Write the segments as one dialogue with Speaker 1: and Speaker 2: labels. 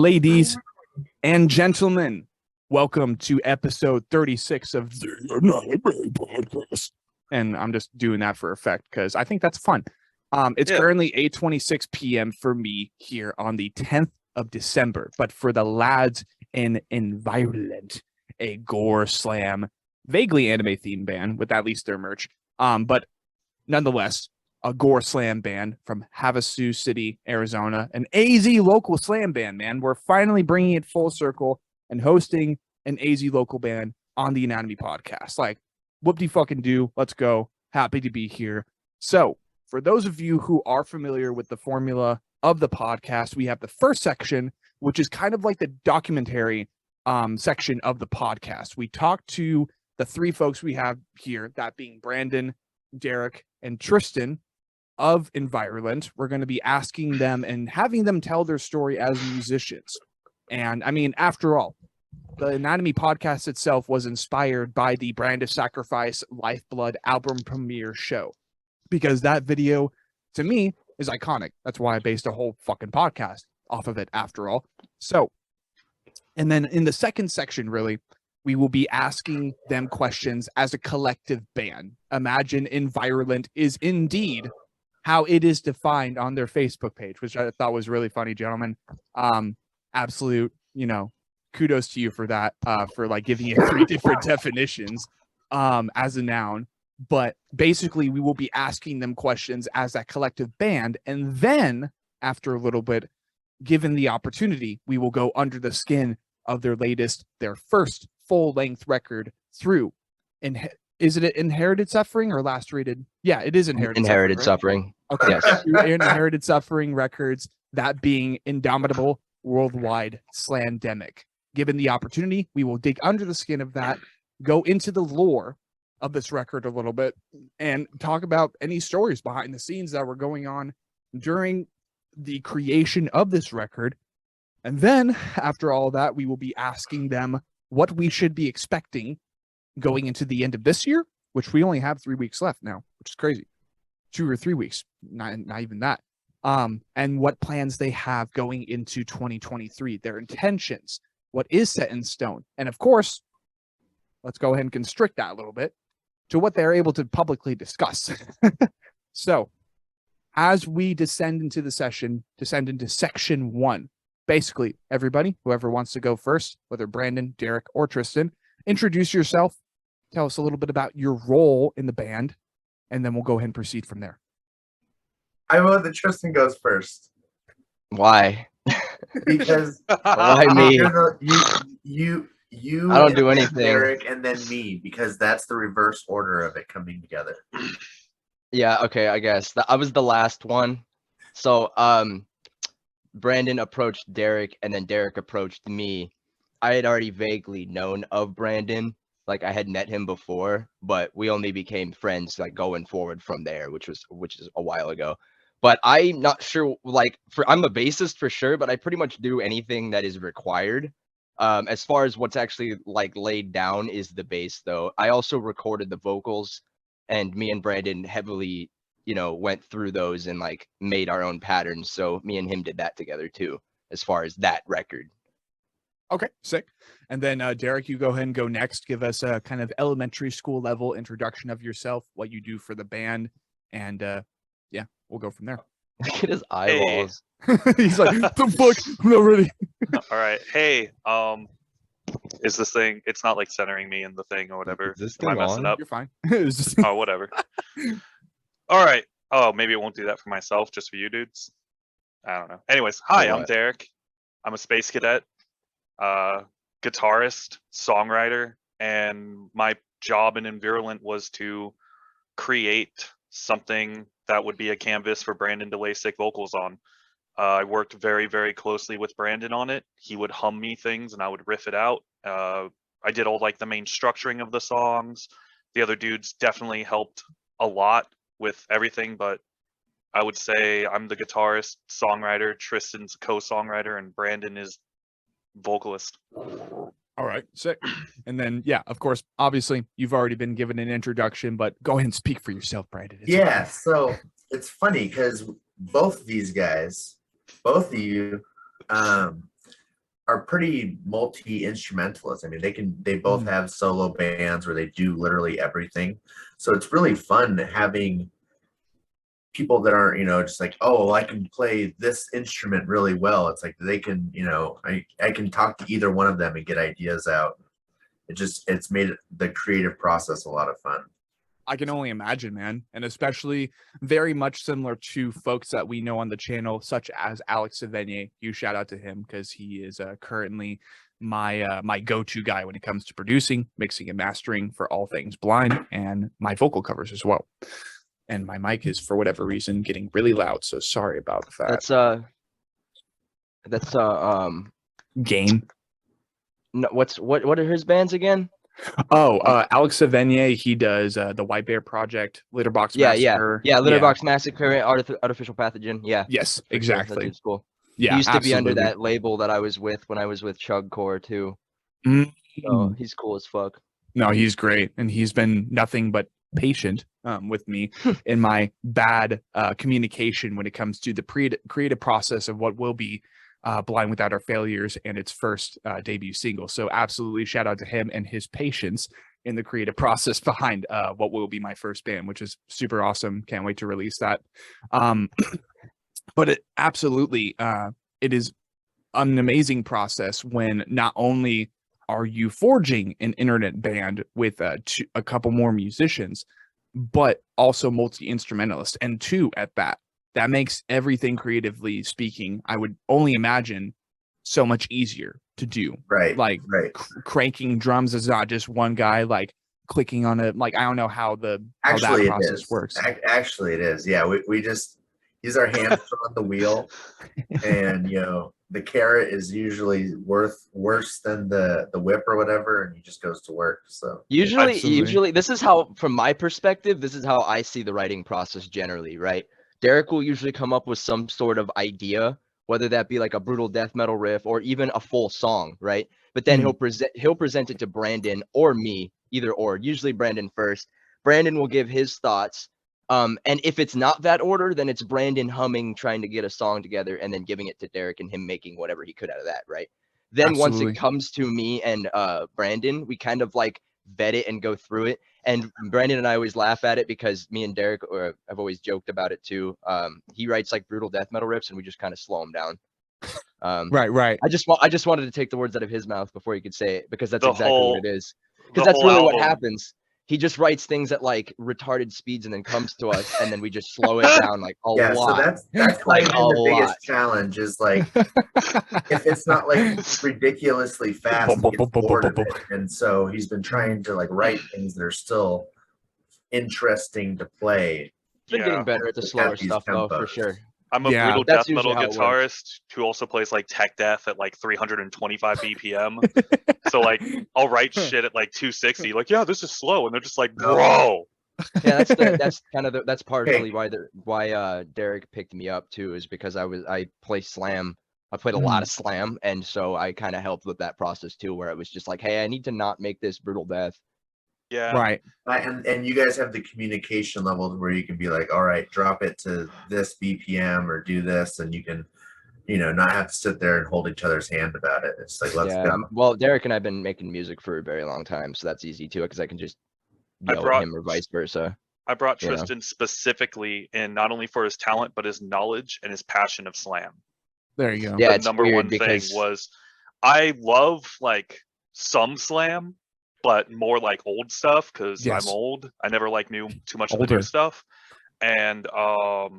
Speaker 1: Ladies and gentlemen, welcome to episode 36 of the Not a Bad Podcast. And I'm just doing that for effect because I think that's fun. It's currently 8:26 p.m. for me here on the 10th of December. But for the lads in Invirulant, a gore slam, vaguely anime themed band with at least their merch. But nonetheless, a gore slam band from Havasu City, Arizona, an AZ local slam band, man. We're finally bringing it full circle and hosting an AZ local band on the Anatomy podcast. Like, whoop-de-fucking-do. Let's go. Happy to be here. So, for those of you who are familiar with the formula of the podcast, we have the first section, which is kind of like the documentary section of the podcast. We talk to the three folks we have here, that being Brandon, Derek, and Triston of Invirulant. We're going to be asking them and having them tell their story as musicians. And I mean, after all, the Anatomy podcast itself was inspired by the Brand of Sacrifice Lifeblood album premiere show, because that video to me is iconic. That's why I based a whole fucking podcast off of it after all. So, and then in the second section, really, we will be asking them questions as a collective band. Imagine Invirulant is indeed how it is defined on their Facebook page, which I thought was really funny, gentlemen. Absolute, kudos to you for that, for like giving it three different definitions as a noun. But basically, we will be asking them questions as that collective band. And then after a little bit, given the opportunity, we will go under the skin of their first full-length record through. And is it Inherited Suffering or Last Rated? Yeah, it is Inherited
Speaker 2: Suffering.
Speaker 1: Okay. Yes. Inherited Suffering Records, that being Indomitable Worldwide Slamdemic. Given the opportunity, we will dig under the skin of that, go into the lore of this record a little bit, and talk about any stories behind the scenes that were going on during the creation of this record. And then, after all that, we will be asking them what we should be expecting going into the end of this year, which we only have 3 weeks left now, which is crazy. 2 or 3 weeks, not even that. And what plans they have going into 2023, their intentions, what is set in stone. And of course, let's go ahead and constrict that a little bit to what they're able to publicly discuss. So, as we descend into section 1, basically, everybody, whoever wants to go first, whether Brandon, Derek, or Triston, introduce yourself, tell us a little bit about your role in the band, and then we'll go ahead and proceed from there.
Speaker 3: I will that Triston goes first.
Speaker 2: Why?
Speaker 3: Because
Speaker 2: why me?
Speaker 3: You
Speaker 2: I don't do anything.
Speaker 3: Derek and then me, because that's the reverse order of it coming together.
Speaker 2: Yeah, okay, I guess. I was the last one. So, Brandon approached Derek, and then Derek approached me. I had already vaguely known of Brandon. Like, I had met him before, but we only became friends, like, going forward from there, which is a while ago. But I'm not sure, like, I'm a bassist for sure, but I pretty much do anything that is required. As far as what's actually, like, laid down is the bass, though. I also recorded the vocals, and me and Brandon heavily, went through those and, like, made our own patterns. So me and him did that together, too, as far as that record.
Speaker 1: Okay, sick. And then, Derek, you go ahead and go next. Give us a kind of elementary school level introduction of yourself, what you do for the band, and yeah, we'll go from there.
Speaker 2: Look at his eyeballs.
Speaker 1: Hey. He's like, the fuck? I'm not ready.
Speaker 4: All right. Hey, is this thing? It's not like centering me in the thing or whatever.
Speaker 2: Is this
Speaker 4: Am I
Speaker 2: thing
Speaker 4: messing
Speaker 2: on?
Speaker 4: up?
Speaker 1: You're fine. It's just...
Speaker 4: Oh, whatever. All right. Oh, maybe it won't do that for myself, just for you dudes. I don't know. Anyways, hi, I'm Derek. I'm a space cadet, guitarist, songwriter, and my job in Invirulant was to create something that would be a canvas for Brandon to lay sick vocals on. I worked very, very closely with Brandon on it. He would hum me things and I would riff it out. I did all like the main structuring of the songs. The other dudes definitely helped a lot with everything, but I would say I'm the guitarist, songwriter, Triston's co-songwriter, and Brandon is vocalist.
Speaker 1: All right, sick. And then, yeah, of course, obviously, you've already been given an introduction, but go ahead and speak for yourself, Brandon.
Speaker 3: Yeah, so it's funny because both of these guys, both of you, are pretty multi-instrumentalists. I mean, they both have solo bands where they do literally everything. So it's really fun having people that aren't, just like, oh, I can play this instrument really well. It's like they can, I can talk to either one of them and get ideas out. It's made the creative process a lot of fun.
Speaker 1: I can only imagine, man. And especially very much similar to folks that we know on the channel, such as Alex Savigny. You shout out to him because he is currently my go-to guy when it comes to producing, mixing, and mastering for all things Blind, and my vocal covers as well. And my mic is, for whatever reason, getting really loud. So sorry about that.
Speaker 2: That's
Speaker 1: Gain.
Speaker 2: No, what are his bands again?
Speaker 1: Alex Savigny, he does the White Bear Project, Litterbox Massacre.
Speaker 2: Litterbox Massacre, Artificial Pathogen. Yeah.
Speaker 1: Yes, exactly.
Speaker 2: That's cool.
Speaker 1: Yeah,
Speaker 2: he used to be under that label that I was with when I was with Chugcore too. So he's cool as fuck.
Speaker 1: No, he's great, and he's been nothing but patient with me in my bad communication when it comes to the creative process of what will be Blind Without Our Failures and its first debut single. So absolutely shout out to him and his patience in the creative process behind what will be my first band, which is super awesome. Can't wait to release that. But it absolutely it is an amazing process when not only are you forging an internet band with a couple more musicians, but also multi-instrumentalist, and two at that. That makes everything creatively speaking, I would only imagine, so much easier to do.
Speaker 3: Right.
Speaker 1: Like cranking drums is not just one guy like clicking on it. Like I don't know how that process works.
Speaker 3: Actually, it is. Yeah, we just use our hands on the wheel, and the carrot is usually worse than the whip or whatever, and he just goes to work. So
Speaker 2: usually this is how, from my perspective, this is how I see the writing process generally, right? Derek will usually come up with some sort of idea, whether that be like a brutal death metal riff or even a full song, right? But then he'll present it to Brandon or me, either or. Usually Brandon first. Brandon will give his thoughts. And if it's not that order, then it's Brandon humming, trying to get a song together, and then giving it to Derek and him making whatever he could out of that, right? Then once it comes to me and Brandon, we kind of like vet it and go through it. And Brandon and I always laugh at it because me and Derek have always joked about it too. He writes like brutal death metal riffs, and we just kind of slow him down.
Speaker 1: Right.
Speaker 2: I just wanted to take the words out of his mouth before he could say it, because that's exactly what it is. Because that's really what happens. He just writes things at like retarded speeds and then comes to us, and then we just slow it down like a lot.
Speaker 3: So that's like the biggest challenge is like if it's not like ridiculously fast, he gets bored of it. And so he's been trying to like write things that are still interesting to play.
Speaker 2: Been getting better at the slower stuff though, for sure.
Speaker 4: I'm a brutal death metal guitarist who also plays like tech death at like 325 BPM. So like I'll write shit at like 260, like, yeah, this is slow, and they're just like, bro.
Speaker 2: Yeah, that's partially why Derek picked me up too, is because I play slam. I played a lot of slam, and so I kind of helped with that process too, where it was just like, hey, I need to not make this brutal death.
Speaker 4: Yeah.
Speaker 1: Right.
Speaker 3: And you guys have the communication levels where you can be like, all right, drop it to this BPM or do this, and you can, not have to sit there and hold each other's hand about it. It's like, let's go.
Speaker 2: Well, Derek and I've been making music for a very long time, so that's easy too, because I can just yell at him or vice versa.
Speaker 4: I brought Triston specifically in not only for his talent, but his knowledge and his passion of slam.
Speaker 1: There you go.
Speaker 4: Yeah, the number one thing was I love like some slam, but more like old stuff because I'm old. I never like knew too much of the new stuff. And I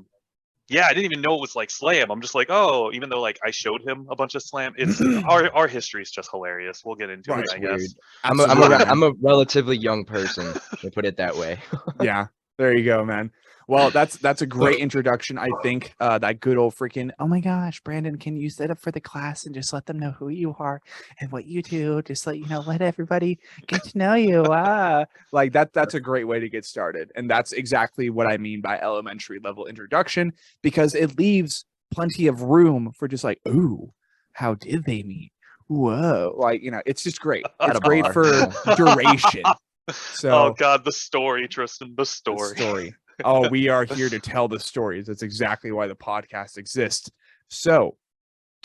Speaker 4: didn't even know it was like slam. I'm just like, oh, even though like I showed him a bunch of slam, it's our history is just hilarious. We'll get into it, I guess.
Speaker 2: I'm a relatively young person, to put it that way.
Speaker 1: Yeah, there you go, man. Well, that's a great introduction. I think that good old freaking, oh my gosh, Brandon, can you set up for the class and just let them know who you are and what you do? Just let everybody get to know you. Like that's a great way to get started. And that's exactly what I mean by elementary level introduction, because it leaves plenty of room for just like, ooh, how did they meet? Whoa. Like, it's just great. It's great for duration. So,
Speaker 4: oh God, the story, Triston, the story.
Speaker 1: Oh, we are here to tell the stories. That's exactly why the podcast exists. So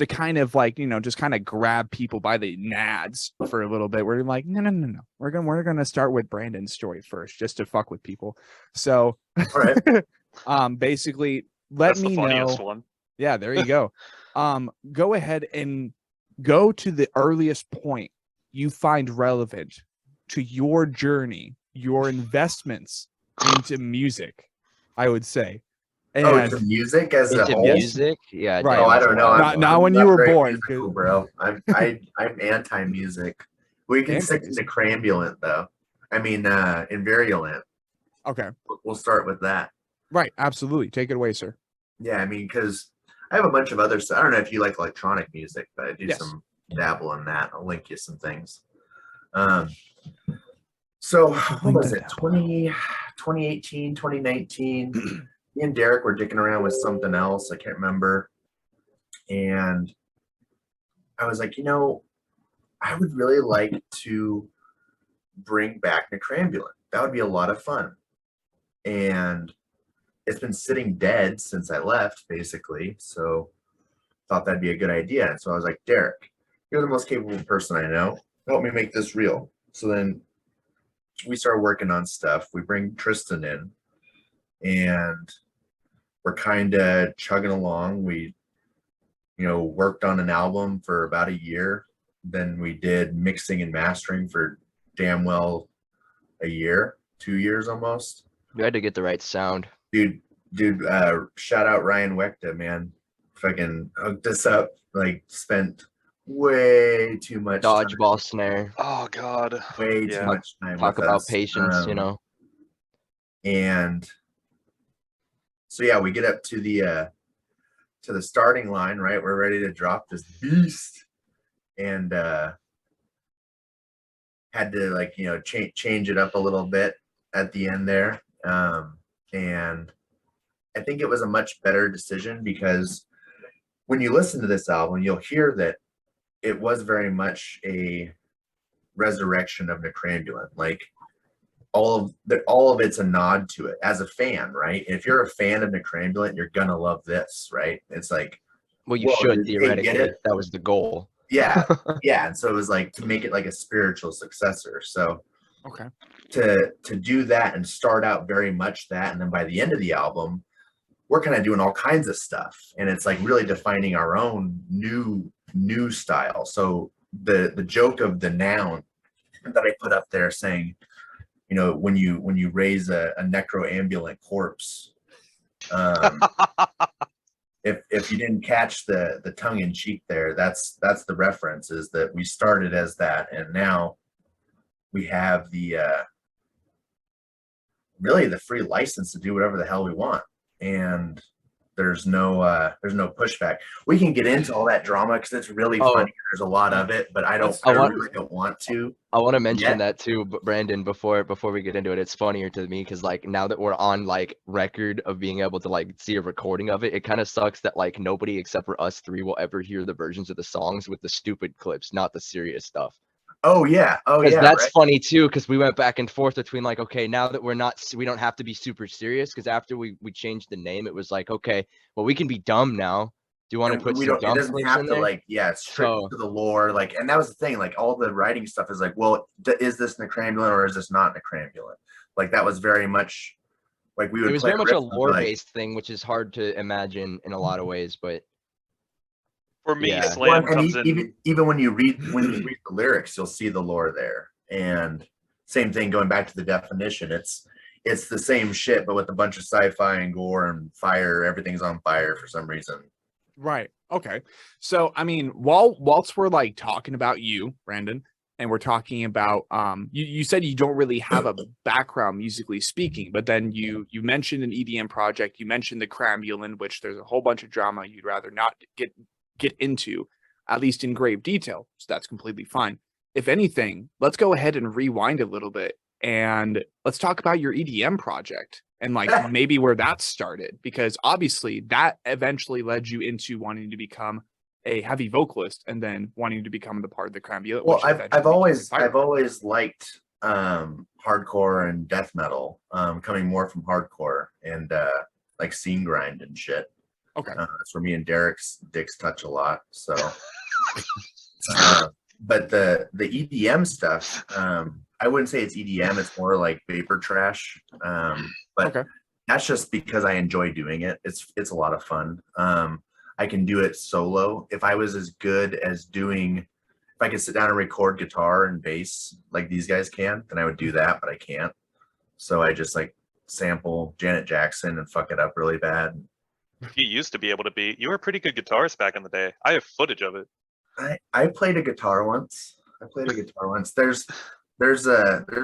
Speaker 1: to kind of like, just kind of grab people by the nads for a little bit. We're like, no. We're gonna start with Brandon's story first, just to fuck with people. So,
Speaker 3: All right.
Speaker 1: basically, let
Speaker 4: That's
Speaker 1: me
Speaker 4: the funniest
Speaker 1: know.
Speaker 4: one.
Speaker 1: Yeah, there you go. Go ahead and go to the earliest point you find relevant to your journey, your investments into music, I would say.
Speaker 3: Oh,
Speaker 1: And
Speaker 3: to music as a
Speaker 2: Into
Speaker 3: whole.
Speaker 2: music, yeah.
Speaker 1: Right.
Speaker 2: damn,
Speaker 3: Oh, I
Speaker 2: that's
Speaker 3: don't know.
Speaker 2: wild.
Speaker 1: Not when you were
Speaker 3: very
Speaker 1: born,
Speaker 3: musical,
Speaker 1: 'cause-
Speaker 3: bro. I'm anti-music. We can stick
Speaker 1: Anti-music.
Speaker 3: to Crambulant though. I mean, Invirulant.
Speaker 1: Okay.
Speaker 3: We'll start with that.
Speaker 1: Right. Absolutely. Take it away, sir.
Speaker 3: Yeah, I mean, because I have a bunch of other stuff. I don't know if you like electronic music, but I do
Speaker 1: Yes.
Speaker 3: some dabble in that. I'll link you some things. So what was it? 2018, 2019. Me and Derek were dicking around with something else. I can't remember. And I was like, I would really like to bring back Necrambulant. That would be a lot of fun. And it's been sitting dead since I left, basically. So thought that'd be a good idea. And so I was like, Derek, you're the most capable person I know. Help me make this real. So then we started working on stuff. We bring Triston in, and we're kind of chugging along. We, worked on an album for about a year. Then we did mixing and mastering for damn well a year, 2 years almost.
Speaker 2: We had to get the right sound.
Speaker 3: Dude, shout out Ryan Wekta, man. Fucking hooked us up. Like, spent way too much
Speaker 2: Dodgeball snare.
Speaker 4: Oh God.
Speaker 3: way
Speaker 4: Yeah.
Speaker 3: too much time.
Speaker 2: Talk
Speaker 3: with
Speaker 2: about
Speaker 3: us.
Speaker 2: patience,
Speaker 3: And so yeah, we get up to the starting line, right? We're ready to drop this beast, and had to change it up a little bit at the end there. And I think it was a much better decision, because when you listen to this album, you'll hear that it was very much a resurrection of Necrambulant. Like, all of it's a nod to it as a fan, right? If you're a fan of Necrambulant, you're gonna love this, right? It's like,
Speaker 2: Well, you
Speaker 3: whoa,
Speaker 2: should
Speaker 3: did they get
Speaker 2: theoretically.
Speaker 3: it?
Speaker 2: That was the goal.
Speaker 3: Yeah, yeah. And so it was like to make it like a spiritual successor. So
Speaker 1: Okay.
Speaker 3: to do that and start out very much that, and then by the end of the album, we're kind of doing all kinds of stuff, and it's like really defining our own new style. So the joke of the noun that I put up there saying, when you raise a necroambulant corpse, if you didn't catch the tongue in cheek there, that's the reference, is that we started as that, and now we have the really the free license to do whatever the hell we want, and there's no pushback. We can get into all that drama because it's really funny. There's a lot of it, but I really don't want to.
Speaker 2: I want to mention that too, but Brandon, before we get into it, it's funnier to me because like now that we're on like record of being able to like see a recording of it, it kind of sucks that like nobody except for us three will ever hear the versions of the songs with the stupid clips, not the serious stuff.
Speaker 3: Oh yeah.
Speaker 2: Because that's funny too, because we went back and forth between like, okay, now that we don't have to be super serious, because after we changed the name, it was like, okay, well, we can be dumb now. Do you want to put some dumb
Speaker 3: it doesn't
Speaker 2: clips
Speaker 3: have
Speaker 2: in
Speaker 3: to
Speaker 2: there?
Speaker 3: like, yeah, it's strict to the lore, like, and that was the thing, like all the writing stuff is like, well, is this Necrambulant or is this not Necrambulant? Like that was very much like we would.
Speaker 2: It was very much a lore-based thing, which is hard to imagine in a lot of ways, but.
Speaker 4: For me,
Speaker 2: Yeah.
Speaker 4: slam comes in.
Speaker 3: Even when you read the lyrics, you'll see the lore there. And same thing, going back to the definition, it's the same shit, but with a bunch of sci-fi and gore and fire. Everything's on fire for some reason.
Speaker 1: Right. Okay. So I mean, whilst we're like talking about you, Brandon, and we're talking about you said you don't really have a background musically speaking, but then you mentioned an EDM project, you mentioned the Crambulant, which there's a whole bunch of drama you'd rather not get into, at least in grave detail. So that's completely fine. If anything, let's go ahead and rewind a little bit and let's talk about your EDM project and like maybe where that started, because obviously that eventually led you into wanting to become a heavy vocalist and then wanting to become the part of the Crambulant.
Speaker 3: Well, I've always liked hardcore and death metal, coming more from hardcore and like scene grind and shit.
Speaker 1: Okay.
Speaker 3: That's where me and Derek's dicks touch a lot. So, but the EDM stuff, I wouldn't say it's EDM. It's more like vapor trash. But that's just because I enjoy doing it. It's a lot of fun. I can do it solo. If I was as good as if I could sit down and record guitar and bass like these guys can, then I would do that, but I can't. So I just like sample Janet Jackson and fuck it up really bad.
Speaker 4: You used to be able to be. You were a pretty good guitarist back in the day. I have footage of it.
Speaker 3: I played a guitar once. There's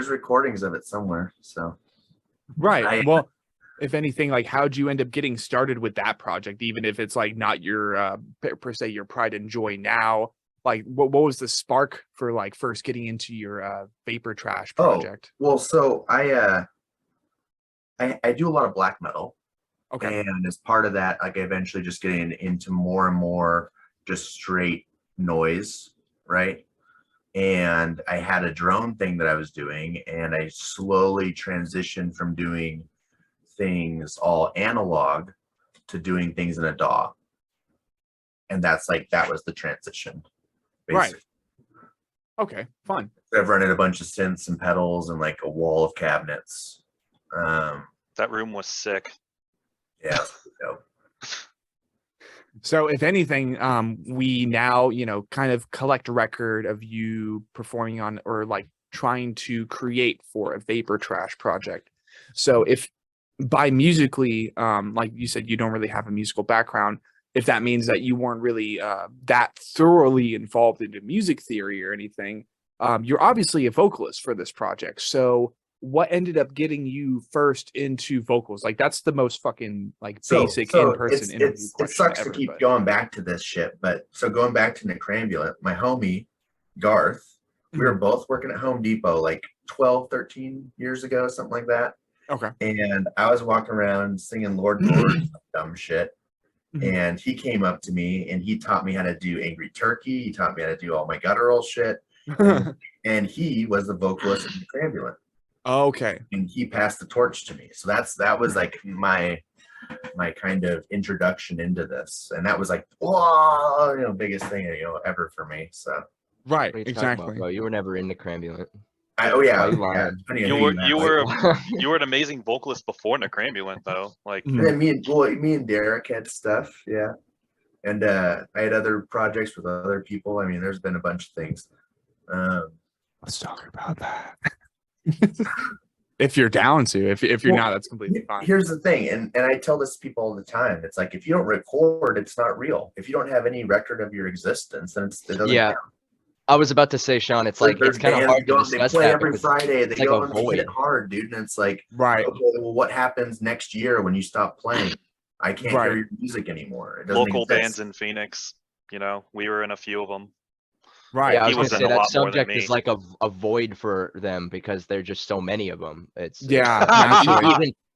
Speaker 3: recordings of it somewhere. So
Speaker 1: right. Well, if anything, like, how'd you end up getting started with that project? Even if it's like not your per se your pride and joy now, like what was the spark for like first getting into your vapor trash project?
Speaker 3: Well, so I do a lot of black metal.
Speaker 1: Okay.
Speaker 3: And as part of that, like I eventually just getting into more and more just straight noise, right? And I had a drone thing that I was doing, and I slowly transitioned from doing things all analog to doing things in a DAW. And that was the transition, basically.
Speaker 1: Right. Okay, fun.
Speaker 3: I've run in a bunch of synths and pedals and like a wall of cabinets.
Speaker 4: That room was sick.
Speaker 3: Yeah.
Speaker 1: So if anything, we now, kind of collect a record of you performing on or like trying to create for a vapor trash project. So if by musically, like you said, you don't really have a musical background, if that means that you weren't really that thoroughly involved into music theory or anything, you're obviously a vocalist for this project. So what ended up getting you first into vocals? Like, that's the most fucking like basic in-person interview question.
Speaker 3: It sucks to keep going back to this shit, but so going back to Necrambulant, my homie Garth, we were both working at Home Depot like 12, 13 years ago, something like that.
Speaker 1: Okay.
Speaker 3: And I was walking around singing Lord Lord dumb shit. And he came up to me and he taught me how to do Angry Turkey. He taught me how to do all my guttural shit. And he was the vocalist of Necrambulant.
Speaker 1: Okay.
Speaker 3: And he passed the torch to me. So that was like my kind of introduction into this. And that was like, whoa, biggest thing, ever for me. So
Speaker 1: right, exactly.
Speaker 2: Bro, you were never in Necrambulant.
Speaker 4: You were an amazing vocalist before Necrambulant, though. Like,
Speaker 3: and me and Derek had stuff, yeah. And I had other projects with other people. I mean, there's been a bunch of things.
Speaker 1: Let's talk about that. If you're down to, if you're not, that's completely fine.
Speaker 3: Here's the thing, and I tell this to people all the time. It's like, if you don't record, it's not real. If you don't have any record of your existence, then it doesn't count.
Speaker 2: I was about to say, Sean, it's like it's kind of hard to discuss
Speaker 3: they play
Speaker 2: that
Speaker 3: every Friday. They go and hit
Speaker 2: void.
Speaker 3: it hard, dude. And it's like,
Speaker 1: right.
Speaker 3: Okay, well, what happens next year when you stop playing? I can't hear your music anymore. It
Speaker 4: local bands in Phoenix, we were in a few of them.
Speaker 1: Right.
Speaker 2: Yeah, I was gonna say that subject is like a void for them because there's just so many of them. It's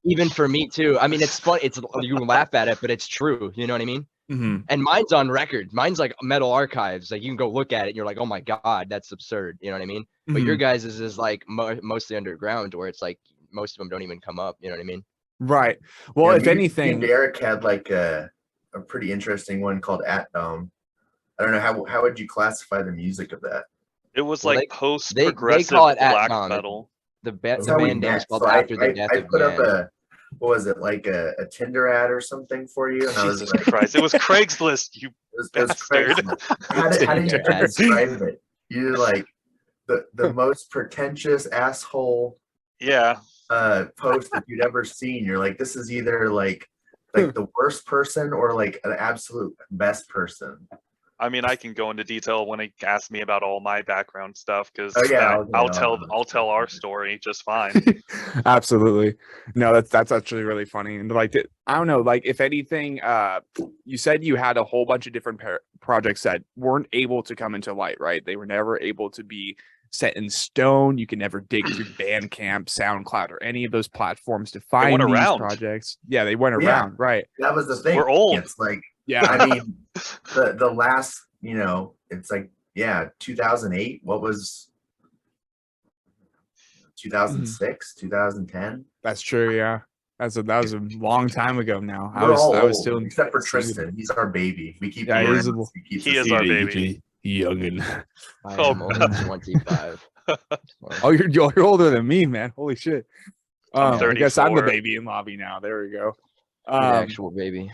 Speaker 2: even for me too. I mean, it's fun. You laugh at it, but it's true. You know what I mean?
Speaker 1: Mm-hmm.
Speaker 2: And mine's on record. Mine's like Metal Archives. Like, you can go look at it and you're like, oh my God, that's absurd. You know what I mean?
Speaker 1: Mm-hmm.
Speaker 2: But your guys is like mostly underground, where it's like most of them don't even come up. You know what I mean?
Speaker 1: Right. Well, if anything,
Speaker 3: Derek had like a pretty interesting one called At Dome. I don't know how would you classify the music of that?
Speaker 4: It was like post
Speaker 2: they
Speaker 4: progressive
Speaker 2: call it
Speaker 4: black
Speaker 2: metal. The band name is called
Speaker 3: so
Speaker 2: After the Death
Speaker 3: I
Speaker 2: of
Speaker 3: put
Speaker 2: Man.
Speaker 3: up what was it, like a Tinder ad or something for you? And
Speaker 4: Jesus
Speaker 3: I was like,
Speaker 4: Christ, it was Craigslist, you bastard.
Speaker 3: How do you describe it? You're like the most pretentious asshole post that you'd ever seen. You're like, this is either like the worst person or like an absolute best person.
Speaker 4: I mean, I can go into detail when he asks me about all my background stuff, because I'll tell our story just fine.
Speaker 1: Absolutely. No, that's actually really funny. And like, I don't know, like, if anything, you said you had a whole bunch of different projects that weren't able to come into light, right? They were never able to be set in stone. You can never dig through Bandcamp, SoundCloud, or any of those platforms to find these projects. Yeah, they went around, right?
Speaker 3: That was the thing.
Speaker 4: We're old.
Speaker 3: It's like,
Speaker 1: yeah,
Speaker 3: I mean, the last, it's like, 2008. What was 2006, 2010?
Speaker 1: That's true. Yeah, That was a long time ago now. I
Speaker 3: We're all
Speaker 1: was
Speaker 3: old,
Speaker 1: still
Speaker 3: except for Triston. He's our baby. We keep
Speaker 1: Yeah,
Speaker 3: him
Speaker 1: he's
Speaker 3: around.
Speaker 1: a-
Speaker 4: He is our baby.
Speaker 1: youngin.
Speaker 2: I
Speaker 4: Oh,
Speaker 2: am only 25.
Speaker 1: Oh, you're older than me, man. Holy shit.
Speaker 4: I'm
Speaker 1: I guess I'm the
Speaker 4: 34.
Speaker 1: baby in lobby now. There we go.
Speaker 2: You're the actual baby.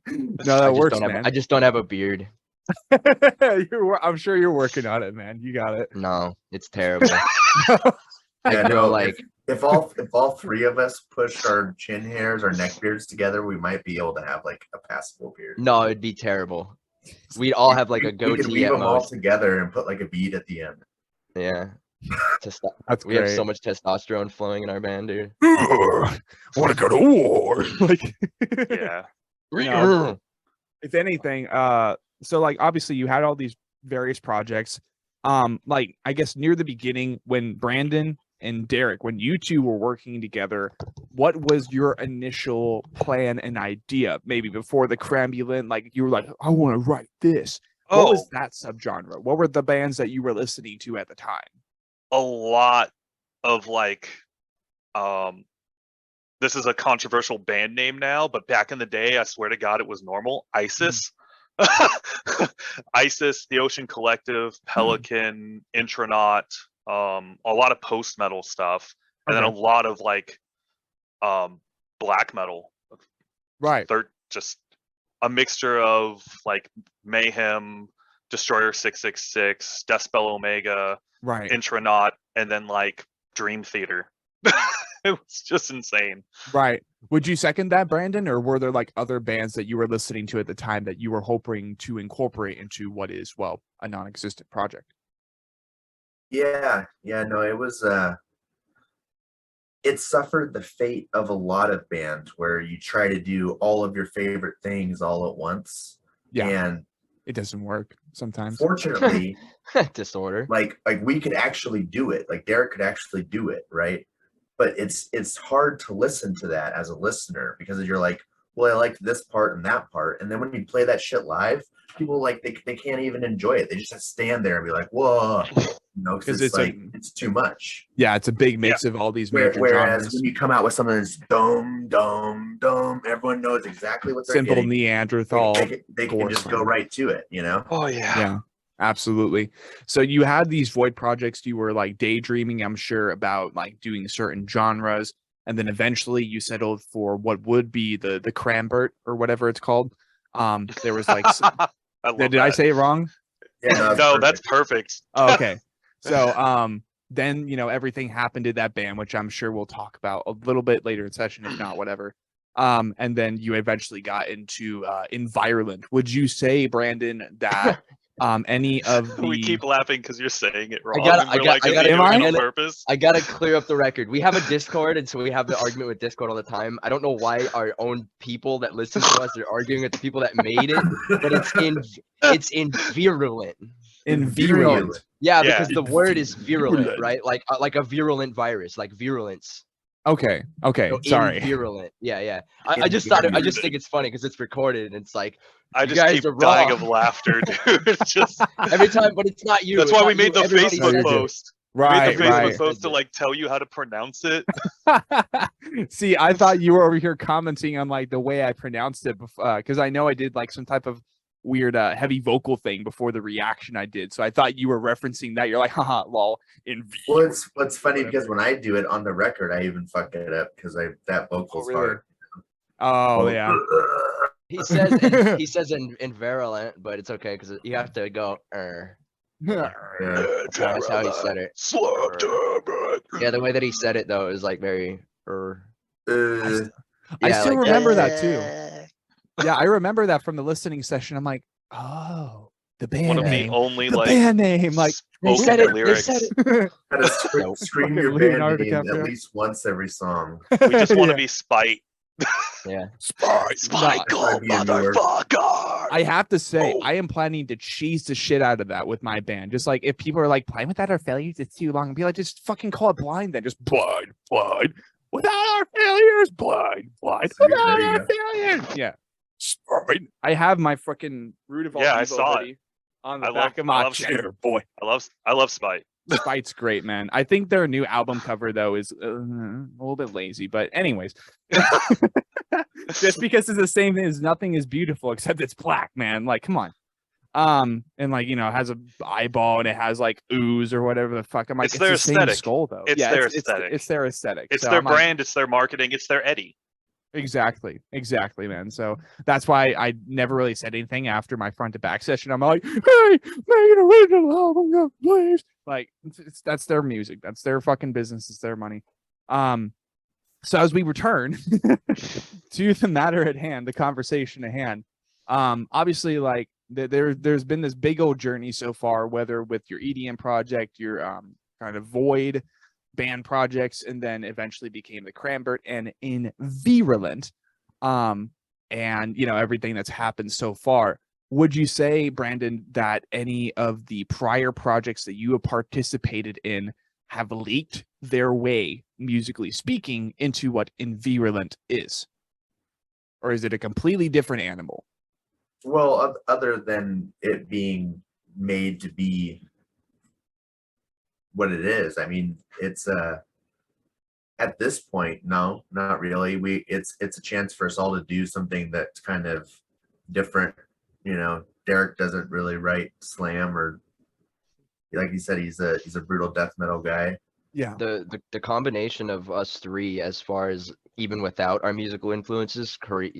Speaker 1: No, that works, man.
Speaker 2: I just don't have a beard.
Speaker 1: I'm sure you're working on it, man. You got it.
Speaker 2: No, it's terrible.
Speaker 3: Yeah,
Speaker 2: grow
Speaker 3: no,
Speaker 2: like
Speaker 3: if all three of us push our chin hairs, our neck beards together, we might be able to have like a passable beard.
Speaker 2: no, it'd be terrible. We'd all have like a
Speaker 3: We could
Speaker 2: goatee
Speaker 3: weave
Speaker 2: at
Speaker 3: them all
Speaker 2: most.
Speaker 3: together and put like a bead at the end.
Speaker 2: Yeah.
Speaker 1: That's
Speaker 2: We have so much testosterone flowing in our band, dude.
Speaker 1: Want to go to war? Like,
Speaker 4: Yeah.
Speaker 1: No. If anything, so like obviously you had all these various projects. Like I guess near the beginning when Brandon and Derek, when you two were working together, what was your initial plan and idea? Maybe before the Crambulant, like you were like, I want to write this. What was that subgenre? What were the bands that you were listening to at the time?
Speaker 4: A lot of like this is a controversial band name now, but back in the day, I swear to God, it was normal. ISIS. ISIS, The Ocean Collective, Pelican, Intronaut, a lot of post metal stuff, and then a lot of like black metal.
Speaker 1: Right.
Speaker 4: They're just a mixture of like Mayhem, Destroyer 666, Deathspell Omega,
Speaker 1: Right.
Speaker 4: Intronaut, and then like Dream Theater. It was just insane.
Speaker 1: Right. Would you second that, Brandon, or were there like other bands that you were listening to at the time that you were hoping to incorporate into what is, well, a non-existent project?
Speaker 3: Yeah, no, it was it suffered the fate of a lot of bands where you try to do all of your favorite things all at once.
Speaker 1: Yeah.
Speaker 3: And
Speaker 1: It doesn't work sometimes.
Speaker 3: fortunately,
Speaker 2: Disorder.
Speaker 3: like we could actually do it. Like Derek could actually do it, right? But it's hard to listen to that as a listener because you're like, well, I liked this part and that part. And then when you play that shit live, people like they can't even enjoy it. They just have to stand there and be like, whoa, because it's like it's too much.
Speaker 1: Yeah, it's a big mix of all these major
Speaker 3: Whereas
Speaker 1: genres.
Speaker 3: when you come out with something that's dum dum dum, everyone knows exactly what they're
Speaker 1: Simple
Speaker 3: getting.
Speaker 1: Neanderthal.
Speaker 3: They can just go right to it, you know?
Speaker 4: Oh yeah.
Speaker 1: Yeah, absolutely. So you had these void projects. You were like daydreaming, I'm sure, about like doing certain genres, and then eventually you settled for what would be the Crambert or whatever it's called. There was like, did I say it wrong?
Speaker 3: Yeah,
Speaker 4: No, that's perfect.
Speaker 1: Oh, okay. So then everything happened to that band, which I'm sure we'll talk about a little bit later in session, if not whatever. And then you eventually got into Invirulant. Would you say, Brandon, that any of the
Speaker 4: We keep laughing because you're saying it wrong.
Speaker 2: I gotta
Speaker 4: on purpose.
Speaker 2: I gotta clear up the record. We have a Discord, and so we have the argument with Discord all the time. I don't know why our own people that listen to us are arguing with the people that made it, but it's Invirulant.
Speaker 1: Invirulant?
Speaker 2: Yeah,
Speaker 4: Yeah.
Speaker 2: because the word is virulent, right? Like a virulent virus, like virulence.
Speaker 1: Okay.
Speaker 2: So
Speaker 1: Sorry.
Speaker 2: Virulent. Yeah. I just think it's funny because it's recorded, and it's like
Speaker 4: I
Speaker 2: you
Speaker 4: just
Speaker 2: guys
Speaker 4: keep
Speaker 2: are
Speaker 4: dying
Speaker 2: wrong.
Speaker 4: of laughter, dude. It's just
Speaker 2: every time, but it's not you.
Speaker 4: that's
Speaker 2: it's
Speaker 4: why
Speaker 2: not
Speaker 4: we made
Speaker 2: you,
Speaker 4: the
Speaker 2: everybody
Speaker 4: Facebook
Speaker 2: says it.
Speaker 4: post. We
Speaker 1: Right.
Speaker 4: made the Facebook
Speaker 2: right.
Speaker 4: post to like tell you how to pronounce it.
Speaker 1: See, I thought you were over here commenting on like the way I pronounced it before, because I know I did like some type of weird heavy vocal thing before the reaction I did. So I thought you were referencing that. You're like, haha, lol.
Speaker 3: Well, it's funny because when I do it on the record, I even fuck it up because that vocal's
Speaker 1: really?
Speaker 3: hard.
Speaker 1: Oh yeah.
Speaker 2: He says in virulent, but it's okay because you have to go.
Speaker 3: Yeah.
Speaker 2: That's how he said it. Yeah, the way that he said it though is like very.
Speaker 3: Uh,
Speaker 1: I still remember that too.
Speaker 2: too.
Speaker 1: Yeah, I remember that from the listening session. I'm like, oh, the band
Speaker 4: One of the
Speaker 1: name.
Speaker 4: only
Speaker 1: The
Speaker 4: like
Speaker 1: band name, like
Speaker 2: They
Speaker 4: spoken
Speaker 2: said it. They
Speaker 4: lyrics.
Speaker 2: said it.
Speaker 3: Gotta scream your band
Speaker 1: Leonardo
Speaker 3: name
Speaker 1: DiCaprio.
Speaker 3: at least once every song.
Speaker 4: We just want to
Speaker 1: Yeah.
Speaker 4: be Spite.
Speaker 2: Yeah.
Speaker 4: Spite,
Speaker 3: Might be a new word.
Speaker 4: motherfucker.
Speaker 1: I have to say, I am planning to cheese the shit out of that with my band. Just like if people are like, playing without our failures, it's too long. Be like, just fucking call it blind then. Just blind. Without our failures, blind.
Speaker 3: There
Speaker 1: Without
Speaker 3: you
Speaker 1: our
Speaker 3: go.
Speaker 1: failures. Yeah. Spite. I have my fucking root of all
Speaker 4: Yeah, I
Speaker 1: evil
Speaker 4: saw it.
Speaker 1: hoodie on the
Speaker 4: I
Speaker 1: back
Speaker 4: love-
Speaker 1: of
Speaker 4: I
Speaker 1: my
Speaker 4: love
Speaker 1: chair, boy.
Speaker 4: I love Spite.
Speaker 1: Spite's great, man. I think their new album cover though is a little bit lazy, but anyways, just because it's the same thing as Nothing Is Beautiful except it's black, man. Like, come on. And like, you know, it has a eyeball and it has like ooze or whatever the fuck. I'm like,
Speaker 4: It's their
Speaker 1: the same
Speaker 4: aesthetic.
Speaker 1: skull though.
Speaker 4: It's their aesthetic.
Speaker 1: It's their aesthetic.
Speaker 4: It's
Speaker 1: So
Speaker 4: their
Speaker 1: I'm like,
Speaker 4: brand. It's their marketing. It's their Eddie.
Speaker 1: Exactly, man. So that's why I never really said anything after my front to back session. I'm like, hey, make an original album, please. Like, that's their music. That's their fucking business. It's their money. So as we return to the matter at hand, the conversation at hand, obviously, like there's been this big old journey so far, whether with your EDM project, your kind of Void band projects, and then eventually became the Crambert and Invirulant, and you know, everything that's happened so far. Would you say, Brandon, that any of the prior projects that you have participated in have leaked their way, musically speaking, into what Invirulant is? Or is it a completely different animal?
Speaker 3: Well, other than it being made to be what it is, I mean, it's at this point, no, not really. It's a chance for us all to do something that's kind of different. You know, Derek doesn't really write slam, or like you said, he's a brutal death metal guy.
Speaker 1: Yeah.
Speaker 2: The combination of us three, as far as even without our musical influences,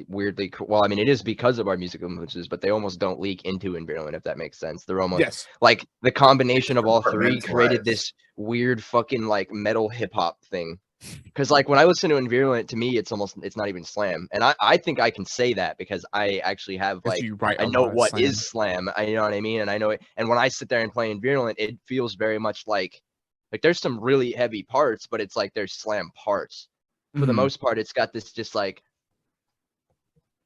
Speaker 2: weirdly, well, I mean, it is because of our musical influences, but they almost don't leak into Invirulant, if that makes sense. They're almost like the combination of all three created this weird fucking like metal hip hop thing. Because like when I listen to Invirulant, to me, it's not even slam, and I think I can say that because I actually have like I know what is slam. You know what I mean, and I know it. And when I sit there and play Invirulant, it feels very much like there's some really heavy parts, but it's like there's slam parts. For the most part, it's got this just like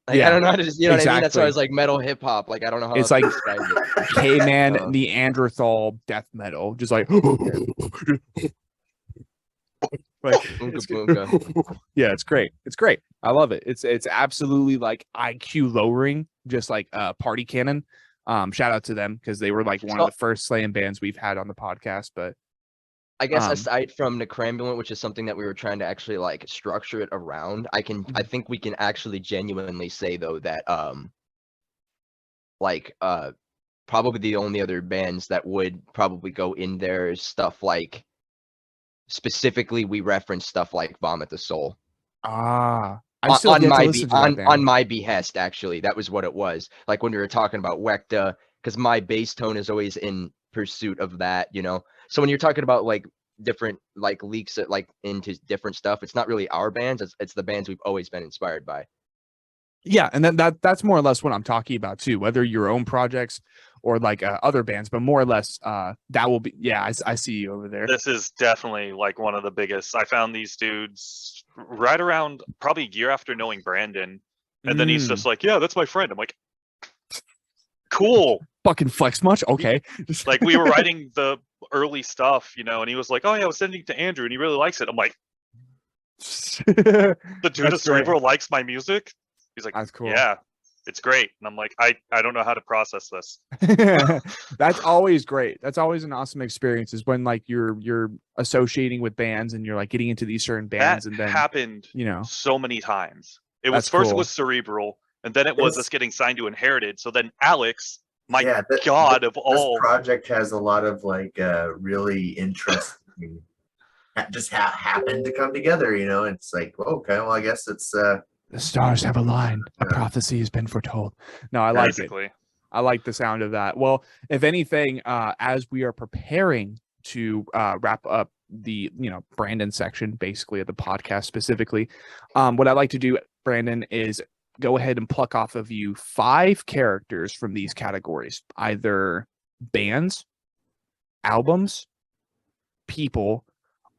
Speaker 2: I don't know how to just, you know what I mean? That's why I was like metal hip hop. Like I don't know how
Speaker 1: it's
Speaker 2: to
Speaker 1: like
Speaker 2: describe it.
Speaker 1: Caveman Neanderthal death metal, just like like yeah, it's great. It's great. I love it. It's absolutely like IQ lowering, just like Party Cannon. Shout out to them because they were like one of the first slam bands we've had on the podcast. But
Speaker 2: I guess aside from the Crambulent, which is something that we were trying to actually like structure it around, I think we can actually genuinely say though that probably the only other bands that would probably go in there is stuff like, specifically we reference stuff like Vomit the Soul.
Speaker 1: I
Speaker 2: still on my behest, actually. That was what it was. Like when we were talking about Wekta, because my bass tone is always in pursuit of that, you know. So when you're talking about like different like leaks at, like into different stuff, it's not really our bands, it's the bands we've always been inspired by.
Speaker 1: Yeah, and then that's more or less what I'm talking about too, whether your own projects or like other bands, but more or less that will be, yeah, I see you over there.
Speaker 4: This is definitely like one of the biggest. I found these dudes right around probably a year after knowing Brandon, and then he's just like, yeah, that's my friend. I'm like, cool.
Speaker 1: Fucking flex much? Okay.
Speaker 4: Like we were writing the early stuff, you know, and he was like, oh yeah, I was sending it to Andrew and he really likes it. I'm like, the dude at Cerebral likes my music? He's like, that's cool. Yeah, it's great. And I'm like, I don't know how to process this.
Speaker 1: That's always great. That's always an awesome experience, is when like you're associating with bands and you're like getting into these certain bands.
Speaker 4: That
Speaker 1: and then
Speaker 4: happened,
Speaker 1: you know,
Speaker 4: so many times. It was first it was Cerebral, and then it was us getting signed to Inherited. So then Alex, God of all,
Speaker 3: this project has a lot of like really interesting just happened to come together, you know. It's like, okay, well, I guess it's
Speaker 1: the stars have aligned. A prophecy has been foretold. No, I like it. I like the sound of that. Well, if anything, as we are preparing to wrap up the, you know, Brandon section, basically of the podcast specifically, what I'd like to do, Brandon, is go ahead and pluck off of you 5 characters from these categories, either bands, albums, people,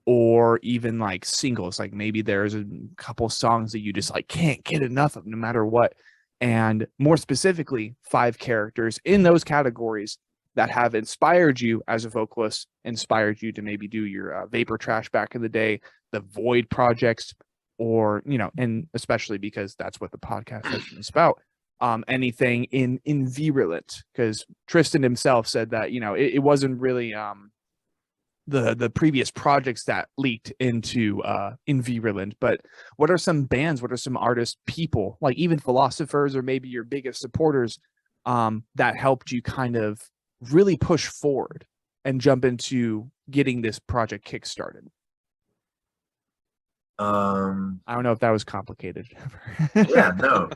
Speaker 1: or even like singles. Like maybe there's a couple songs that you just like can't get enough of no matter what. And more specifically, 5 characters in those categories that have inspired you as a vocalist, inspired you to maybe do your Vapor Trash back in the day, the Void projects, or, you know, and especially because that's what the podcast session is about, anything in Invirulant, because Triston himself said that, you know, it wasn't really the previous projects that leaked into Invirulant, but what are some bands, what are some artists, people, like even philosophers or maybe your biggest supporters that helped you kind of really push forward and jump into getting this project kickstarted? I don't know if that was complicated.
Speaker 3: No.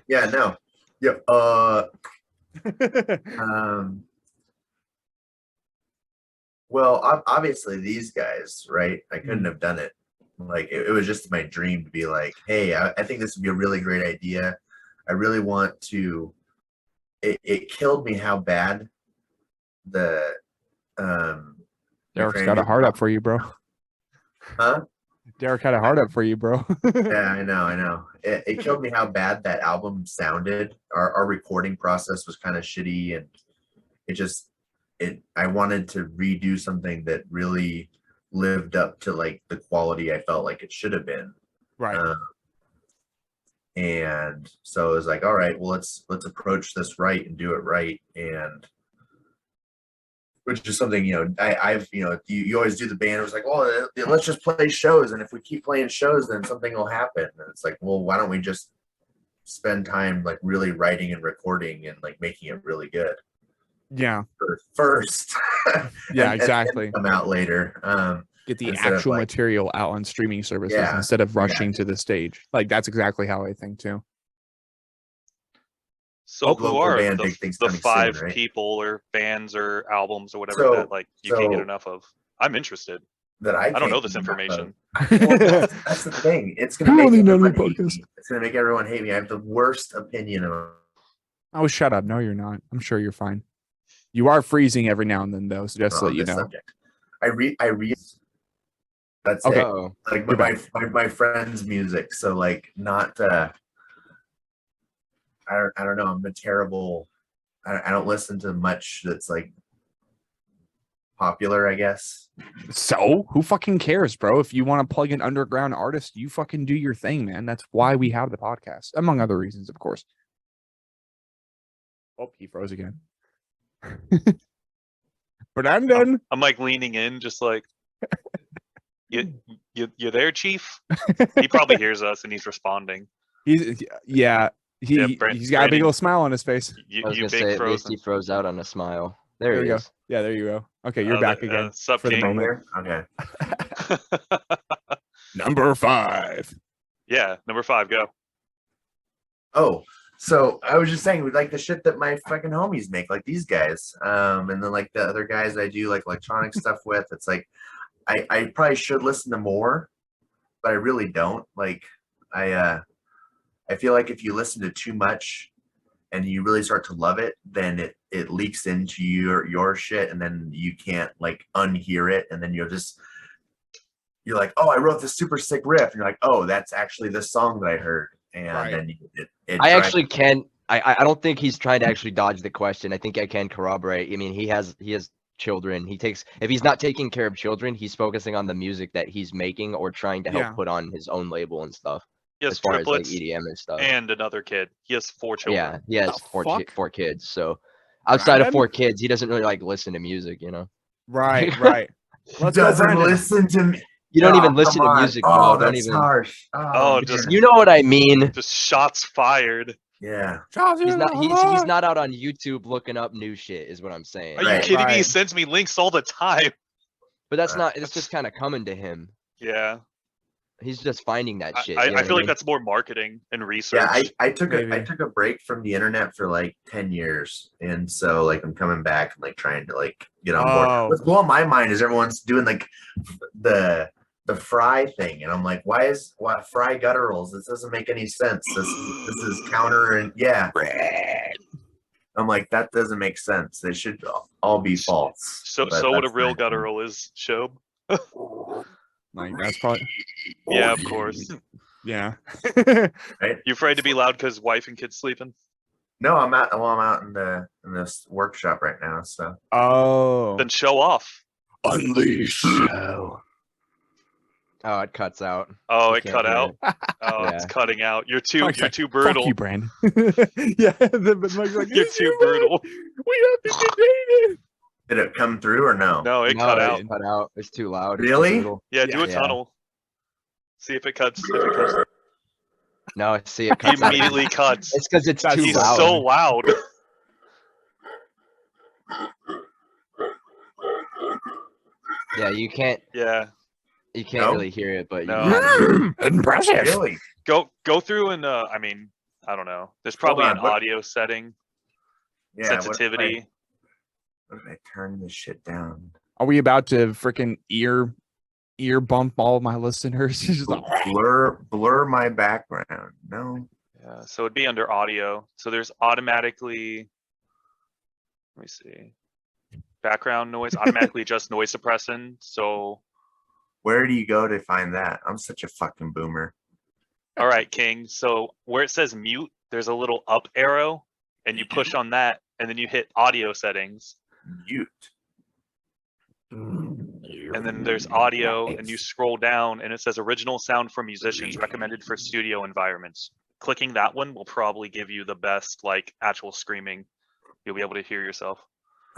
Speaker 3: Well, obviously these guys, right? I couldn't have done it. Like it was just my dream to be like, hey, I think this would be a really great idea. I really want to. It killed me how bad the
Speaker 1: Derek's got a heart up for you, bro.
Speaker 3: Huh?
Speaker 1: Derek had a heart up for you, bro.
Speaker 3: Yeah, I know. It killed me how bad that album sounded. Our recording process was kind of shitty, and I wanted to redo something that really lived up to like the quality I felt like it should have been.
Speaker 1: Right.
Speaker 3: And so it was like, all right, well, let's approach this right and do it right. And which is something, I've you always do the band. It was like, well, let's just play shows. And if we keep playing shows, then something will happen. And it's like, well, why don't we just spend time like really writing and recording and like making it really good?
Speaker 1: Yeah.
Speaker 3: First.
Speaker 1: Yeah, exactly.
Speaker 3: And come out later.
Speaker 1: Get the actual material out on streaming services instead of rushing to the stage. Like that's exactly how I think too.
Speaker 4: So who are the five soon, right? people or bands or albums or whatever that like you can't get enough of? I'm interested. I don't know this information.
Speaker 3: Well, that's the thing. It's gonna make everyone hate me. It's gonna make everyone hate me. I have the worst opinion of.
Speaker 1: Oh, shut up! No, you're not. I'm sure you're fine. You are freezing every now and then, though. So just to let you know. Subject.
Speaker 3: I read. That's okay. It. Like my friend's music. So like not. I don't know. I'm a terrible. I don't listen to much that's like popular, I guess.
Speaker 1: So who fucking cares, bro? If you want to plug an underground artist, you fucking do your thing, man. That's why we have the podcast, among other reasons, of course. Oh, he froze again. Brandon,
Speaker 4: I'm like leaning in, just like you there, Chief? He probably hears us and he's responding.
Speaker 1: He's got a big old smile on his face.
Speaker 2: I was gonna say, at least he froze out on a smile. There he
Speaker 1: go.
Speaker 2: is.
Speaker 1: Yeah, there you go. Okay, you're back again
Speaker 4: for the
Speaker 1: moment.
Speaker 3: Okay.
Speaker 1: Number 5.
Speaker 4: Yeah, number 5, go.
Speaker 3: Oh, so I was just saying, like the shit that my fucking homies make, like these guys, and then like the other guys I do like electronic stuff with. It's like I probably should listen to more, but I really don't. Like I feel like if you listen to too much and you really start to love it, then it leaks into your shit, and then you can't like unhear it, and then you're like, oh, I wrote this super sick riff, and you're like, oh, that's actually the song that I heard, and then
Speaker 2: I actually can. I don't think he's trying to actually dodge the question. I think I can corroborate. I mean, he has children. If he's not taking care of children, he's focusing on the music that he's making or trying to help put on his own label and stuff.
Speaker 4: He has
Speaker 2: as far
Speaker 4: triplets
Speaker 2: as like EDM and stuff,
Speaker 4: and another kid. He has 4 children.
Speaker 2: Yeah, he has four kids. So outside of 4 kids, he doesn't really like listen to music,
Speaker 1: Right.
Speaker 3: Doesn't listen to me.
Speaker 2: You don't even listen to music.
Speaker 3: Oh, that's harsh.
Speaker 4: Just
Speaker 2: you know what I mean.
Speaker 4: Just shots fired.
Speaker 3: Yeah.
Speaker 2: He's not out on YouTube looking up new shit, is what I'm saying.
Speaker 4: Are you kidding me? He sends me links all the time.
Speaker 2: But that's not. It's just kind of coming to him.
Speaker 4: Yeah.
Speaker 2: He's just finding that shit.
Speaker 4: I feel like that's more marketing and research.
Speaker 3: Yeah, I took a break from the internet for like 10 years, and so like I'm coming back and like trying to like get on board. What's blowing my mind is everyone's doing like the fry thing, and I'm like, why fry gutturals? This doesn't make any sense. This is counter, and I'm like, that doesn't make sense. They should all be false.
Speaker 4: So what a real guttural is, Shob?
Speaker 1: Like that's probably.
Speaker 4: Yeah, of course.
Speaker 1: Yeah.
Speaker 3: Right?
Speaker 4: You afraid to be loud because wife and kids sleeping?
Speaker 3: No, I'm out in this workshop right now. So.
Speaker 1: Oh.
Speaker 4: Then show off.
Speaker 1: Unleash.
Speaker 2: Oh, it cuts out.
Speaker 4: Oh, it cut out.
Speaker 2: Oh,
Speaker 4: yeah. It's cutting out. You're too brutal.
Speaker 1: Fuck you, Brandon. Yeah, the Mike's like,
Speaker 4: you're too brutal.
Speaker 1: We have to be dated.
Speaker 3: Did it come through or no?
Speaker 4: No, it
Speaker 2: No,
Speaker 4: cut
Speaker 2: it's
Speaker 4: out.
Speaker 2: cut out. It's too loud. It's too
Speaker 3: Really?
Speaker 2: brutal.
Speaker 4: Yeah, do a
Speaker 2: Yeah.
Speaker 4: tunnel. See if it cuts. If it cuts.
Speaker 2: No, I see it
Speaker 4: He
Speaker 2: cuts out.
Speaker 4: immediately cuts.
Speaker 2: It's because it's too
Speaker 4: He's
Speaker 2: loud.
Speaker 4: so loud.
Speaker 2: Yeah, you can't
Speaker 4: Yeah.
Speaker 3: No?
Speaker 2: really hear it, but you
Speaker 4: No.
Speaker 2: can.
Speaker 1: Impressive.
Speaker 3: Really?
Speaker 4: Go through and I mean, I don't know. There's probably
Speaker 3: on,
Speaker 4: an
Speaker 3: what-
Speaker 4: audio setting,
Speaker 3: Yeah. what if I-
Speaker 4: sensitivity.
Speaker 3: What if I turn this shit down?
Speaker 1: Are we about to freaking ear bump all my listeners? It's just like,
Speaker 3: Blur my background. No.
Speaker 4: Yeah, so it'd be under audio. So there's automatically, let me see, background noise, automatically adjust noise suppressant. So,
Speaker 3: Where do you go to find that? I'm such a fucking boomer.
Speaker 4: all right, King. So where it says mute, there's a little up arrow, and you push on that, and then you hit audio settings,
Speaker 3: Mute.
Speaker 4: and then there's audio, and you scroll down, and it says original sound for musicians recommended for studio environments. Clicking that one will probably give you the best, like, actual screaming. You'll be able to hear yourself.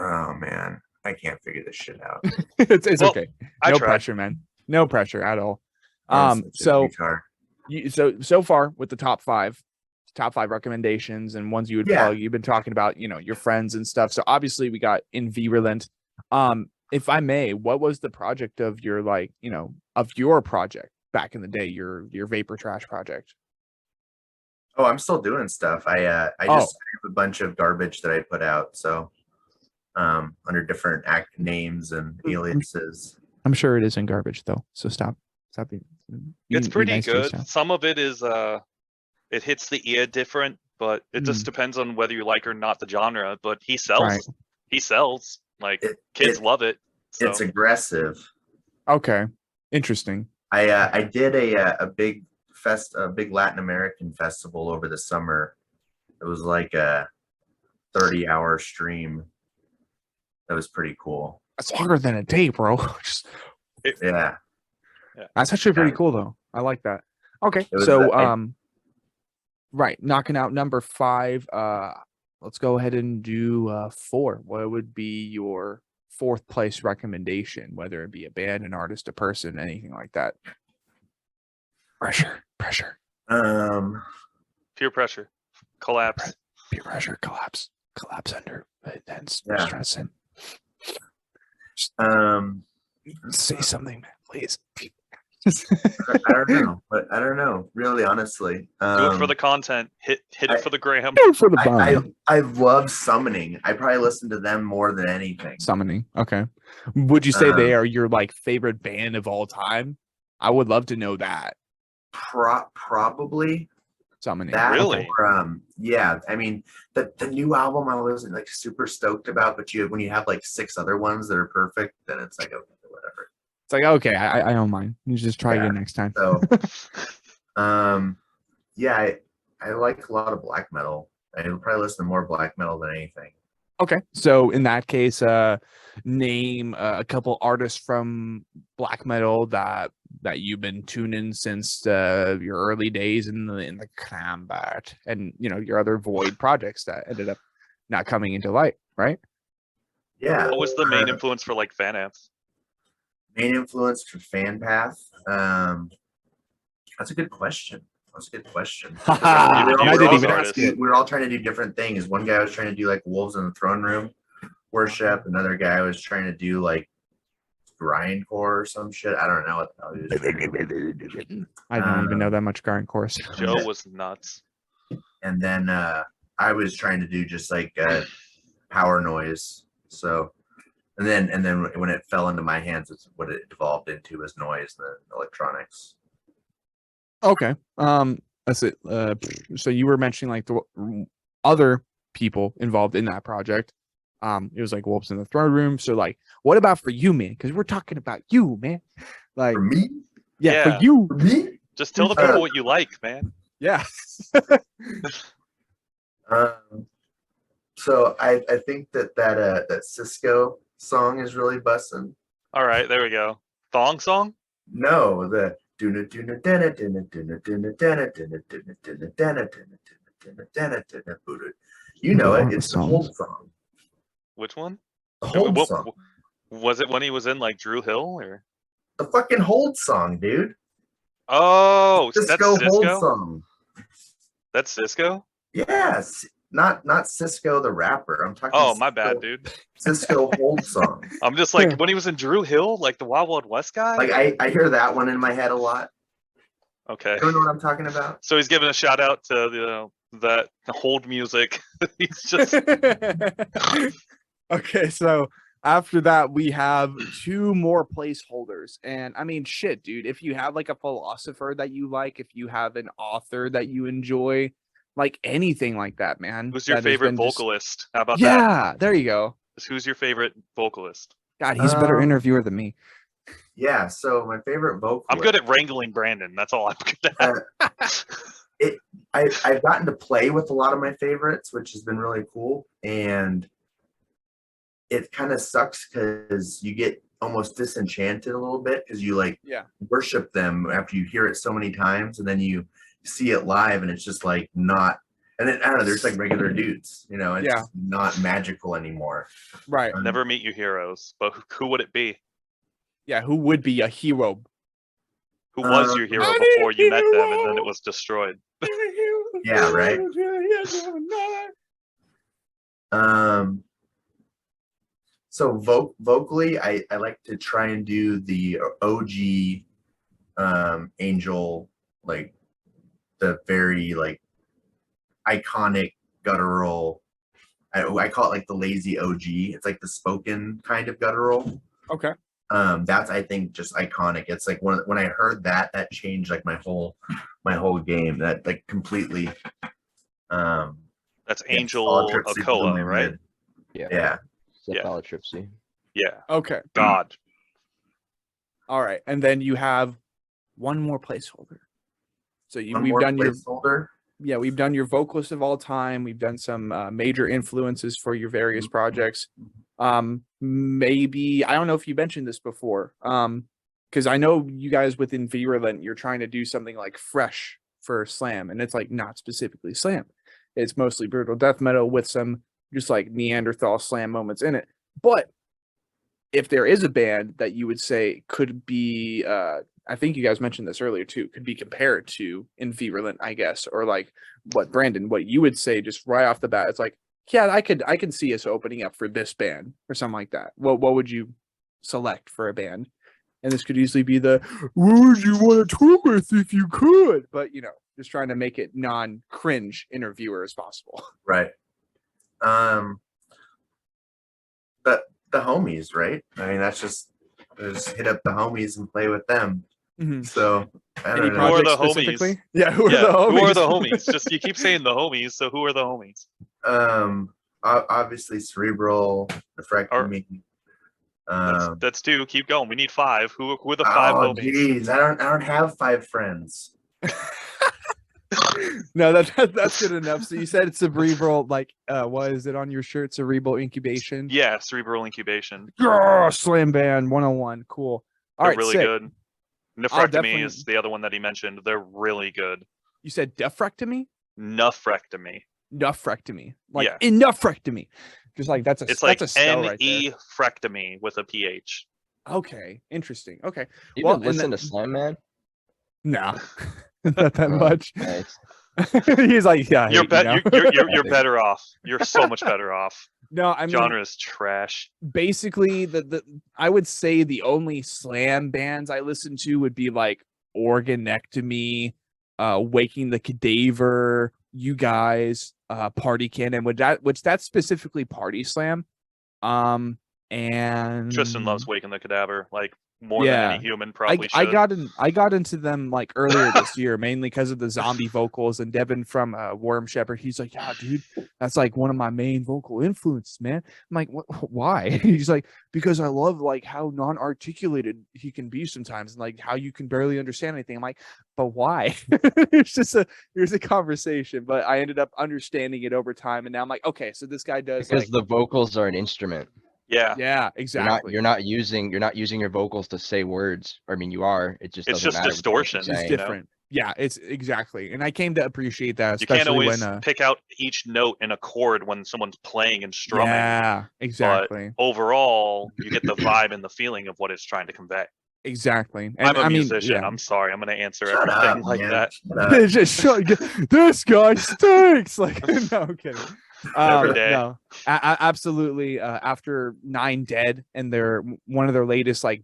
Speaker 3: Oh man, I can't figure this shit out.
Speaker 1: it's
Speaker 4: Well,
Speaker 1: okay.
Speaker 4: I
Speaker 1: No
Speaker 4: tried.
Speaker 1: pressure, man. No pressure at all.
Speaker 3: I'm such a
Speaker 1: So
Speaker 3: retard.
Speaker 1: so far with the top five recommendations and ones you would
Speaker 3: Yeah.
Speaker 1: plug, you've been talking about, your friends and stuff. So obviously we got Invirulant. If I may, what was the project of your your project back in the day, your vapor trash project?
Speaker 3: Oh, I'm still doing stuff. I just have a bunch of garbage that I put out. So under different act names and aliases.
Speaker 1: I'm sure it isn't garbage though. So stop being.
Speaker 4: It's
Speaker 1: be
Speaker 4: pretty
Speaker 1: nice to
Speaker 4: good.
Speaker 1: yourself.
Speaker 4: Some of it is it hits the ear different, but it just depends on whether you like or not the genre. But he sells.
Speaker 1: Right.
Speaker 4: He sells. Like kids
Speaker 3: It-
Speaker 4: love it. So
Speaker 3: It's aggressive.
Speaker 1: Okay, interesting.
Speaker 3: I did a big Latin American festival over the summer. It was like a 30-hour stream. That was pretty cool.
Speaker 1: That's longer than a day, bro. Just-
Speaker 3: Yeah.
Speaker 1: That's actually pretty
Speaker 3: Yeah.
Speaker 1: cool though. I like that. Okay,
Speaker 3: It was
Speaker 1: so
Speaker 3: the-
Speaker 1: right, knocking out number 5. Let's go ahead and do 4. What would be your 4th place recommendation, whether it be a band, an artist, a person, anything like that? Pressure.
Speaker 4: peer pressure, collapse.
Speaker 1: Peer pressure, collapse under intense
Speaker 3: Yeah.
Speaker 1: stress, and say something, man, please.
Speaker 3: I don't know, but I don't know. Really, honestly,
Speaker 4: Do it for the content. Hit it for the gram.
Speaker 1: For the bond.
Speaker 3: I love summoning. I probably listen to them more than anything.
Speaker 1: Summoning. Okay. Would you say they are your favorite band of all time? I would love to know that.
Speaker 3: Probably
Speaker 1: Summoning.
Speaker 3: that.
Speaker 4: Really?
Speaker 3: Or, yeah. I mean, the new album I wasn't super stoked about, but when you have 6 other ones that are perfect, then it's like, okay, whatever.
Speaker 1: It's like, okay, I don't mind. You just try
Speaker 3: Yeah.
Speaker 1: again next time.
Speaker 3: So, yeah, I like a lot of black metal. I probably listen to more black metal than anything.
Speaker 1: Okay. So in that case, name a couple artists from black metal that you've been tuning since your early days in the combat, and your other Void projects that ended up not coming into light, right?
Speaker 3: Yeah.
Speaker 4: What was the main influence for fan amps?
Speaker 3: Main influence for fan path? That's a good question.
Speaker 1: I didn't even
Speaker 4: ask
Speaker 3: We were all trying to do different things. One guy was trying to do Wolves in the Throne Room worship. Another guy was trying to do grindcore or some shit. I don't know what the hell he was trying to do.
Speaker 1: I don't even know that much grindcore. course.
Speaker 4: Joe was nuts.
Speaker 3: And then I was trying to do just power noise. So and then when it fell into my hands, it's what it evolved into was noise and electronics.
Speaker 1: Okay. That's it. So you were mentioning the other people involved in that project. It was Wolves in the Throne Room. So what about for you, man? Because we're talking about you, man.
Speaker 3: For me?
Speaker 4: Yeah.
Speaker 1: For you.
Speaker 3: For me?
Speaker 4: Just tell the people what you like, man.
Speaker 1: Yeah.
Speaker 3: So I think that Cisco song is really bussin'.
Speaker 4: All right, there we go. Thong song?
Speaker 3: No, the you know it. It's the whole song.
Speaker 4: Which one?
Speaker 3: The Hold
Speaker 4: What-
Speaker 3: song.
Speaker 4: Was it when he was in like Drew Hill or?
Speaker 3: The fucking Hold song, dude.
Speaker 4: Oh, that's
Speaker 3: Cisco Hold
Speaker 4: Cisco.
Speaker 3: song.
Speaker 4: That's Cisco.
Speaker 3: Yes. Not Cisco the rapper. I'm talking.
Speaker 4: Oh, my bad, dude.
Speaker 3: Cisco Hold song.
Speaker 4: I'm just like when he was in Drew Hill, like the Wild Wild West guy.
Speaker 3: Like I hear that one in my head a lot.
Speaker 4: Okay.
Speaker 3: You don't know what I'm talking about?
Speaker 4: So he's giving a shout out to that hold music. He's just
Speaker 1: Okay, so after that we have 2 more placeholders, and I mean, shit, dude, if you have like a philosopher that you like, if you have an author that you enjoy, like anything like that, man.
Speaker 4: who's your
Speaker 1: that has
Speaker 4: favorite
Speaker 1: been just-
Speaker 4: vocalist? How about that?
Speaker 1: Yeah, there you go.
Speaker 4: Who's your favorite vocalist?
Speaker 1: God, he's a better
Speaker 3: Um,
Speaker 1: interviewer than me.
Speaker 3: Yeah. So my favorite vocalist.
Speaker 4: I'm good at wrangling Brandon. That's all I'm good at.
Speaker 3: I've gotten to play with a lot of my favorites, which has been really cool. And it kind of sucks because you get almost disenchanted a little bit because you like
Speaker 1: Yeah.
Speaker 3: worship them after you hear it so many times, and then you see it live and it's just like not. And then I don't know, there's like regular dudes, you know, it's
Speaker 1: Yeah.
Speaker 3: just not magical anymore.
Speaker 1: Right.
Speaker 4: Never meet your heroes, but who would it be?
Speaker 1: Yeah, who would be a hero?
Speaker 4: Who was your hero
Speaker 1: I need a
Speaker 4: before you met them and then
Speaker 1: hero.
Speaker 4: it was destroyed?
Speaker 3: Yeah, right. So vocally, I like to try and do the OG Angel, like the very like iconic guttural. I call it like the lazy OG. It's like the spoken kind of guttural.
Speaker 1: Okay.
Speaker 3: That's I think just iconic. It's like when I heard that changed like my whole game. That like completely.
Speaker 4: That's
Speaker 3: yeah,
Speaker 4: Angel
Speaker 3: Solid Tripsy blew my
Speaker 4: Okoa, right?
Speaker 3: mind.
Speaker 2: Yeah.
Speaker 3: Yeah.
Speaker 4: Yeah.
Speaker 2: Tripsy.
Speaker 4: Yeah.
Speaker 1: Okay.
Speaker 4: God.
Speaker 1: All right. And then you have one more placeholder. So
Speaker 3: One
Speaker 1: we've
Speaker 3: more
Speaker 1: done your
Speaker 3: placeholder.
Speaker 1: we've done your vocalist of all time. We've done some major influences for your various projects. Maybe I don't know if you mentioned this before. Because I know you guys with Invirulant, you're trying to do something like fresh for slam, and it's like not specifically slam. It's mostly brutal death metal with some just like Neanderthal slam moments in it. But if there is a band that you would say could be, I think you guys mentioned this earlier too, could be compared to Invirulant, I guess, or like what Brandon, what you would say just right off the bat, it's like, yeah, I can see us opening up for this band or something like that. What would you select for a band? And this could easily be the, what would you want to tour with if you could? But you know, just trying to make it non-cringe interviewer as possible.
Speaker 3: Right. The homies, right? I mean, that's just hit up the homies and play with them. So I
Speaker 1: Any
Speaker 3: don't know.
Speaker 4: Who are the
Speaker 1: projects
Speaker 4: homies?
Speaker 1: specifically? Yeah, who are
Speaker 4: Yeah,
Speaker 1: the homies?
Speaker 4: who are the homies? Just you keep saying the homies, so who are the homies?
Speaker 3: Obviously Cerebral, Refractomy.
Speaker 4: That's 2. Keep going. We need 5. Who are the 5
Speaker 3: Oh
Speaker 4: homies?
Speaker 3: geez, I don't have 5 friends.
Speaker 1: No, that's good enough. So you said cerebral, like what is it on your shirt? Cerebral incubation.
Speaker 4: Yeah, cerebral incubation.
Speaker 1: Yeah, slam band 101. Cool. All
Speaker 4: They're
Speaker 1: right,
Speaker 4: really
Speaker 1: sick.
Speaker 4: good. Nephrectomy
Speaker 1: definitely-
Speaker 4: is the other one that he mentioned. They're really good.
Speaker 1: You said dephrectomy?
Speaker 4: Nephrectomy.
Speaker 1: Nephrectomy. Like
Speaker 4: Yeah.
Speaker 1: enough-rectomy. Just like that's
Speaker 4: It's like
Speaker 1: a spell right there.
Speaker 4: N-E-frectomy with a PH.
Speaker 1: Okay, interesting. Okay.
Speaker 2: You
Speaker 1: Well,
Speaker 2: even
Speaker 1: and
Speaker 2: listen to Slam Man?
Speaker 1: No. Not that much.
Speaker 2: Nice.
Speaker 1: He's like, yeah. I
Speaker 4: You're,
Speaker 1: hate you now.
Speaker 4: you're better off. You're so much better off.
Speaker 1: No, I mean
Speaker 4: Genre is trash.
Speaker 1: basically the I would say the only slam bands I listen to would be like Organectomy, Waking the Cadaver, you guys, Party Cannon, which that's specifically party slam. And
Speaker 4: Tristan loves Waking the Cadaver, like more
Speaker 1: Yeah.
Speaker 4: than any human probably
Speaker 1: I
Speaker 4: should.
Speaker 1: got into them like earlier this year, mainly because of the zombie vocals. And Devin from Worm Shepherd, he's like, yeah, dude, that's like one of my main vocal influences, man. I'm like, why? He's like, because I love like how non-articulated he can be sometimes, and like how you can barely understand anything. I'm like, but why? Here's a conversation, but I ended up understanding it over time, and now I'm like, okay, so this guy does
Speaker 2: Because
Speaker 1: like,
Speaker 2: the vocals are an instrument.
Speaker 4: Yeah.
Speaker 1: yeah, exactly.
Speaker 2: You're not using your vocals to say words. I mean, you are. It just
Speaker 4: It's
Speaker 2: doesn't
Speaker 4: just
Speaker 2: matter what you're
Speaker 4: distortion.
Speaker 2: saying.
Speaker 1: It's different. Yeah, it's exactly. And I came to appreciate that,
Speaker 4: You can't
Speaker 1: especially
Speaker 4: always
Speaker 1: when
Speaker 4: pick out each note in a chord when someone's playing and strumming.
Speaker 1: yeah, exactly.
Speaker 4: But overall, you get the vibe and the feeling of what it's trying to convey.
Speaker 1: Exactly. And
Speaker 4: I'm a
Speaker 1: I mean,
Speaker 4: musician.
Speaker 1: yeah.
Speaker 4: I'm sorry. I'm going to answer
Speaker 3: Shut
Speaker 4: everything
Speaker 3: up,
Speaker 4: like
Speaker 3: man.
Speaker 4: that.
Speaker 3: Shut up.
Speaker 1: It's just this guy stinks. Like, no, I'm kidding.
Speaker 4: Every day.
Speaker 1: No, absolutely. After 9 Dead and one of their latest like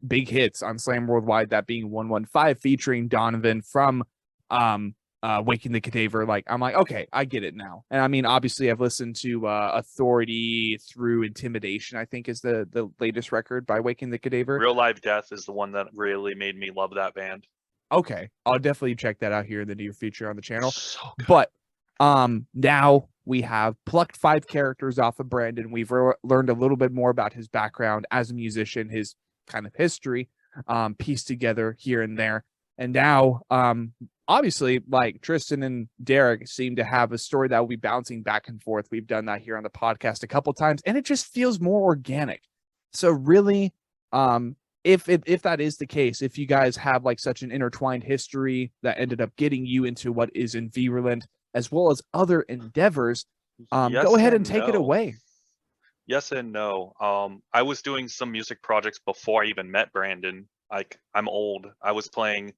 Speaker 1: big hits on Slam Worldwide, that being 115 featuring Donovan from Waking the Cadaver, like I'm like, okay, I get it now. And I mean, obviously I've listened to Authority through Intimidation, I think is the latest record by Waking the Cadaver.
Speaker 4: Real Live Death is the one that really made me love that band.
Speaker 1: Okay, I'll definitely check that out here in the near future on the channel.
Speaker 4: So good.
Speaker 1: But now we have plucked 5 characters off of Brandon. We've learned a little bit more about his background as a musician, his kind of history, pieced together here and there. And now, obviously, like Triston and Derek seem to have a story that will be bouncing back and forth. We've done that here on the podcast a couple times, and it just feels more organic. So really, if that is the case, if you guys have like such an intertwined history that ended up getting you into what is Invirulant, as well as other endeavors,
Speaker 4: Yes
Speaker 1: go ahead and
Speaker 4: and
Speaker 1: take it
Speaker 4: no.
Speaker 1: away.
Speaker 4: Yes and no. I was doing some music projects before I even met Brandon. Like, I'm old. I was playing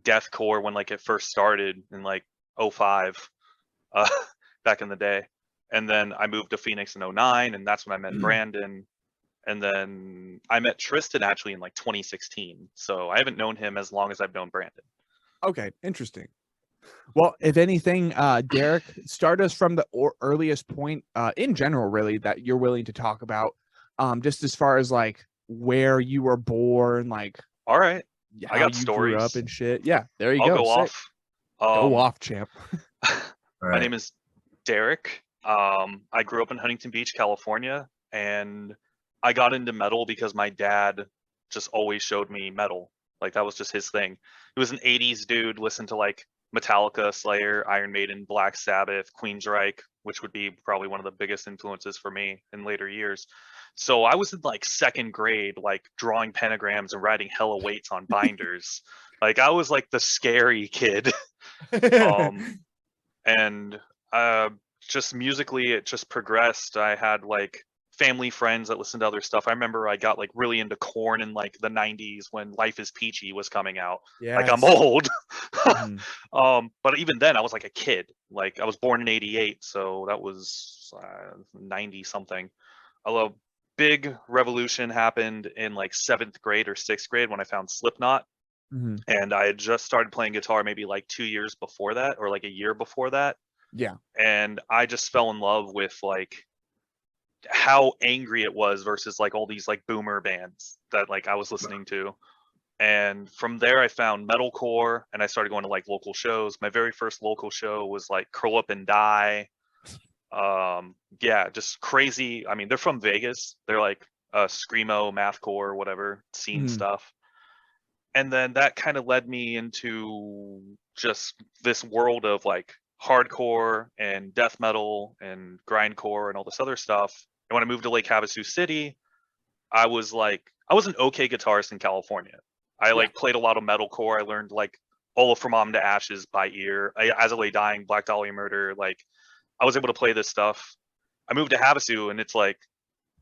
Speaker 4: deathcore when like it first started in like 05, back in the day. And then I moved to Phoenix in 09, and that's when I met Brandon. And then I met Triston actually in like 2016. So I haven't known him as long as I've known Brandon.
Speaker 1: Okay, interesting. Well, if anything, Derek, start us from the earliest point in general, really, that you're willing to talk about, just as far as like where you were born, like
Speaker 4: All right.
Speaker 1: how
Speaker 4: I got
Speaker 1: you grew up
Speaker 4: stories.
Speaker 1: and shit. Yeah, there you
Speaker 4: I'll
Speaker 1: go.
Speaker 4: go
Speaker 1: Sick.
Speaker 4: off.
Speaker 1: Go off, champ.
Speaker 3: All
Speaker 4: My
Speaker 3: right.
Speaker 4: name is Derek. I grew up in Huntington Beach, California, and I got into metal because my dad just always showed me metal. Like, that was just his thing. He was an 80s dude, listened to like Metallica, Slayer, Iron Maiden, Black Sabbath, Queensryche, which would be probably one of the biggest influences for me in later years. So I was in like 2nd grade, like drawing pentagrams and writing hella weights on binders. Like, I was like the scary kid. And just musically, it just progressed. I had like family friends that listened to other stuff. I remember I got like really into Korn in like the 90s when Life is Peachy was coming out.
Speaker 1: Yeah,
Speaker 4: Like, I'm old.
Speaker 1: Mhm.
Speaker 4: But even then I was like a kid. Like, I was born in 88, so that was 90 something. A big revolution happened in like 7th grade or 6th grade when I found Slipknot.
Speaker 1: Mhm.
Speaker 4: And I had just started playing guitar maybe like 2 years before that, or like a year before that.
Speaker 1: Yeah.
Speaker 4: And I just fell in love with like how angry it was versus like all these like boomer bands that like I was listening to. And from there I found metalcore, and I started going to like local shows. My very first local show was like Curl Up and Die. Yeah, just crazy. I mean, they're from Vegas. They're like screamo, mathcore, whatever scene
Speaker 1: Mhm.
Speaker 4: stuff. And then that kind of led me into just this world of like hardcore and death metal and grindcore and all this other stuff. And when I moved to Lake Havasu City, I was an okay guitarist in California. I like played a lot of metalcore. I learned like all of From Mom to Ashes by ear. As I Lay Dying, Black Dahlia Murder. Like, I was able to play this stuff. I moved to Havasu, and it's like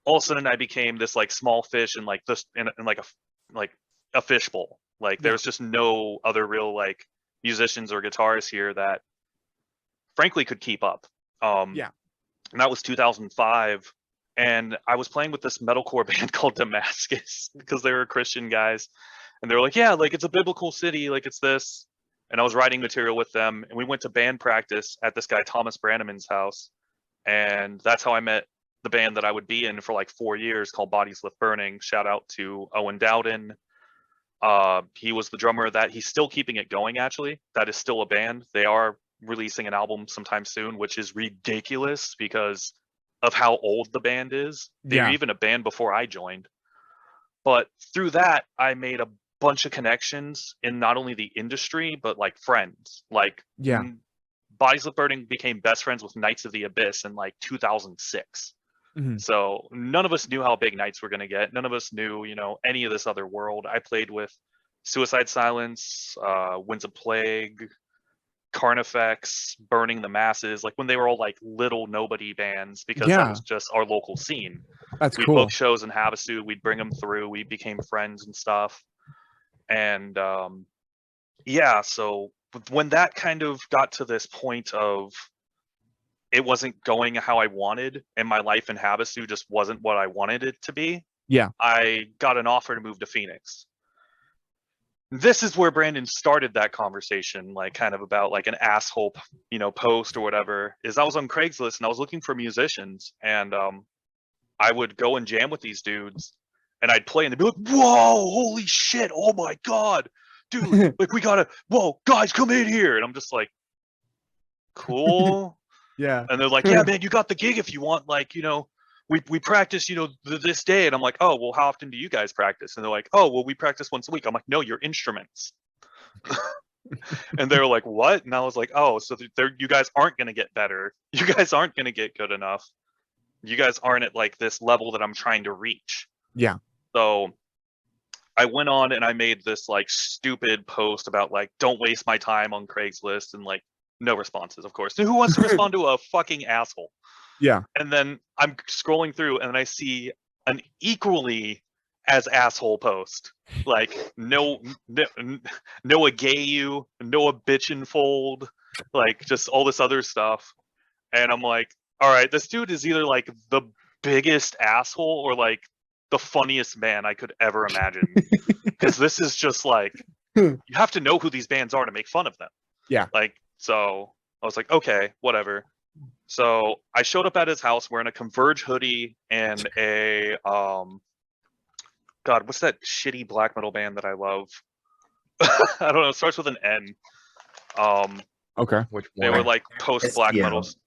Speaker 4: all of a sudden I became this like small fish in like this in like a fishbowl. Like,
Speaker 1: Yeah.
Speaker 4: there's just no other real like musicians or guitarists here that frankly could keep up.
Speaker 1: Yeah.
Speaker 4: And that was 2005. And I was playing with this metalcore band called Damascus because they were Christian guys. And they were like, yeah, like, it's a biblical city, like, it's this. And I was writing material with them, and we went to band practice at this guy Thomas Branneman's house. And that's how I met the band that I would be in for like 4 years, called Bodies Left Burning. Shout out to Owen Dowden. He was the drummer of that. He's still keeping it going, actually. That is still a band. They are releasing an album sometime soon, which is ridiculous because of how old the band is. They were
Speaker 1: Yeah.
Speaker 4: even a band before I joined. But through that, I made a bunch of connections in not only the industry, but like friends. Like,
Speaker 1: Yeah.
Speaker 4: Bodies Left Burning became best friends with Knights of the Abyss in like 2006.
Speaker 1: Mhm.
Speaker 4: So none of us knew how big Knights were going to get. None of us knew, any of this other world. I played with Suicide Silence, Winds of Plague, Carnifex, Burning the Masses, like when they were all like little nobody bands, because that was just our local scene.
Speaker 1: That's
Speaker 4: We'd
Speaker 1: cool.
Speaker 4: book shows in Havasu, we'd bring them through, we became friends and stuff. And yeah, so when that kind of got to this point of it wasn't going how I wanted, and my life in Havasu just wasn't what I wanted it to be, I got an offer to move to Phoenix. This is where Brandon started that conversation, like kind of about like an asshole, you know, post or whatever. Is I was on Craigslist and I was looking for musicians, and I would go and jam with these dudes, and I'd play, and they'd be like, "Whoa, holy shit! Oh my god, dude! Like we gotta, whoa, guys, come in here!" And I'm just like, "Cool."
Speaker 1: Yeah.
Speaker 4: And they're like, "Yeah, man, you got the gig if you want. Like, you know, we practice, you know, this day." And I'm like, "Oh, well, how often do you guys practice?" And they're like, "Oh, well, we practice once a week." I'm like, "No, your instruments." And they were like, "What?" And I was like, "Oh, so you guys aren't gonna get better. You guys aren't gonna get good enough. You guys aren't at like this level that I'm trying to reach."
Speaker 1: Yeah.
Speaker 4: So I went on and I made this like stupid post about like, don't waste my time on Craigslist, and like no responses, of course. Who wants to respond to a fucking asshole?
Speaker 1: Yeah.
Speaker 4: And then I'm scrolling through and I see an equally as asshole post. Like Noah Gayu, Noah Bitchin' Fold, like just all this other stuff. And I'm like, all right, this dude is either like the biggest asshole or like the funniest man I could ever imagine. Because this is just like, you have to know who these bands are to make fun of them.
Speaker 1: Yeah.
Speaker 4: Like, so I was like, okay, whatever. So I showed up at his house wearing a Converge hoodie and a God, what's that shitty black metal band that I love? I don't know. It starts with an N.
Speaker 1: Okay.
Speaker 2: Which
Speaker 4: They
Speaker 2: one?
Speaker 4: were like post black
Speaker 3: STM.
Speaker 4: metals.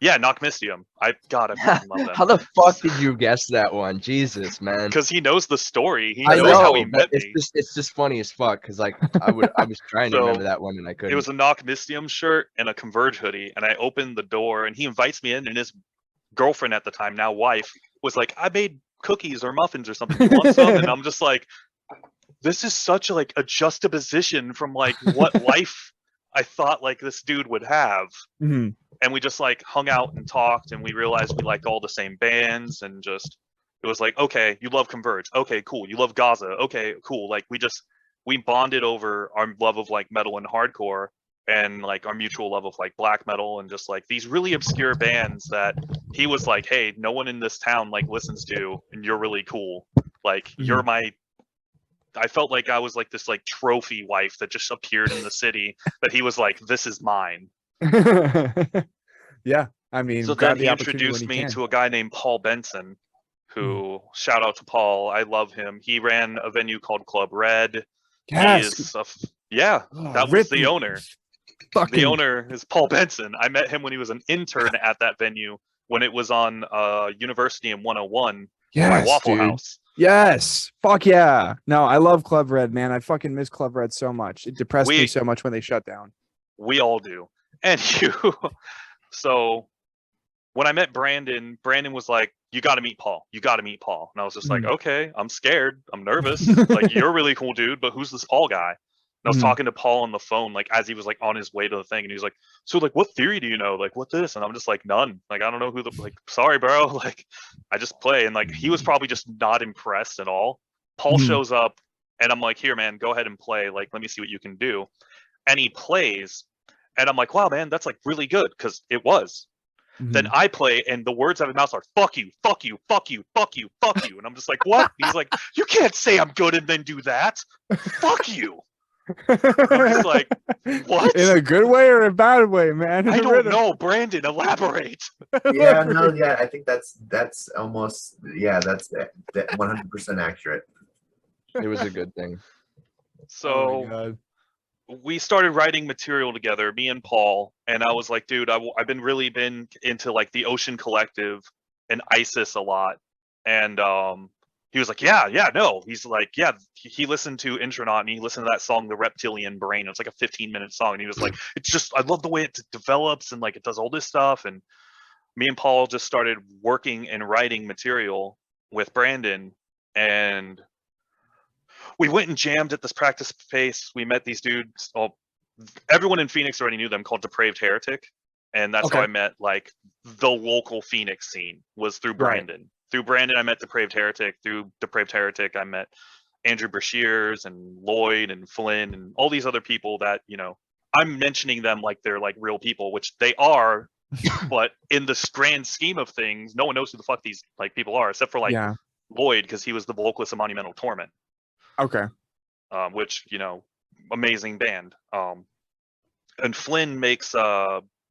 Speaker 4: Yeah, Knock Mystium. I fucking love them.
Speaker 2: How the fuck did you guess that one? Jesus, man.
Speaker 4: Because he knows the story. He
Speaker 2: I
Speaker 4: knows
Speaker 2: know,
Speaker 4: how he
Speaker 2: but
Speaker 4: met me.
Speaker 2: it's just funny as fuck. Cause like I was trying to
Speaker 4: So,
Speaker 2: remember that one and I couldn't.
Speaker 4: It was a Knock Mystium shirt and a Converge hoodie, and I opened the door and he invites me in, and his girlfriend at the time, now wife, was like, "I made cookies or muffins or something. You want some?" And I'm just like, this is such like a juxtaposition from like what life I thought like this dude would have.
Speaker 1: Mm-hmm.
Speaker 4: And we just like hung out and talked, and we realized we liked all the same bands, and just it was like, okay, you love Converge, okay, cool. You love Gaza, okay, cool. Like we bonded over our love of like metal and hardcore, and like our mutual love of like black metal, and just like these really obscure bands that he was like, hey, no one in this town like listens to, and you're really cool. Like you're my. I felt like I was like this like trophy wife that just appeared in the city that he was like, this is mine.
Speaker 1: Yeah, I mean,
Speaker 4: So then he introduced me to a guy named Paul Benson, who shout out to Paul. I love him. He ran a venue called Club Red.
Speaker 1: Yes.
Speaker 4: That was the owner. The owner is Paul Benson. I met him when he was an intern at that venue when it was on University in 101 by Waffle House.
Speaker 1: Yes. Fuck yeah. No, I love Club Red, man. I fucking miss Club Red so much. It depressed me so much when they shut down.
Speaker 4: We all do. And so when I met Brandon was like, you got to meet Paul. You got to meet Paul. And I was just like, okay, I'm scared. I'm nervous. Like, you're a really cool dude, but who's this Paul guy? And I was talking to Paul on the phone, like as he was like on his way to the thing, and he was like, so like, what theory do you know? Like, what this? And I'm just like, none. Like, I don't know who like, sorry, bro. Like, I just play. And like, he was probably just not impressed at all. Paul shows up, and I'm like, here, man, go ahead and play. Like, let me see what you can do. And he plays, and I'm like, wow, man, that's like really good, because it was. Then I play, and the words out of his mouth are "fuck you, fuck you, fuck you, fuck you, fuck you," and I'm just like, what? He's like, you can't say I'm good and then do that. Fuck you. I'm just like, what?
Speaker 1: In a good way or a bad way, man?
Speaker 4: I don't know, Brandon. Elaborate.
Speaker 3: Yeah, no, yeah, I think that's almost, yeah, that's 100% accurate.
Speaker 2: It was a good thing.
Speaker 4: So we started writing material together, me and Paul, and I was like, dude, I've been really into like the Ocean Collective and ISIS a lot, and he was like, no. He's like, yeah, he listened to Intronaut, and he listened to that song, The Reptilian Brain. It's like a 15-minute song, and he was like, it's just, I love the way it develops, and like it does all this stuff. And me and Paul just started working and writing material with Brandon, and we went and jammed at this practice space. We met these dudes. Everyone in Phoenix already knew them, called Depraved Heretic. And that's how I met like the local Phoenix scene, was through Brandon. Right. Through Brandon, I met Depraved Heretic. Through Depraved Heretic, I met Andrew Brashears and Lloyd and Flynn and all these other people that, you know, I'm mentioning them like they're like real people, which they are. But in the grand scheme of things, no one knows who the fuck these like people are, except for like Lloyd, because he was the vocalist of Monumental Torment.
Speaker 1: Okay.
Speaker 4: Which, you know, amazing band. And Flynn makes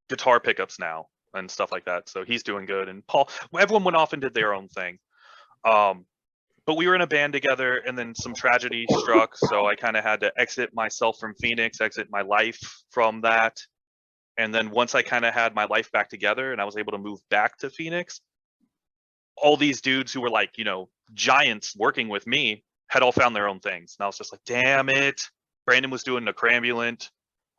Speaker 4: guitar pickups now and stuff like that, so he's doing good. And Paul, everyone went off and did their own thing. But we were in a band together, and then some tragedy struck, so I kind of had to exit myself from Phoenix, exit my life from that. And then once I kind of had my life back together and I was able to move back to Phoenix, all these dudes who were like, you know, giants working with me had all found their own things. And I was just like, damn it. Brandon was doing Necrambulant.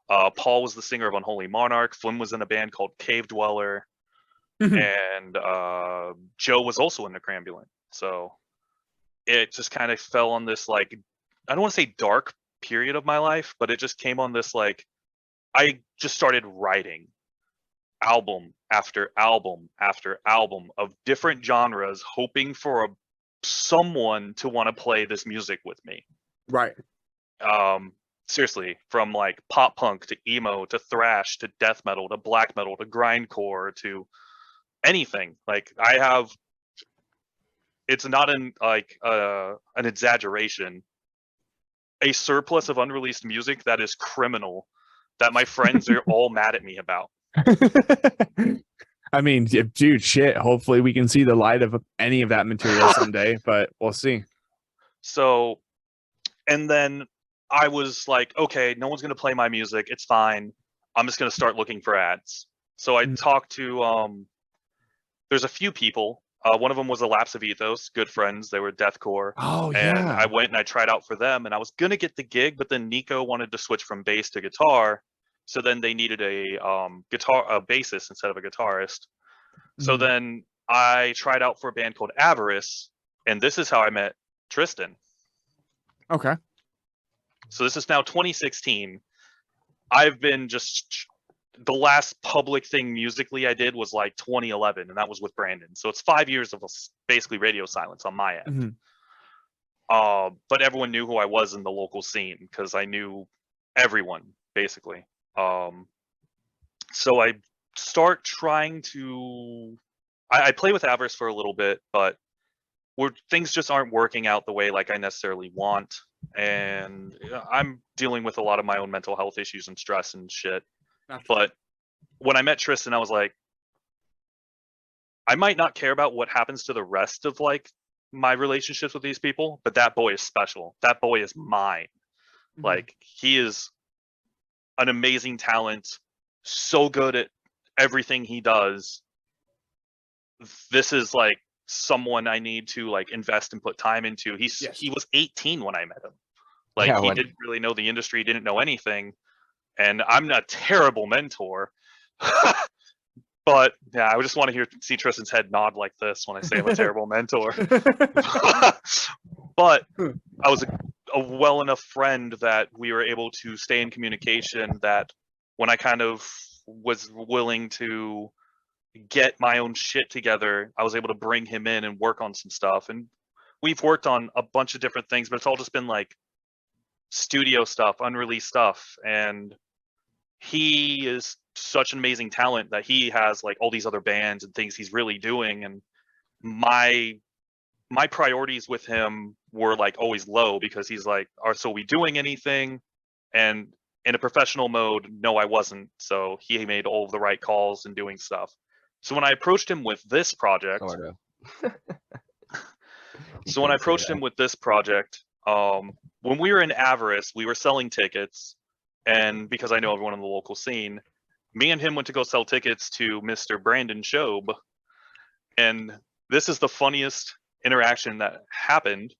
Speaker 4: Paul was the singer of Unholy Monarch. Flynn was in a band called Cave Dweller. And Joe was also in Necrambulant. So it just kind of fell on this, like, I don't want to say dark period of my life, but it just came on this, like, I just started writing album after album after album of different genres, hoping for someone to want to play this music with me.
Speaker 1: Right.
Speaker 4: Seriously, from like pop punk to emo to thrash to death metal to black metal to grindcore to anything. Like, I have, it's not an exaggeration, a surplus of unreleased music that is criminal, that my friends are all mad at me about.
Speaker 1: I mean, dude, shit. Hopefully we can see the light of any of that material someday, but we'll see.
Speaker 4: So, and then I was like, okay, no one's going to play my music. It's fine. I'm just going to start looking for ads. So I talked to, there's a few people. One of them was a Lapse of Ethos, good friends. They were deathcore.
Speaker 1: Oh,
Speaker 4: and I went and I tried out for them, and I was going to get the gig, but then Nico wanted to switch from bass to guitar. So then they needed a bassist instead of a guitarist. So then I tried out for a band called Avarice, and this is how I met Triston.
Speaker 1: Okay.
Speaker 4: So this is now 2016. I've been just, the last public thing musically I did was like 2011, and that was with Brandon. So it's 5 years of basically radio silence on my end. But everyone knew who I was in the local scene because I knew everyone basically. So I start trying to, I play with Avarice for a little bit, but things just aren't working out the way like I necessarily want. And I'm dealing with a lot of my own mental health issues and stress and shit. But when I met Triston, I was like, I might not care about what happens to the rest of like my relationships with these people, but that boy is special. That boy is mine. Like, he is an amazing talent, so good at everything he does. This is like someone I need to like invest and put time into. He was 18 when I met him. Like, he didn't really know the industry, didn't know anything. And I'm a terrible mentor. But yeah, I just want to see Triston's head nod like this when I say I'm a terrible mentor. But I was a well enough friend that we were able to stay in communication, that when I kind of was willing to get my own shit together, I was able to bring him in and work on some stuff. And we've worked on a bunch of different things, but it's all just been like studio stuff, unreleased stuff. And he is such an amazing talent that he has like all these other bands and things he's really doing. And my priorities with him were like always low, because he's like, so are we doing anything? And in a professional mode, no, I wasn't. So he made all of the right calls and doing stuff. So when I approached him with this project, when we were in Avarice, we were selling tickets. And because I know everyone in the local scene, me and him went to go sell tickets to Mr. Brandon Shobe. And this is the funniest interaction that happened.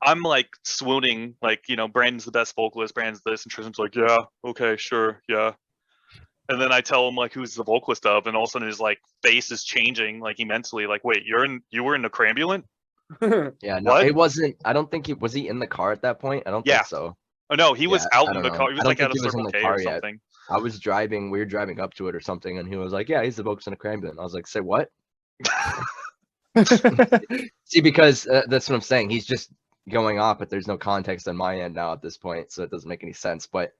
Speaker 4: I'm like swooning, like, you know, Brandon's the best vocalist, Brandon's this, and Triston's like, yeah, okay, sure, yeah. And then I tell him like who's the vocalist of, and all of a sudden his like face is changing, like he mentally like, wait, you were in Necrambulant?
Speaker 2: Yeah, no,
Speaker 4: What?
Speaker 2: it wasn't. I don't think was he in the car at that point? I don't
Speaker 4: Yeah.
Speaker 2: think so.
Speaker 4: Oh no, he was
Speaker 2: Yeah,
Speaker 4: out
Speaker 2: I
Speaker 4: in
Speaker 2: don't
Speaker 4: the
Speaker 2: know.
Speaker 4: car. He
Speaker 2: I
Speaker 4: was
Speaker 2: don't
Speaker 4: like at
Speaker 2: think
Speaker 4: a
Speaker 2: he was in
Speaker 4: Circle
Speaker 2: the
Speaker 4: K or
Speaker 2: car yet.
Speaker 4: something.
Speaker 2: I was driving. We were driving up to it or something, and he was like, "Yeah, he's the vocalist in a Cramblin." I was like, "Say what?" See, because that's what I'm saying. He's just going off, but there's no context on my end now at this point, so it doesn't make any sense. But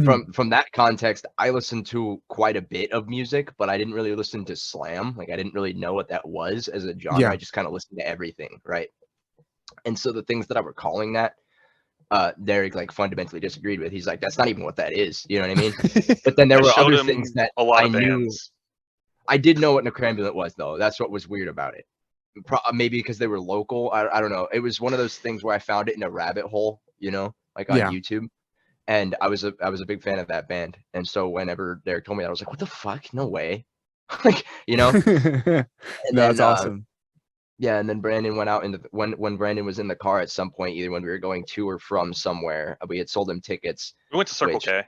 Speaker 2: from that context, I listened to quite a bit of music, but I didn't really listen to slam. Like I didn't really know what that was as a genre.
Speaker 1: Yeah.
Speaker 2: I just kind of listened to everything, right? And so the things that I were calling that, Derek like fundamentally disagreed with. He's like, that's not even what that is. You know what I mean? But then there
Speaker 4: I
Speaker 2: were
Speaker 4: showed
Speaker 2: other
Speaker 4: him
Speaker 2: things that
Speaker 4: a lot
Speaker 2: I
Speaker 4: of
Speaker 2: knew.
Speaker 4: bands.
Speaker 2: I did know what Necrambulant was though. That's what was weird about it. Maybe because they were local. I don't know. It was one of those things where I found it in a rabbit hole, you know, like on
Speaker 1: Yeah.
Speaker 2: YouTube. And I was a big fan of that band. And so whenever Derek told me that, I was like, what the fuck? No way. Like, you know? And
Speaker 1: That's
Speaker 2: then,
Speaker 1: awesome.
Speaker 2: yeah, and then Brandon went out when Brandon was in the car at some point, either when we were going to or from somewhere, we had sold him tickets,
Speaker 4: We went to Circle
Speaker 2: which-
Speaker 4: K.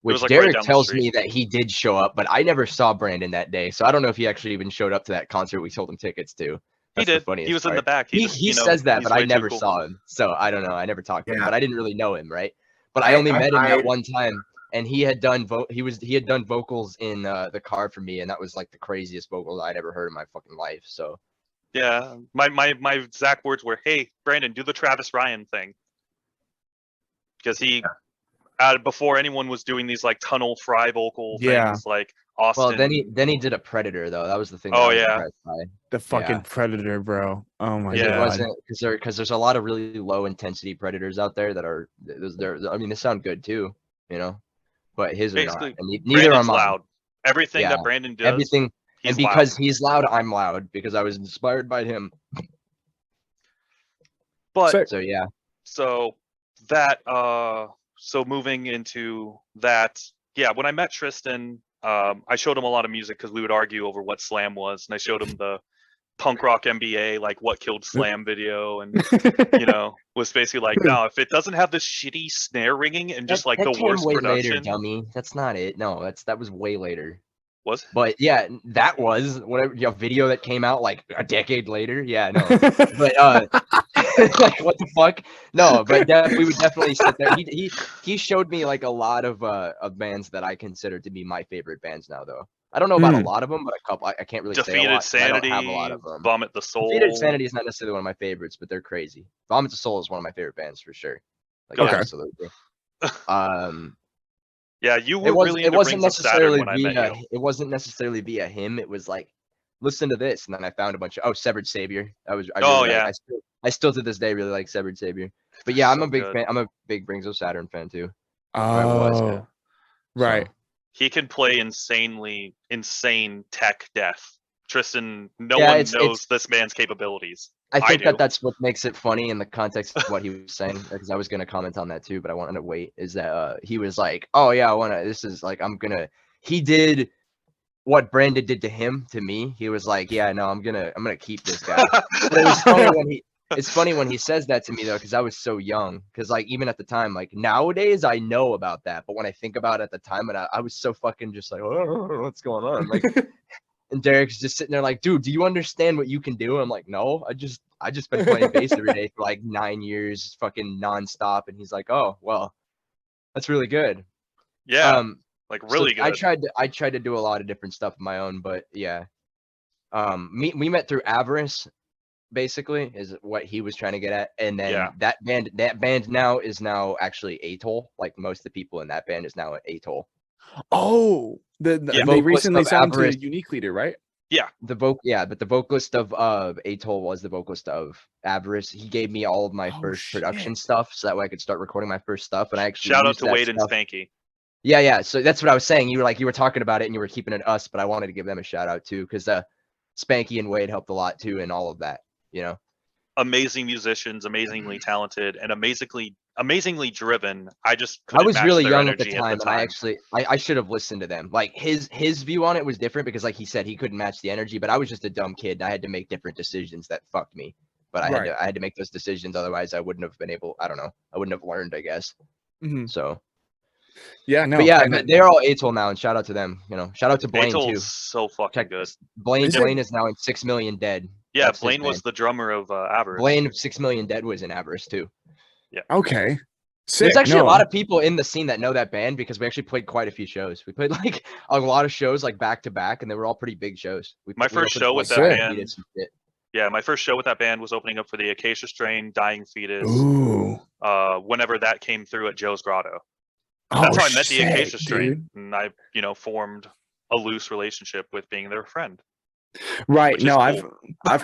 Speaker 2: which
Speaker 4: was, like, right
Speaker 2: Derek
Speaker 4: down the
Speaker 2: tells
Speaker 4: street.
Speaker 2: me that he did show up, but I never saw Brandon that day. So I don't know if he actually even showed up to that concert we sold him tickets to.
Speaker 4: He
Speaker 2: That's the
Speaker 4: did.
Speaker 2: funniest
Speaker 4: He was in
Speaker 2: part.
Speaker 4: the back.
Speaker 2: He
Speaker 4: just, you know,
Speaker 2: says that,
Speaker 4: he's
Speaker 2: but I
Speaker 4: way too
Speaker 2: never
Speaker 4: cool.
Speaker 2: saw him. So I don't know. I never talked to him,
Speaker 3: Yeah.
Speaker 2: but I didn't really know him, right? But I only met him at one time, and he had done he had done vocals in the car for me, and that was like the craziest vocals I'd ever heard in my fucking life. So
Speaker 4: Yeah, my exact words were, "Hey, Brandon, do the Travis Ryan thing," because he, before anyone was doing these like tunnel fry vocal
Speaker 1: Yeah.
Speaker 4: things, like Austin.
Speaker 2: well, then he did a Predator though. That was the thing.
Speaker 4: Oh,
Speaker 2: that I was
Speaker 4: yeah.
Speaker 2: impressed by.
Speaker 1: The fucking
Speaker 2: Yeah.
Speaker 1: Predator, bro. Oh my
Speaker 2: Because
Speaker 4: Yeah.
Speaker 2: it
Speaker 1: god.
Speaker 2: wasn't because there's a lot of really low intensity Predators out there that are I mean they sound good too, you know, but his are not.
Speaker 4: Basically,
Speaker 2: And neither are
Speaker 4: Brandon's
Speaker 2: mine.
Speaker 4: loud. Everything
Speaker 2: Yeah.
Speaker 4: that Brandon does,
Speaker 2: Everything,
Speaker 4: he's
Speaker 2: and because
Speaker 4: loud.
Speaker 2: he's loud, I'm loud because I was inspired by him.
Speaker 4: But
Speaker 1: Sick.
Speaker 2: So yeah,
Speaker 4: so that so moving into that, yeah, when I met Triston, I showed him a lot of music because we would argue over what slam was, and I showed him the punk rock MBA, like what killed slam video, and you know, was basically like, no, if it doesn't have this shitty snare ringing and just like
Speaker 2: that
Speaker 4: the
Speaker 2: came
Speaker 4: worst
Speaker 2: way
Speaker 4: production,
Speaker 2: later, dummy. That's not it. No, that was way later.
Speaker 4: was
Speaker 2: But yeah, that was whatever video that came out like a decade later. Yeah, no, but like what the fuck? No, but we would definitely sit there. He showed me like a lot of bands that I consider to be my favorite bands now, though. I don't know about a lot of them, but a couple. I can't really say a
Speaker 4: Defeated
Speaker 2: lot. 'Cause I
Speaker 4: Sanity,
Speaker 2: don't have a lot of them.
Speaker 4: Vomit the Soul.
Speaker 2: Defeated Sanity is not necessarily one of my favorites, but they're crazy. Vomit the Soul is one of my favorite bands for sure. Like
Speaker 1: Okay.
Speaker 2: absolutely.
Speaker 4: Yeah, you were really into Rings of Saturn when I met you.
Speaker 2: It wasn't necessarily via him. It was like, listen to this, and then I found a bunch of Severed Savior. I really
Speaker 4: yeah.
Speaker 2: I still to this day really like Severed Savior. But yeah, I'm
Speaker 4: So
Speaker 2: a big
Speaker 4: good.
Speaker 2: fan. I'm a big Rings of Saturn fan too. I was,
Speaker 1: Oh, right.
Speaker 2: So,
Speaker 4: He can play insane tech death. Triston, no
Speaker 2: Yeah,
Speaker 4: one
Speaker 2: it's-
Speaker 4: knows this man's capabilities.
Speaker 2: I think
Speaker 4: do.
Speaker 2: that's what makes it funny in the context of what he was saying, because I was gonna comment on that too, but I wanted to wait. Is that he was like, oh yeah, this is like he did what Brandon did to him to me. He was like, yeah, no, I'm gonna keep this guy. But it was funny when it's funny when he says that to me though, because I was so young. Because like even at the time, like nowadays I know about that, but when I think about it at the time, and I was so fucking just like, oh, what's going on? Like, and Derek's just sitting there like, dude, do you understand what you can do? I'm like, no, I just been playing bass every day for like 9 years, fucking nonstop. And he's like, oh, well, that's really good.
Speaker 4: Yeah, like
Speaker 2: So
Speaker 4: really good.
Speaker 2: I tried to do a lot of different stuff of my own, but yeah. We met through Avarice, basically, is what he was trying to get at. And then
Speaker 4: Yeah.
Speaker 2: that band now is actually Atoll. Like most of the people in that band is now at Atoll.
Speaker 1: Oh,
Speaker 4: Yeah.
Speaker 1: they
Speaker 2: Vocalist
Speaker 1: recently
Speaker 2: of
Speaker 1: signed to
Speaker 2: Avarice.
Speaker 1: Unique Leader, right?
Speaker 2: But the vocalist of Atoll was the vocalist of Avarice. He gave me all of my
Speaker 1: Oh,
Speaker 2: first
Speaker 1: shit.
Speaker 2: production stuff, so that way I could start recording my first stuff. And I actually
Speaker 4: Shout out
Speaker 2: used
Speaker 4: to
Speaker 2: that
Speaker 4: Wade and
Speaker 2: stuff.
Speaker 4: Spanky.
Speaker 2: Yeah. So that's what I was saying. You were talking about it and you were keeping it us, but I wanted to give them a shout out too, because Spanky and Wade helped a lot too in all of that. You know.
Speaker 4: Amazing musicians, amazingly talented, and amazingly driven. I just
Speaker 2: I
Speaker 4: couldn't
Speaker 2: was
Speaker 4: match
Speaker 2: really
Speaker 4: their
Speaker 2: young at the
Speaker 4: energy
Speaker 2: time, and I actually I should have listened to them. Like his view on it was different because, like he said, he couldn't match the energy. But I was just a dumb kid, and I had to make different decisions that fucked me. But I had to make those decisions, otherwise I wouldn't have been able. I don't know. I wouldn't have learned, I guess.
Speaker 1: Mhm.
Speaker 2: So.
Speaker 1: Yeah, no.
Speaker 2: But yeah,
Speaker 1: and
Speaker 2: they're all Atoll now, and shout out to them. You know, shout out to Blaine
Speaker 4: Atoll's
Speaker 2: too.
Speaker 4: so fucking
Speaker 2: Check
Speaker 4: good.
Speaker 2: this. Blaine
Speaker 1: Is it-
Speaker 2: Blaine is now in 6 Million Dead.
Speaker 4: Yeah,
Speaker 2: That's his
Speaker 4: Blaine was
Speaker 2: band.
Speaker 4: the drummer of Avarice.
Speaker 2: Blaine of 6 Million Dead was in Avarice too.
Speaker 1: Okay. Sick.
Speaker 2: There's actually
Speaker 1: No.
Speaker 2: a lot of people in the scene that know that band because we actually played quite a few shows. We played like a lot of shows like back to back, and they were all pretty big shows.
Speaker 4: My first show with that
Speaker 1: Sick.
Speaker 4: band. Yeah, my first show with that band was opening up for the Acacia Strain, Dying Fetus.
Speaker 1: Ooh.
Speaker 4: Whenever that came through at Joe's Grotto.
Speaker 1: Oh,
Speaker 4: That's how I met the
Speaker 1: sick,
Speaker 4: Acacia Strain,
Speaker 1: dude.
Speaker 4: and I, formed a loose relationship with being their friend.
Speaker 1: Right.
Speaker 4: which is
Speaker 1: No,
Speaker 4: cool.
Speaker 1: I've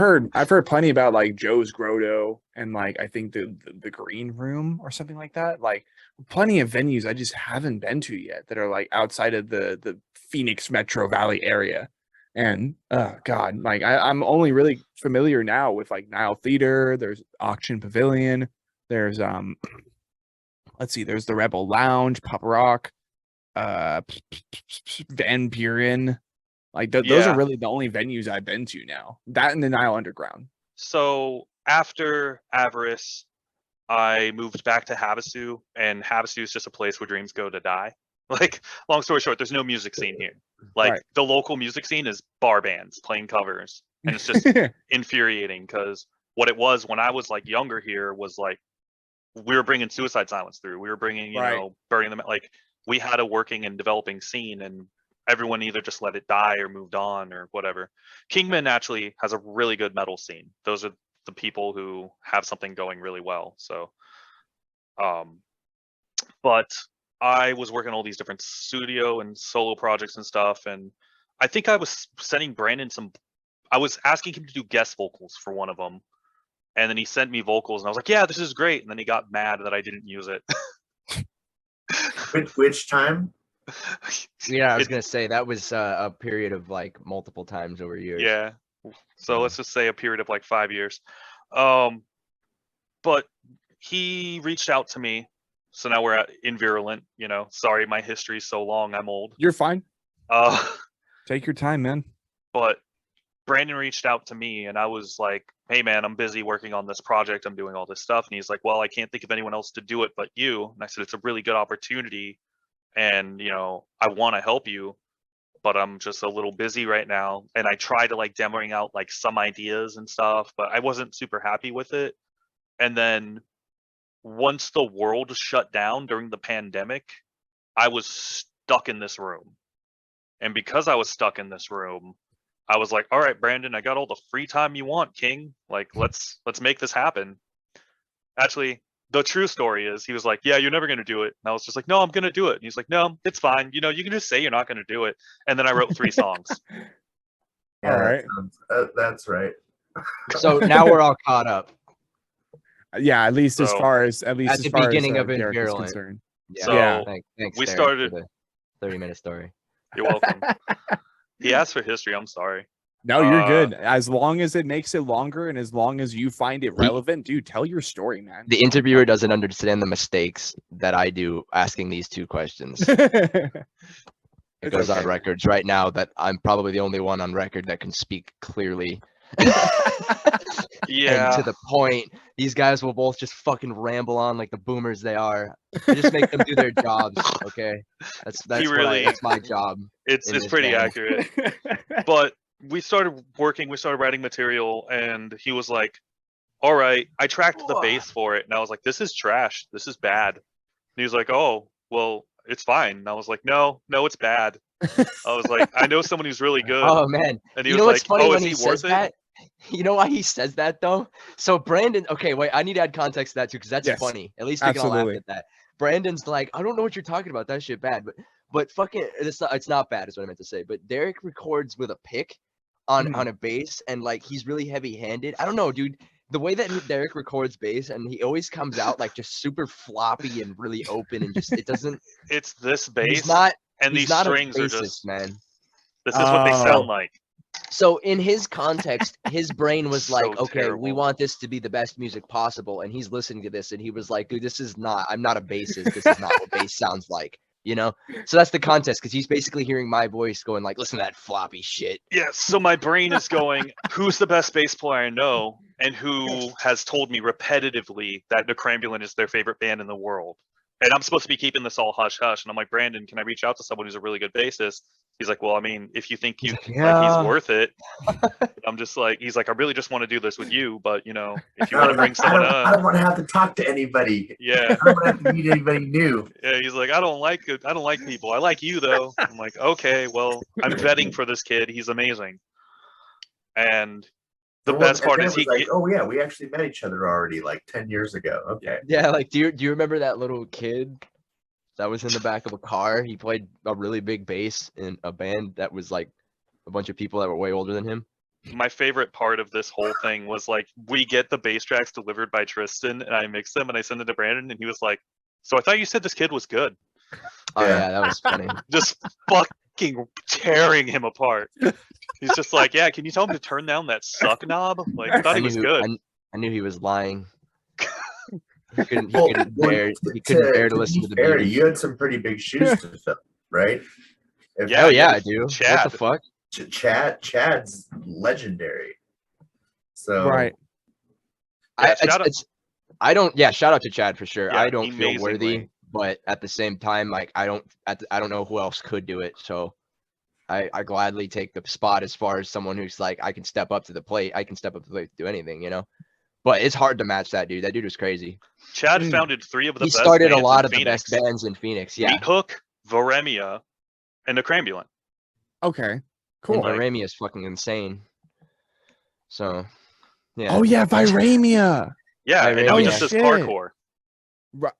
Speaker 1: heard plenty about like Joe's Grotto and like I think the Green Room or something like that. Like plenty of venues I just haven't been to yet that are like outside of the Phoenix Metro Valley area. And oh god, like I'm only really familiar now with like Nile Theater, there's Auction Pavilion, there's let's see, there's the Rebel Lounge, Pop Rock, Van Buren. Like those
Speaker 4: Yeah.
Speaker 1: are really the only venues I've been to now. That and the Nile Underground.
Speaker 4: So after Avarice, I moved back to Havasu, and Havasu is just a place where dreams go to die. Like, long story short, there's no music scene here. Like,
Speaker 1: Right.
Speaker 4: the local music scene is bar bands playing covers, and it's just infuriating because what it was when I was like younger here was like we were bringing Suicide Silence through. We were bringing,
Speaker 1: Right.
Speaker 4: Burning Them. Like, we had a working and developing scene, and everyone either just let it die or moved on or whatever. Kingman actually has a really good metal scene. Those are the people who have something going really well. So, but I was working all these different studio and solo projects and stuff, and I think I was sending Brandon I was asking him to do guest vocals for one of them, and then he sent me vocals, and I was like, yeah, this is great, and then he got mad that I didn't use it.
Speaker 3: Which time?
Speaker 2: Yeah, I was
Speaker 4: It-
Speaker 2: gonna say that was a period of like multiple times over years.
Speaker 4: Yeah. So let's just say a period of like 5 years. But he reached out to me. So now we're at Invirulant, Sorry, my history's so long, I'm old.
Speaker 1: You're fine.
Speaker 4: Uh,
Speaker 1: Take your time, man.
Speaker 4: but Brandon reached out to me and I was like, hey man, I'm busy working on this project. I'm doing all this stuff. And he's like, well, I can't think of anyone else to do it but you. And I said, it's a really good opportunity. And, I want to help you, but I'm just a little busy right now. And I tried to like demoing out like some ideas and stuff, but I wasn't super happy with it. And then once the world shut down during the pandemic, I was stuck in this room. And because I was stuck in this room, I was like, all right, Brandon, I got all the free time you want, King. Like, let's make this happen. Actually, the true story is he was like, yeah, you're never going to do it. And I was just like, no, I'm going to do it. And he's like, no, it's fine. You can just say you're not going to do it. And then I wrote 3 songs.
Speaker 3: Yeah,
Speaker 1: All right.
Speaker 3: That's right.
Speaker 2: So now we're all caught up.
Speaker 1: Yeah, at least as
Speaker 4: So,
Speaker 1: far as
Speaker 2: at the beginning of
Speaker 1: Derek is
Speaker 2: Invirulant.
Speaker 1: concerned.
Speaker 2: Yeah.
Speaker 4: So,
Speaker 2: Thanks.
Speaker 4: we
Speaker 2: Derek,
Speaker 4: started-
Speaker 2: for the 30-minute story.
Speaker 4: You're welcome. He asked for history. I'm sorry.
Speaker 1: No, you're good. As long as it makes it longer and as long as you find it relevant, dude, tell your story, man.
Speaker 2: The interviewer doesn't understand the mistakes that I do asking these 2 questions. It goes on records right now that I'm probably the only one on record that can speak clearly.
Speaker 4: Yeah.
Speaker 2: And to the point. These guys will both just fucking ramble on like the boomers they are. I just make them do their jobs, okay? That's my job.
Speaker 4: It's
Speaker 2: in this
Speaker 4: pretty
Speaker 2: band.
Speaker 4: accurate. But we started working, we started writing material, and he was like, all right, I tracked the bass for it. And I was like, this is trash. This is bad. And he was like, oh, well, it's fine. And I was like, no, it's bad. I was like, I know someone who's really good.
Speaker 2: Oh man.
Speaker 4: And he
Speaker 2: You
Speaker 4: was
Speaker 2: know what's
Speaker 4: like,
Speaker 2: funny
Speaker 4: oh,
Speaker 2: when
Speaker 4: is
Speaker 2: he
Speaker 4: he
Speaker 2: says
Speaker 4: worth it?
Speaker 2: that? You know why he says that though? So Brandon, okay, wait, I need to add context to that too, because that's
Speaker 1: Yes,
Speaker 2: funny. At least we can all laugh
Speaker 1: absolutely.
Speaker 2: at that. Brandon's like, I don't know what you're talking about. That shit bad. But fucking it's not bad is what I meant to say. But Derek records with a pick on a bass, and like he's really heavy-handed. I don't know, dude. The way that Derek records bass, and he always comes out like just super floppy and really open, and just it doesn't.
Speaker 4: It's this bass,
Speaker 2: He's not.
Speaker 4: and
Speaker 2: He's
Speaker 4: these
Speaker 2: not
Speaker 4: strings
Speaker 2: a
Speaker 4: are
Speaker 2: bassist,
Speaker 4: just,
Speaker 2: man.
Speaker 4: this is what they
Speaker 1: Oh.
Speaker 4: sound like.
Speaker 2: So in his context, his brain was
Speaker 4: So
Speaker 2: like, okay, we
Speaker 4: terrible.
Speaker 2: want this to be the best music possible. And he's listening to this and he was like, dude, I'm not a bassist. This is not what bass sounds like, So that's the context, because he's basically hearing my voice going like, listen to that floppy shit.
Speaker 4: Yeah, so my brain is going, who's the best bass player I know, and who has told me repetitively that Necrambulant is their favorite band in the world? And I'm supposed to be keeping this all hush hush. And I'm like, Brandon, can I reach out to someone who's a really good bassist? He's like, well, I mean, if you think
Speaker 2: He's
Speaker 4: you
Speaker 2: like,
Speaker 4: like he's
Speaker 2: "Yeah."
Speaker 4: worth it. I'm just like, he's like, I really just want to do this with you, but you know, if you
Speaker 3: I
Speaker 4: want to
Speaker 3: was
Speaker 4: bring
Speaker 3: like, I
Speaker 4: someone
Speaker 3: don't
Speaker 4: up,
Speaker 3: want to have to talk to anybody.
Speaker 4: yeah.
Speaker 3: I don't want to have to meet anybody new.
Speaker 4: Yeah, he's like, I don't like people. I like you though. I'm like, okay, well, I'm vetting for this kid. He's amazing. And the best part is
Speaker 3: was like, oh yeah, we actually met each other already like 10 years ago. Okay.
Speaker 2: Yeah, like do you remember that little kid that was in the back of a car? He played a really big bass in a band that was like a bunch of people that were way older than him.
Speaker 4: my favorite part of this whole thing was like, we get the bass tracks delivered by Triston, and I mix them and I send it to Brandon, and he was like, so I thought you said this kid was good.
Speaker 2: Oh yeah, that was funny.
Speaker 4: Just fucking tearing him apart. He's just like, yeah, can you tell him to turn down that suck knob? Like, I thought he was good.
Speaker 2: I knew he was lying. He couldn't
Speaker 3: Well,
Speaker 2: bear to listen to the
Speaker 3: fair,
Speaker 2: beat.
Speaker 3: you had some pretty big shoes to fill, right?
Speaker 4: Yeah,
Speaker 2: Oh yeah, I do.
Speaker 4: Chad.
Speaker 2: What the fuck?
Speaker 3: Chad's legendary. So
Speaker 1: Right.
Speaker 4: Yeah,
Speaker 2: Shout out to Chad for sure.
Speaker 4: Yeah,
Speaker 2: I don't feel worthy,
Speaker 4: amazingly.
Speaker 2: but at the same time, like I don't know who else could do it. So I gladly take the spot as far as someone who's like, I can step up to the plate. I can step up to the plate to do anything, you know. But it's hard to match that dude. That dude was crazy.
Speaker 4: Chad founded 3 of the
Speaker 2: He
Speaker 4: best
Speaker 2: started a
Speaker 4: bands
Speaker 2: lot
Speaker 4: in
Speaker 2: of the
Speaker 4: Phoenix.
Speaker 2: best bands in Phoenix. Yeah.
Speaker 4: Meat Hook, Voremia, and Acrambulant.
Speaker 1: Okay. Cool.
Speaker 2: And Rami is fucking insane. So, yeah.
Speaker 1: Oh yeah, Viramia.
Speaker 4: Yeah, and now he just
Speaker 1: Viramia.
Speaker 4: does
Speaker 1: Shit.
Speaker 4: hardcore.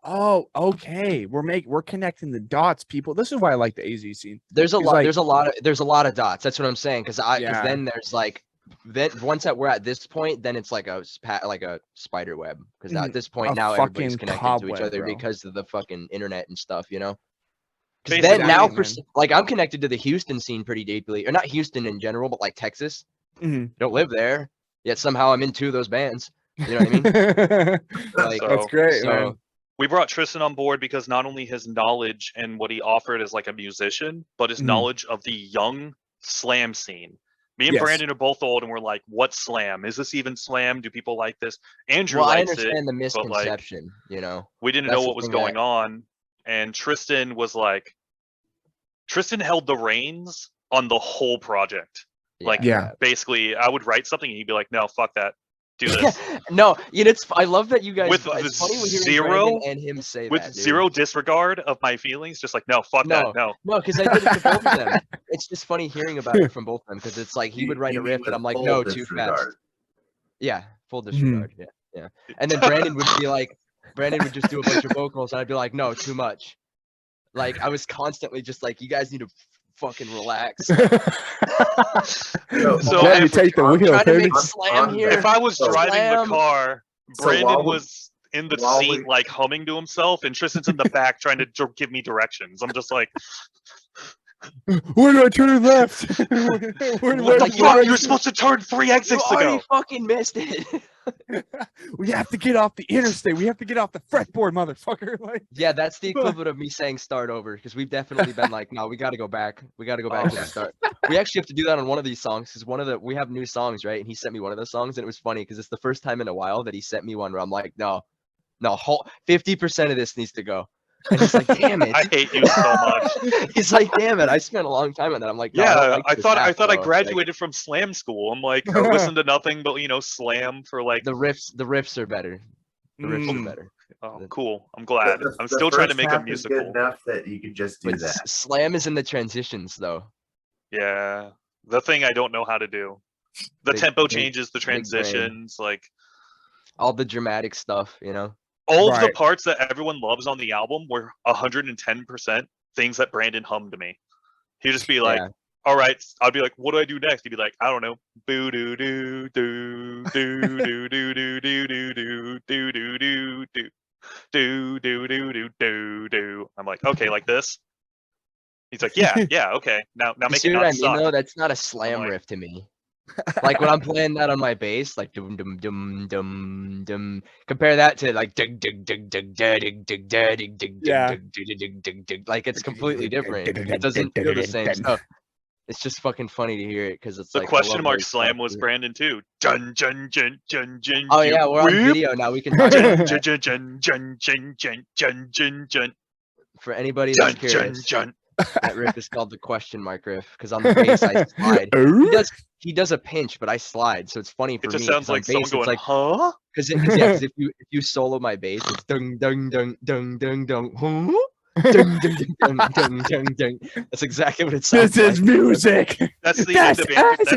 Speaker 1: Oh, okay. We're connecting the dots, people. This is why I like the AZ scene.
Speaker 2: There's a
Speaker 1: He's
Speaker 2: lot.
Speaker 1: like-
Speaker 2: There's a lot of dots. That's what I'm saying. Because
Speaker 1: Yeah.
Speaker 2: then there's like, then once that we're at this point, then it's like a spider web. Because at this point
Speaker 1: A
Speaker 2: now everybody's
Speaker 1: fucking
Speaker 2: connected to each
Speaker 1: cobweb,
Speaker 2: other
Speaker 1: bro.
Speaker 2: because of the fucking internet and stuff, you know. Because
Speaker 4: Basically,
Speaker 2: then now,
Speaker 1: man.
Speaker 2: like I'm connected to the Houston scene pretty deeply, or not Houston in general, but like Texas.
Speaker 1: Mhm.
Speaker 2: Don't live there, yet somehow I'm in 2 of those bands. You know what I mean? Like,
Speaker 4: So-
Speaker 1: That's great,
Speaker 2: so-
Speaker 1: man.
Speaker 4: We brought Triston on board because not only his knowledge and what he offered as like a musician, but his
Speaker 1: Mhm.
Speaker 4: knowledge of the young slam scene. Me and
Speaker 1: Yes.
Speaker 4: Brandon are both old, and we're like, "What's slam? Is this even slam? Do people like this?" Andrew
Speaker 2: well, I
Speaker 4: likes
Speaker 2: understand
Speaker 4: it.
Speaker 2: the
Speaker 4: but, like,
Speaker 2: misconception, you know.
Speaker 4: We didn't
Speaker 2: That's
Speaker 4: know
Speaker 2: the
Speaker 4: what was
Speaker 2: thing
Speaker 4: going on, and Triston was like, Triston held the reins on the whole project. Like,
Speaker 1: Yeah.
Speaker 4: basically, I would write something, and he'd be like, "No, fuck that, do this."
Speaker 2: No, you know, I love that you guys.
Speaker 4: With
Speaker 2: it's funny when hearing
Speaker 4: zero-
Speaker 2: Brandon and him say
Speaker 4: With
Speaker 2: that, dude.
Speaker 4: zero disregard of my feelings, just like, "No, fuck that, no."
Speaker 2: No, because I did it to both of them. It's just funny hearing about it from both of them because it's like he would write a
Speaker 3: You mean
Speaker 2: riff
Speaker 3: with
Speaker 2: and I'm like,
Speaker 3: full
Speaker 2: no, too fast.
Speaker 3: disregard.
Speaker 2: Yeah, full
Speaker 1: Mm-hmm.
Speaker 2: disregard. Yeah. And then Brandon would be like, Brandon would just do a bunch of vocals and I'd be like, no, too much. Like I was constantly just like, you guys need to fucking relax.
Speaker 3: So,
Speaker 4: So
Speaker 1: Glad you
Speaker 4: if-
Speaker 1: take the
Speaker 2: I'm
Speaker 1: wheel,
Speaker 2: trying to
Speaker 1: baby.
Speaker 2: make slam here.
Speaker 4: If I was
Speaker 3: So-
Speaker 4: driving the
Speaker 2: Slam.
Speaker 4: car,
Speaker 3: So
Speaker 4: Brandon
Speaker 3: while we-
Speaker 4: was in the
Speaker 3: while
Speaker 4: seat,
Speaker 3: we-
Speaker 4: like humming to himself, and Tristan's in the back trying to give me directions. I'm just like,
Speaker 1: Where do I turn left? Where
Speaker 4: "What the
Speaker 1: do
Speaker 4: fuck?
Speaker 1: I
Speaker 4: You're supposed to turn 3
Speaker 2: You
Speaker 4: exits
Speaker 2: already
Speaker 4: ago."
Speaker 2: fucking missed it.
Speaker 1: We have to get off the interstate. We have to get off the fretboard, motherfucker. Like,
Speaker 2: Yeah, that's the equivalent of me saying start over because we've definitely been like, no, we got to go back. We got to go back to the start. We actually have to do that on one of these songs because we have new songs, right? And he sent me one of those songs and it was funny because it's the first time in a while that he sent me one where I'm like, no, 50% of this needs to go. And he's like, damn it.
Speaker 4: I hate you so much.
Speaker 2: He's like, damn it. I spent a long time on that. I'm like, no,
Speaker 4: Yeah,
Speaker 2: don't like
Speaker 4: I
Speaker 2: this
Speaker 4: thought I
Speaker 2: rap,
Speaker 4: thought I
Speaker 2: bro. Like,
Speaker 4: graduated from slam school. I'm like, I listen to nothing but slam for like.
Speaker 2: the riffs are better. The riffs
Speaker 1: Mm.
Speaker 2: are better.
Speaker 4: Oh, cool. I'm glad.
Speaker 3: The-
Speaker 4: I'm
Speaker 3: the
Speaker 4: still trying to
Speaker 3: first
Speaker 4: make a
Speaker 3: half is good
Speaker 4: musical.
Speaker 3: enough that you could just do
Speaker 2: But
Speaker 3: that.
Speaker 2: slam is in the transitions though.
Speaker 4: Yeah, the thing I don't know how to do. The
Speaker 2: Big-
Speaker 4: tempo
Speaker 2: big-
Speaker 4: changes, the
Speaker 2: big brain.
Speaker 4: transitions, like
Speaker 2: All the dramatic stuff, you know.
Speaker 4: all of the
Speaker 1: Right.
Speaker 4: parts that everyone loves on the album were 110% things that Brandon hummed to me. He'd just be like,
Speaker 2: Yeah.
Speaker 4: "All right," I'd be like, "What do I do next?" He'd be like, "I don't know." Boo doo doo doo doo doo doo doo doo doo doo doo doo doo doo do do do do do do. I'm like, okay, like this. He's like, yeah, yeah, okay. Now
Speaker 2: You
Speaker 4: make
Speaker 2: see
Speaker 4: it
Speaker 2: what
Speaker 4: not
Speaker 2: I mean
Speaker 4: suck.
Speaker 2: though? That's not a slam
Speaker 4: like-
Speaker 2: riff to me. Like when I'm playing that on my bass, like dum dum dum dum dum. Compare that to like dig dig dig dig dig dig dig dig dig
Speaker 1: Yeah.
Speaker 2: dig dig dig dig dig. Like it's completely different. It doesn't do the same stuff. It's just fucking funny to hear it because it's
Speaker 4: The
Speaker 2: like I
Speaker 4: question
Speaker 2: love
Speaker 4: mark
Speaker 2: those
Speaker 4: slam
Speaker 2: stuff,
Speaker 4: was
Speaker 2: dude.
Speaker 4: Brandon too. Jun jun jun jun jun.
Speaker 2: Oh
Speaker 4: jun,
Speaker 2: yeah, we're on
Speaker 4: whip.
Speaker 2: video now. We can talk
Speaker 4: Jun
Speaker 2: about
Speaker 4: jun
Speaker 2: that.
Speaker 4: jun jun jun jun jun jun jun jun
Speaker 2: For anybody
Speaker 4: jun
Speaker 2: that's
Speaker 4: jun
Speaker 2: curious,
Speaker 4: jun.
Speaker 2: that riff is called the question mark riff because on the bass I slide. He does a pinch, but I slide, so it's funny for
Speaker 4: It just
Speaker 2: me.
Speaker 4: sounds
Speaker 2: 'Cause on
Speaker 4: like someone
Speaker 2: bass,
Speaker 4: going,
Speaker 2: it's like
Speaker 4: huh?
Speaker 2: because if you solo my bass, it's dung dung dung dung dung dung. Huh? Dung, dung, dung, dung, dung, dung, dung. That's exactly what it sounds
Speaker 1: This is
Speaker 2: like.
Speaker 1: music.
Speaker 4: That's the end of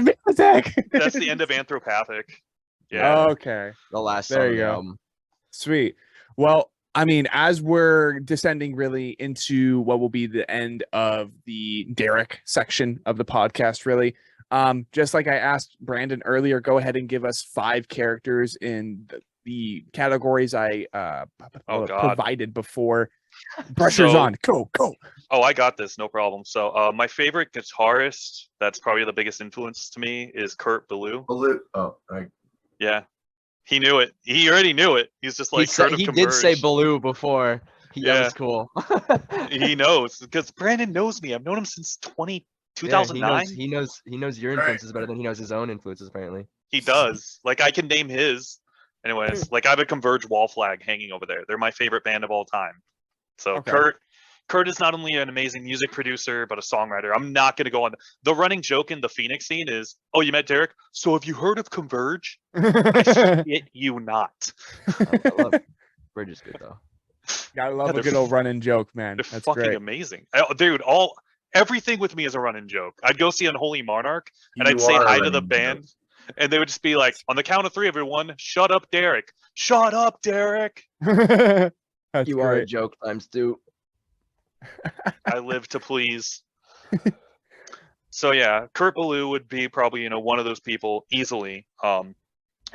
Speaker 1: music.
Speaker 4: that's the end of Anthropathic. Yeah.
Speaker 1: Okay.
Speaker 2: The last
Speaker 1: There
Speaker 2: song
Speaker 1: you
Speaker 2: of the
Speaker 1: go.
Speaker 2: album.
Speaker 1: Sweet. Well, I mean, as we're descending really into what will be the end of the Derek section of the podcast, really, just like I asked Brandon earlier, go ahead and give us 5 characters in the categories I
Speaker 4: Oh, God.
Speaker 1: provided before. Pressure's
Speaker 4: So-
Speaker 1: on. Go.
Speaker 4: Oh, I got this, no problem. So, my favorite guitarist, that's probably the biggest influence to me, is Kurt Ballou.
Speaker 3: Oh, right.
Speaker 4: Yeah, he knew it. He already knew it. He's just like Kurt of
Speaker 2: He did say
Speaker 4: Converge.
Speaker 2: Baloo before. That
Speaker 4: Yeah.
Speaker 2: was cool.
Speaker 4: He knows because Brandon knows me. I've known him since 2009.
Speaker 2: He knows your influences better than he knows his own influences, apparently.
Speaker 4: He does. Like I can name his. Anyways, like I have a Converge wall flag hanging over there. They're my favorite band of all time. So
Speaker 1: Okay.
Speaker 4: Kurt is not only an amazing music producer, but a songwriter. I'm not going to go on. The running joke in the Phoenix scene is, oh, you met Derek? So have you heard of Converge? I shit you not.
Speaker 2: I love Bridge is good though.
Speaker 1: I love a
Speaker 4: They're
Speaker 1: good old running joke, man.
Speaker 4: They're
Speaker 1: That's
Speaker 4: fucking
Speaker 1: great.
Speaker 4: amazing. Dude, everything with me is a running joke. I'd go see Unholy Monarch and I'd
Speaker 3: You
Speaker 4: say
Speaker 3: are
Speaker 4: hi to the
Speaker 3: running
Speaker 4: band.
Speaker 3: jokes.
Speaker 4: And they would just be like, on the count of 3, everyone, shut up, Derek. Shut up, Derek.
Speaker 1: That's
Speaker 2: You are a
Speaker 1: great.
Speaker 2: joke times 2.
Speaker 4: I live to please. So yeah, Kurt Ballou would be probably, one of those people easily.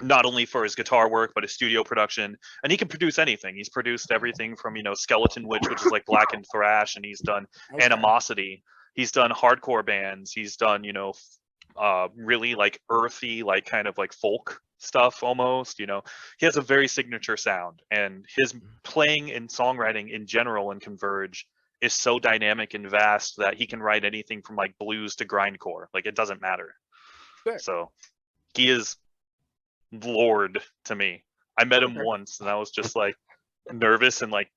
Speaker 4: Not only for his guitar work, but his studio production. And he can produce anything. He's produced everything from, Skeleton Witch, which is like blackened thrash, and he's done Animosity. He's done hardcore bands. He's done, really like earthy, like kind of like folk stuff almost. He has a very signature sound, and his playing and songwriting in general in Converge is so dynamic and vast that he can write anything from like blues to grindcore. Like it doesn't matter.
Speaker 1: Sick.
Speaker 4: So he is Lord to me. I met him
Speaker 1: Okay.
Speaker 4: once and I was just like nervous and like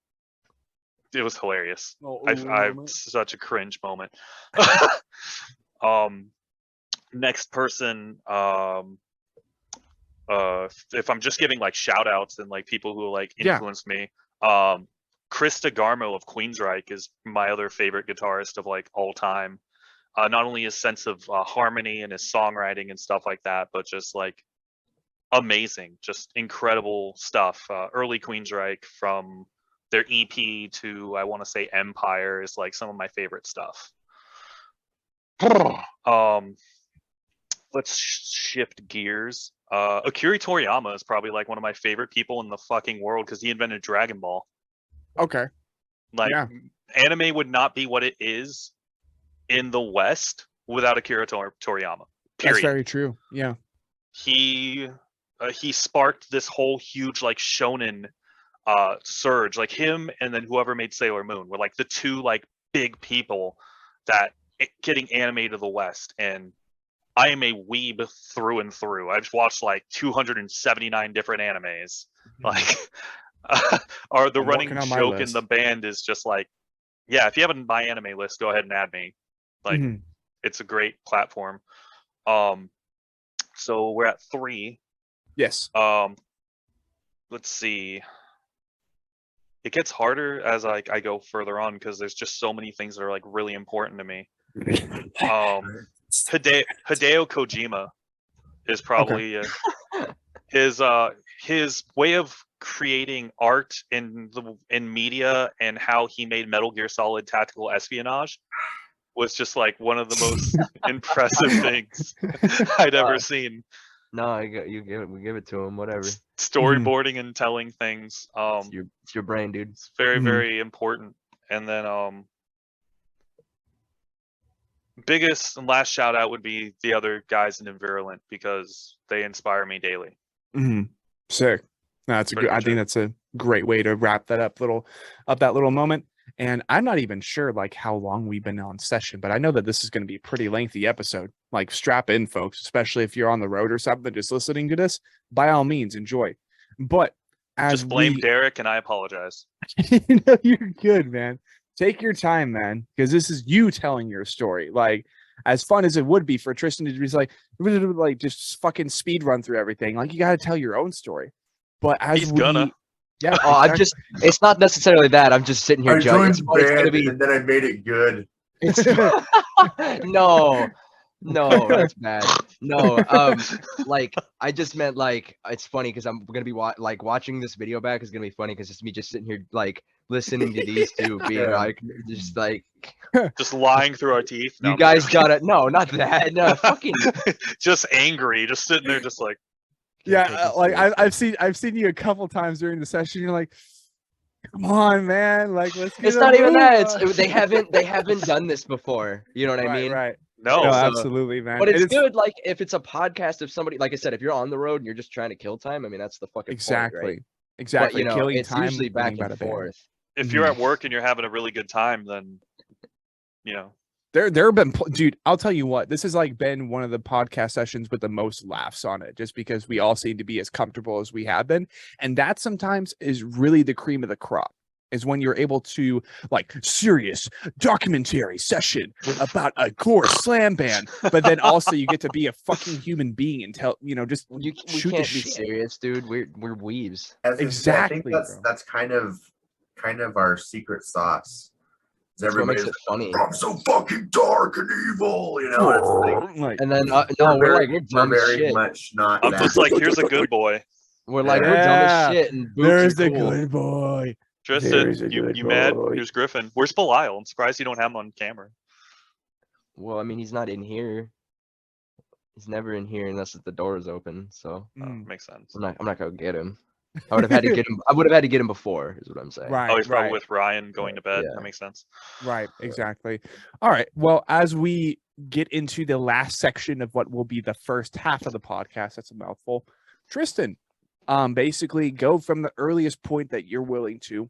Speaker 4: it was hilarious. I've such a cringe moment. Next person, if I'm just giving like shout outs and like people who like
Speaker 1: Yeah.
Speaker 4: influenced me, Chris DeGarmo of Queensryche is my other favorite guitarist of like all time. Not only his sense of harmony and his songwriting and stuff like that, but just like amazing, just incredible stuff. Early Queensryche from their EP to I want to say Empire is like some of my favorite stuff. Let's shift gears. Akira Toriyama is probably like one of my favorite people in the fucking world because he invented Dragon Ball.
Speaker 1: Okay.
Speaker 4: Like
Speaker 1: Yeah.
Speaker 4: anime would not be what it is in the West without Akira Toriyama. Period.
Speaker 1: That's very true. Yeah.
Speaker 4: He sparked this whole huge like shonen surge. Like him and then whoever made Sailor Moon were like the two like big people that getting anime to the West. And I am a weeb through and through. I've watched like 279 different animes. Like or the
Speaker 1: I'm
Speaker 4: running
Speaker 1: working on my
Speaker 4: joke in
Speaker 1: list.
Speaker 4: the band is just like, yeah, if you haven't my anime list, go ahead and add me. Like
Speaker 1: Mhm.
Speaker 4: it's a great platform. So we're at 3.
Speaker 1: Yes.
Speaker 4: Let's see. It gets harder as I go further on because there's just so many things that are like really important to me. Hideo Kojima is probably his way of creating art in media and how he made Metal Gear Solid Tactical Espionage was just like one of the most impressive things I'd ever seen.
Speaker 2: No, we give it to him. Whatever.
Speaker 4: Storyboarding and telling things.
Speaker 2: It's your brain, dude.
Speaker 4: It's very,
Speaker 1: Mhm.
Speaker 4: very important. And then biggest and last shout out would be the other guys in Invirulant because they inspire me daily.
Speaker 1: Mhm. Sick. No, that's a
Speaker 4: Pretty
Speaker 1: good. I
Speaker 4: much
Speaker 1: think
Speaker 4: it.
Speaker 1: that's a great way to wrap that up that little moment. And I'm not even sure like how long we've been on session, but I know that this is going to be a pretty lengthy episode. Like strap in, folks, especially if you're on the road or something, just listening to this, by all means, enjoy. But as
Speaker 4: Just blame Derek, and I apologize.
Speaker 1: No, you're good, man. Take your time, man, because this is you telling your story. Like, as fun as it would be for Tristan to just like just fucking speed run through everything. Like, you got to tell your own story. But as
Speaker 4: He's gonna.
Speaker 1: yeah.
Speaker 2: Oh, I'm just. It's not necessarily that. I'm just sitting here
Speaker 3: I
Speaker 2: judging.
Speaker 3: joined the band and then I made it good.
Speaker 2: It's no, that's bad. No, like I just meant like it's funny because I'm gonna be watching this video back is gonna be funny because it's me just sitting here like listening to these two being like
Speaker 4: just lying through our teeth. No,
Speaker 2: you guys gotta not that fucking
Speaker 4: just angry, just sitting there, just like
Speaker 1: yeah. Like I've seen you a couple times during the session. You're like, come on, man. Like, let's get
Speaker 2: it's
Speaker 1: a
Speaker 2: not even
Speaker 1: move
Speaker 2: that.
Speaker 1: on.
Speaker 2: They haven't done this before. You know what I mean?
Speaker 1: Right.
Speaker 4: no.
Speaker 1: No,
Speaker 2: So-
Speaker 1: absolutely, man.
Speaker 2: But it's
Speaker 1: And
Speaker 2: good, like if it's a podcast of somebody, like I said, if you're on the road and you're just trying to kill time, I mean that's the fucking
Speaker 1: exactly,
Speaker 2: point, right?
Speaker 1: exactly.
Speaker 2: But,
Speaker 1: Killing
Speaker 2: it's
Speaker 1: time,
Speaker 2: usually back
Speaker 1: learning about
Speaker 2: and
Speaker 1: a band.
Speaker 2: forth.
Speaker 4: If you're at work and you're having a really good time, then
Speaker 1: There have been, dude, I'll tell you what, this has like been one of the podcast sessions with the most laughs on it, just because we all seem to be as comfortable as we have been. And that sometimes is really the cream of the crop, is when you're able to like serious documentary session about a gore slam band, but then also you get to be a fucking human being and tell, just
Speaker 2: We
Speaker 1: shoot the
Speaker 2: can't be
Speaker 1: shit.
Speaker 2: serious, dude. We're weaves.
Speaker 3: As
Speaker 1: Exactly,
Speaker 3: I think that's kind of our secret sauce.
Speaker 2: That's what makes
Speaker 3: Everybody's
Speaker 2: it funny.
Speaker 3: I'm so fucking dark and evil, It's like,
Speaker 1: Like,
Speaker 2: And then no, we're dumb as
Speaker 3: very
Speaker 2: shit.
Speaker 3: much not
Speaker 4: I'm
Speaker 3: that.
Speaker 4: just like, here's a good boy.
Speaker 2: We're like we're dumb
Speaker 1: Yeah,
Speaker 2: as shit and boots
Speaker 1: there's
Speaker 2: are
Speaker 1: the
Speaker 2: cool.
Speaker 1: good boy.
Speaker 4: Tristan,
Speaker 1: There's a
Speaker 4: you
Speaker 1: good
Speaker 4: mad?
Speaker 1: boy.
Speaker 4: Here's Griffin. Where's Belial? I'm surprised you don't have him on camera.
Speaker 2: Well, I mean he's not in here. He's never in here unless the door is open. So
Speaker 4: Makes sense.
Speaker 2: I'm not gonna get him. I would have had to get him. I would have had to get him before, is what I'm saying.
Speaker 1: Right.
Speaker 4: Oh, he's probably
Speaker 1: right.
Speaker 4: with Ryan going to bed.
Speaker 2: Yeah.
Speaker 4: That makes sense.
Speaker 1: Right, exactly. All right. Well, as we get into the last section of what will be the first half of the podcast, that's a mouthful. Tristan, basically go from the earliest point that you're willing to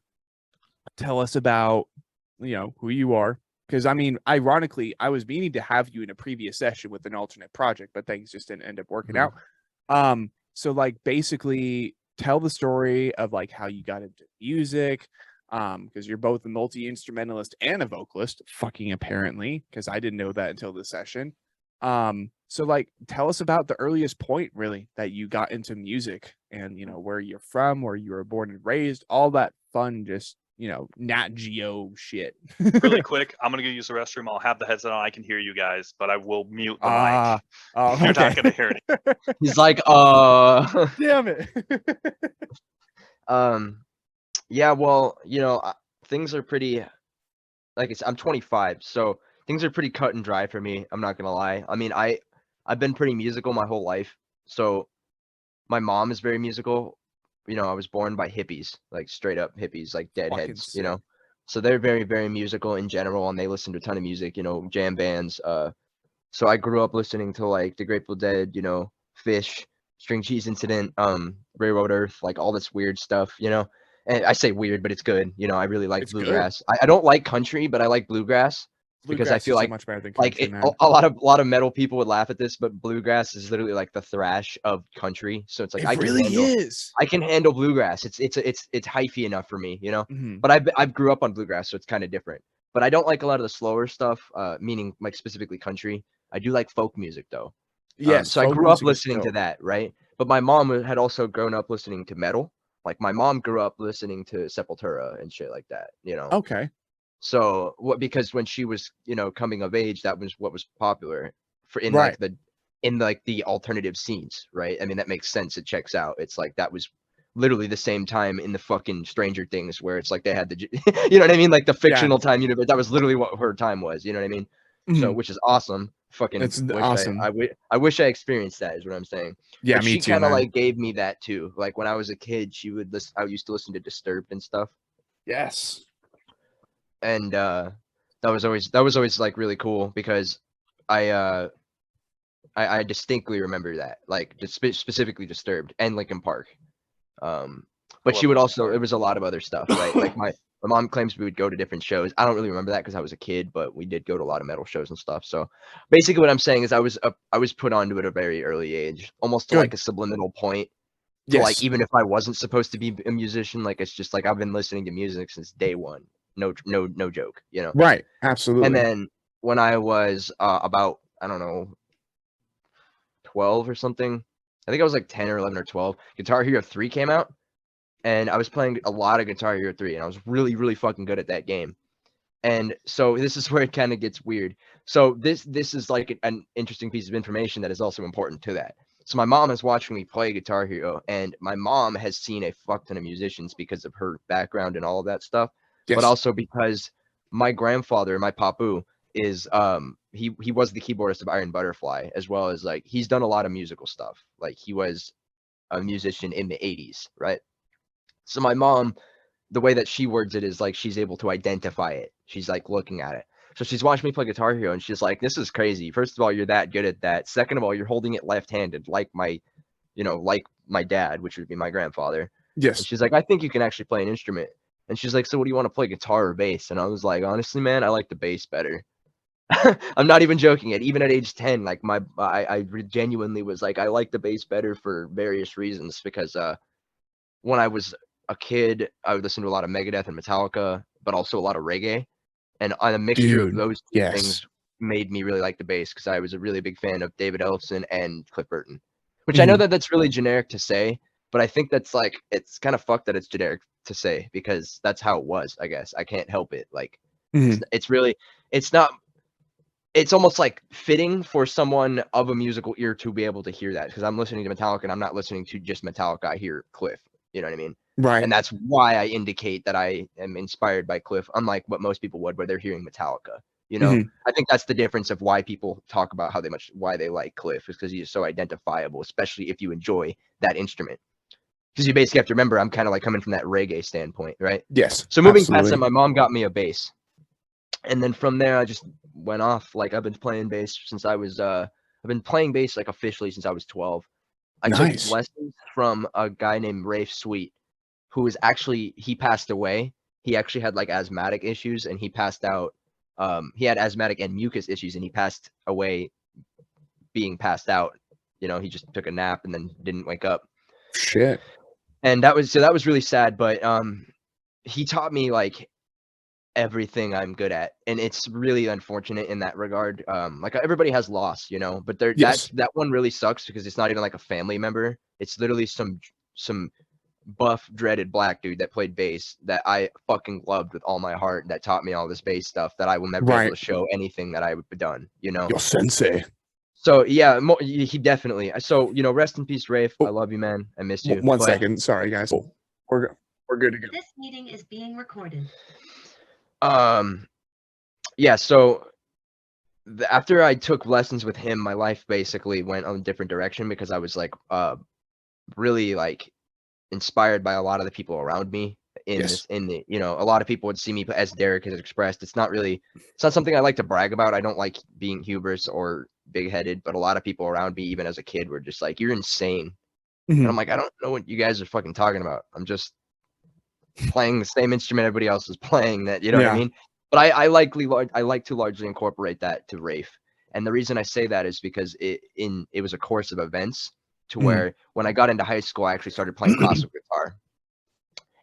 Speaker 1: tell us about, who you are. Because I mean, ironically, I was meaning to have you in a previous session with an alternate project, but things just didn't end up working out. So like basically tell the story of like how you got into music, because you're both a multi-instrumentalist and a vocalist, fucking apparently, because I didn't know that until this session. So like tell us about the earliest point really that you got into music and where you're from, where you were born and raised, all that fun, just Nat Geo shit.
Speaker 4: Really quick, I'm gonna go use the restroom. I'll have the headset on. I can hear you guys, but I will mute the mic.
Speaker 1: Oh,
Speaker 4: You're
Speaker 1: okay.
Speaker 4: not gonna hear it.
Speaker 2: He's like,
Speaker 1: Damn it.
Speaker 2: yeah, well, things are pretty, I'm 25, so things are pretty cut and dry for me. I'm not gonna lie. I mean, I've been pretty musical my whole life. So my mom is very musical. I was born by hippies, like straight up hippies, like deadheads,
Speaker 1: sick.
Speaker 2: So they're very, very musical in general, and they listen to a ton of music, jam bands. So I grew up listening to like the Grateful Dead, Fish, String Cheese Incident, Railroad Earth, like all this weird stuff, And I say weird, but it's good. I really like
Speaker 1: It's good.
Speaker 2: bluegrass. I don't like country, but I like bluegrass. Because I
Speaker 1: Bluegrass
Speaker 2: feel
Speaker 1: is so
Speaker 2: like
Speaker 1: much better than
Speaker 2: like
Speaker 1: country, man.
Speaker 2: a lot of metal people would laugh at this, but bluegrass is literally like the thrash of country. So it's like
Speaker 1: It really is.
Speaker 2: I can handle bluegrass. It's hyphy enough for me,
Speaker 1: Mhm.
Speaker 2: But I grew up on bluegrass, so it's kind of different. But I don't like a lot of the slower stuff, meaning like specifically country. I do like folk music though.
Speaker 1: Yes.
Speaker 2: So I
Speaker 1: folk
Speaker 2: grew up
Speaker 1: music is
Speaker 2: listening to
Speaker 1: dope.
Speaker 2: that, right? But my mom had also grown up listening to metal. Like my mom grew up listening to Sepultura and shit like that,
Speaker 1: Okay.
Speaker 2: So because when she was, coming of age, that was what was popular for in
Speaker 1: Right.
Speaker 2: like the alternative scenes, right? I mean, that makes sense. It checks out. It's like that was literally the same time in the fucking Stranger Things where it's like they had the, you know what I mean? Like the fictional time universe. That was literally what her time was. You know what I mean? So,
Speaker 1: Mhm.
Speaker 2: which is awesome. Fucking
Speaker 1: It's
Speaker 2: wish
Speaker 1: awesome.
Speaker 2: I wish I experienced that. Is what I'm saying.
Speaker 1: Yeah,
Speaker 2: But
Speaker 1: me
Speaker 2: she
Speaker 1: too,
Speaker 2: kind of
Speaker 1: man.
Speaker 2: like gave me that too. Like when I was a kid, she would listen. I used to listen to Disturbed and stuff.
Speaker 1: Yes.
Speaker 2: And that was always like really cool because I distinctly remember that, like just specifically Disturbed and Linkin Park. But But
Speaker 4: love
Speaker 2: she would
Speaker 4: this
Speaker 2: also,
Speaker 4: part.
Speaker 2: it was a lot of other stuff, right? Like my mom claims we would go to different shows. I don't really remember that because I was a kid, but we did go to a lot of metal shows and stuff. So basically what I'm saying is I was put onto it at a very early age, almost to
Speaker 1: Good.
Speaker 2: like a subliminal point. To like, even if I wasn't supposed to be a musician, like it's just like I've been listening to music since day one. No joke, you know?
Speaker 1: Right. Absolutely.
Speaker 2: And then when I was about, I don't know, 12 or something, I think I was like 10 or 11 or 12, Guitar Hero 3 came out. And I was playing a lot of Guitar Hero 3, and I was really, really fucking good at that game. And so this is where it kind of gets weird. So this is like an interesting piece of information that is also important to that. So my mom is watching me play Guitar Hero, and my mom has seen a fuck ton of musicians because of her background and all of that stuff, but also because my grandfather, my papu, is he was the keyboardist of Iron Butterfly, as well as like he's done a lot of musical stuff. Like he was a musician in the 80s, right? So my mom, the way that she words it is like she's able to identify it. She's like looking at it. So she's watching me play Guitar Hero, and she's like, "This is crazy. First of all, you're that good at that. Second of all, you're holding it left-handed, like my dad, which would be my grandfather."
Speaker 1: Yes.
Speaker 2: And she's like, "I think you can actually play an instrument." And she's like, "So what do you want to play, guitar or bass?" And I was like, "Honestly, man, I like the bass better." I'm not even joking. Even at age 10, like I genuinely was like, I like the bass better for various reasons, because when I was a kid, I would listen to a lot of Megadeth and Metallica, but also a lot of reggae. And on a mixture of those two things made me really like the bass, because I was a really big fan of David Ellefson and Cliff Burton, which I know that that's really generic to say, but I think that's like, it's kind of fucked that it's generic to say, because that's how it was, I guess. I can't help it. Like, it's really, it's not, it's almost like fitting for someone of a musical ear to be able to hear that, because I'm listening to Metallica and I'm not listening to just Metallica. I hear Cliff, you know what I mean?
Speaker 1: Right.
Speaker 2: And that's why I indicate that I am inspired by Cliff, unlike what most people would, where they're hearing Metallica. You know, I think that's the difference of why people talk about why they like Cliff, is because he's so identifiable, especially if you enjoy that instrument. Because you basically have to remember, I'm kind of like coming from that reggae standpoint, right?
Speaker 1: Yes.
Speaker 2: So moving past that, my mom got me a bass. And then from there, I just went off. Like, I've been playing bass since I was, I've been playing bass like officially since I was 12. I took lessons from a guy named Rafe Sweet, who was actually, he passed away. He actually had like asthmatic issues, and he passed out. He had asthmatic and mucus issues, and he passed away being passed out. You know, he just took a nap and then didn't wake up.
Speaker 1: Shit.
Speaker 2: And that was really sad, but he taught me like everything I'm good at, and it's really unfortunate in that regard. Like, everybody has loss, you know, but that one really sucks, because it's not even like a family member. It's literally some buff, dreaded black dude that played bass that I fucking loved with all my heart, that taught me all this bass stuff that I will never be able to show anything that I've done, you know.
Speaker 1: Your sensei.
Speaker 2: So yeah, he definitely. So, you know, rest in peace, Rafe. I love you, man. I miss you.
Speaker 1: One second, sorry guys. We're good to go.
Speaker 5: This meeting is being recorded.
Speaker 2: Yeah, so after I took lessons with him, my life basically went on a different direction, because I was like really like inspired by a lot of the people around me in the, you know, a lot of people would see me, as Derek has expressed, it's not something I like to brag about. I don't like being hubris or big-headed, but a lot of people around me, even as a kid, were just like, "You're insane." And I'm like, I don't know what you guys are fucking talking about. I'm just playing the same instrument everybody else is playing, that, you know what I mean? But I like to largely incorporate that to Rafe. And the reason I say that is because it was a course of events, to where when I got into high school, I actually started playing classical guitar,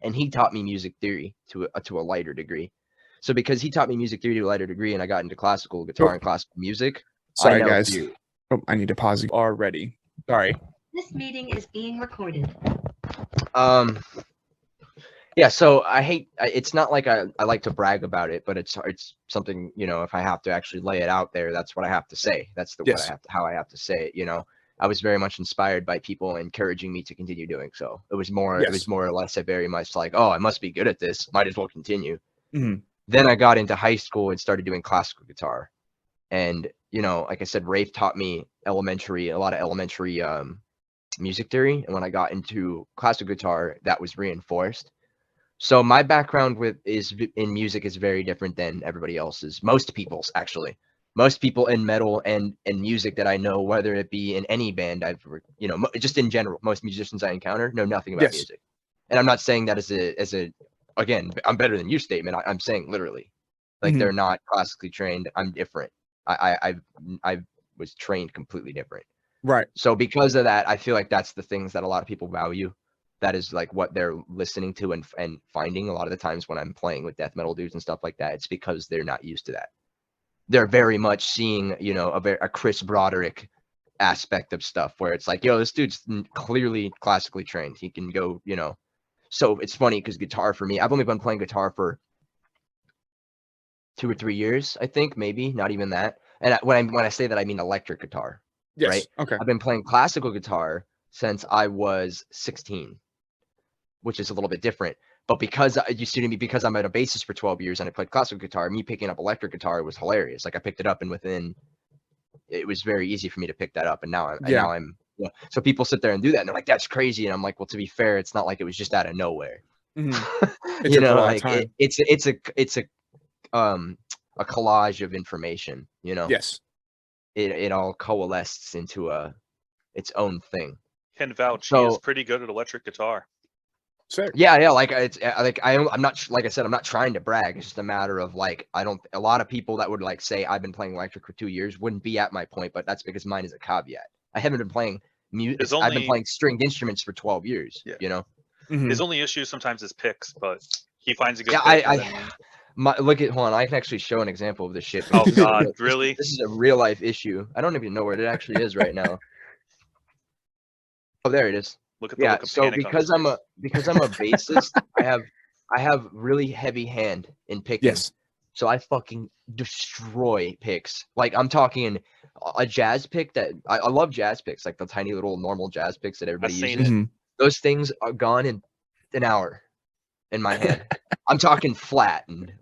Speaker 2: and he taught me music theory to a lighter degree. So because he taught me music theory to a lighter degree, and I got into classical guitar and classical music.
Speaker 1: Sorry guys. I need to pause already. Sorry.
Speaker 5: This meeting is being recorded.
Speaker 2: Yeah, so it's not like I like to brag about it, but it's something, you know, if I have to actually lay it out there, that's what I have to say. That's how I have to say it, you know. I was very much inspired by people encouraging me to continue doing so. It was more or less very much like, oh, I must be good at this, might as well continue. Then I got into high school and started doing classical guitar. And, you know, like I said, Rafe taught me a lot of elementary music theory. And when I got into classical guitar, that was reinforced. So my background in music is very different than everybody else's. Most people's, actually. Most people in metal and music that I know, whether it be in any band I've, you know, just in general, most musicians I encounter know nothing about music. And I'm not saying that as a again, I'm better than you statement. I'm saying literally, like
Speaker 1: Mhm.
Speaker 2: they're not classically trained. I'm different. I was trained completely different.
Speaker 1: Right.
Speaker 2: So because of that, I feel like that's the things that a lot of people value. That is like what they're listening to and finding a lot of the times when I'm playing with death metal dudes and stuff like that. It's because they're not used to that. They're very much seeing, you know, a Chris Broderick aspect of stuff where it's like, yo, this dude's clearly classically trained. He can go, you know. So it's funny because guitar for me, I've only been playing guitar for 2 or 3 years, I think, maybe not even that. And when I say that, I mean electric guitar.
Speaker 1: Yes.
Speaker 2: Right?
Speaker 1: Okay.
Speaker 2: I've been playing classical guitar since I was 16, which is a little bit different. But because you see to me, because I'm at a bassist for 12 years and I played classical guitar, me picking up electric guitar was hilarious. Like I picked it up and it was very easy for me to pick that up. And now I'm yeah. So people sit there and do that and they're like, that's crazy. And I'm like, well, to be fair, it's not like it was just out of nowhere.
Speaker 1: Mhm.
Speaker 2: You know, like it's a collage of information, you know.
Speaker 1: Yes.
Speaker 2: It all coalesces into its own thing.
Speaker 4: Can vouch.
Speaker 2: So-
Speaker 4: He is pretty good at electric guitar.
Speaker 1: Sick.
Speaker 2: Yeah, like it's like I'm not, like I said, I'm not trying to brag. It's just a matter of like a lot of people that would like say I've been playing electric for 2 years wouldn't be at my point, but that's because mine is a caveat. I haven't been playing music.
Speaker 4: It's
Speaker 2: I've been
Speaker 4: only-
Speaker 2: playing stringed instruments for 12 years.
Speaker 4: Yeah.
Speaker 2: You know.
Speaker 1: Mhm.
Speaker 4: His only issue sometimes is picks, but he finds a good
Speaker 2: Yeah,
Speaker 4: pick. and then-
Speaker 2: hold on. I can actually show an example of this shit.
Speaker 4: Oh,
Speaker 2: This is a
Speaker 4: God,
Speaker 2: real-
Speaker 4: really?
Speaker 2: This is a real life issue. I don't even know where it actually is right now. Oh, there it is.
Speaker 4: Look at the
Speaker 2: Yeah,
Speaker 4: look of
Speaker 2: so
Speaker 4: panic on his
Speaker 2: because
Speaker 4: face.
Speaker 2: I'm a bassist, I have really heavy hand in picking.
Speaker 1: Yes.
Speaker 2: So I fucking destroy picks. Like I'm talking a jazz pick that I love jazz picks, like the tiny little normal jazz picks that everybody
Speaker 4: seen
Speaker 2: uses.
Speaker 4: it.
Speaker 1: Mhm.
Speaker 2: Those things are gone in an hour in my hand. I'm talking flat and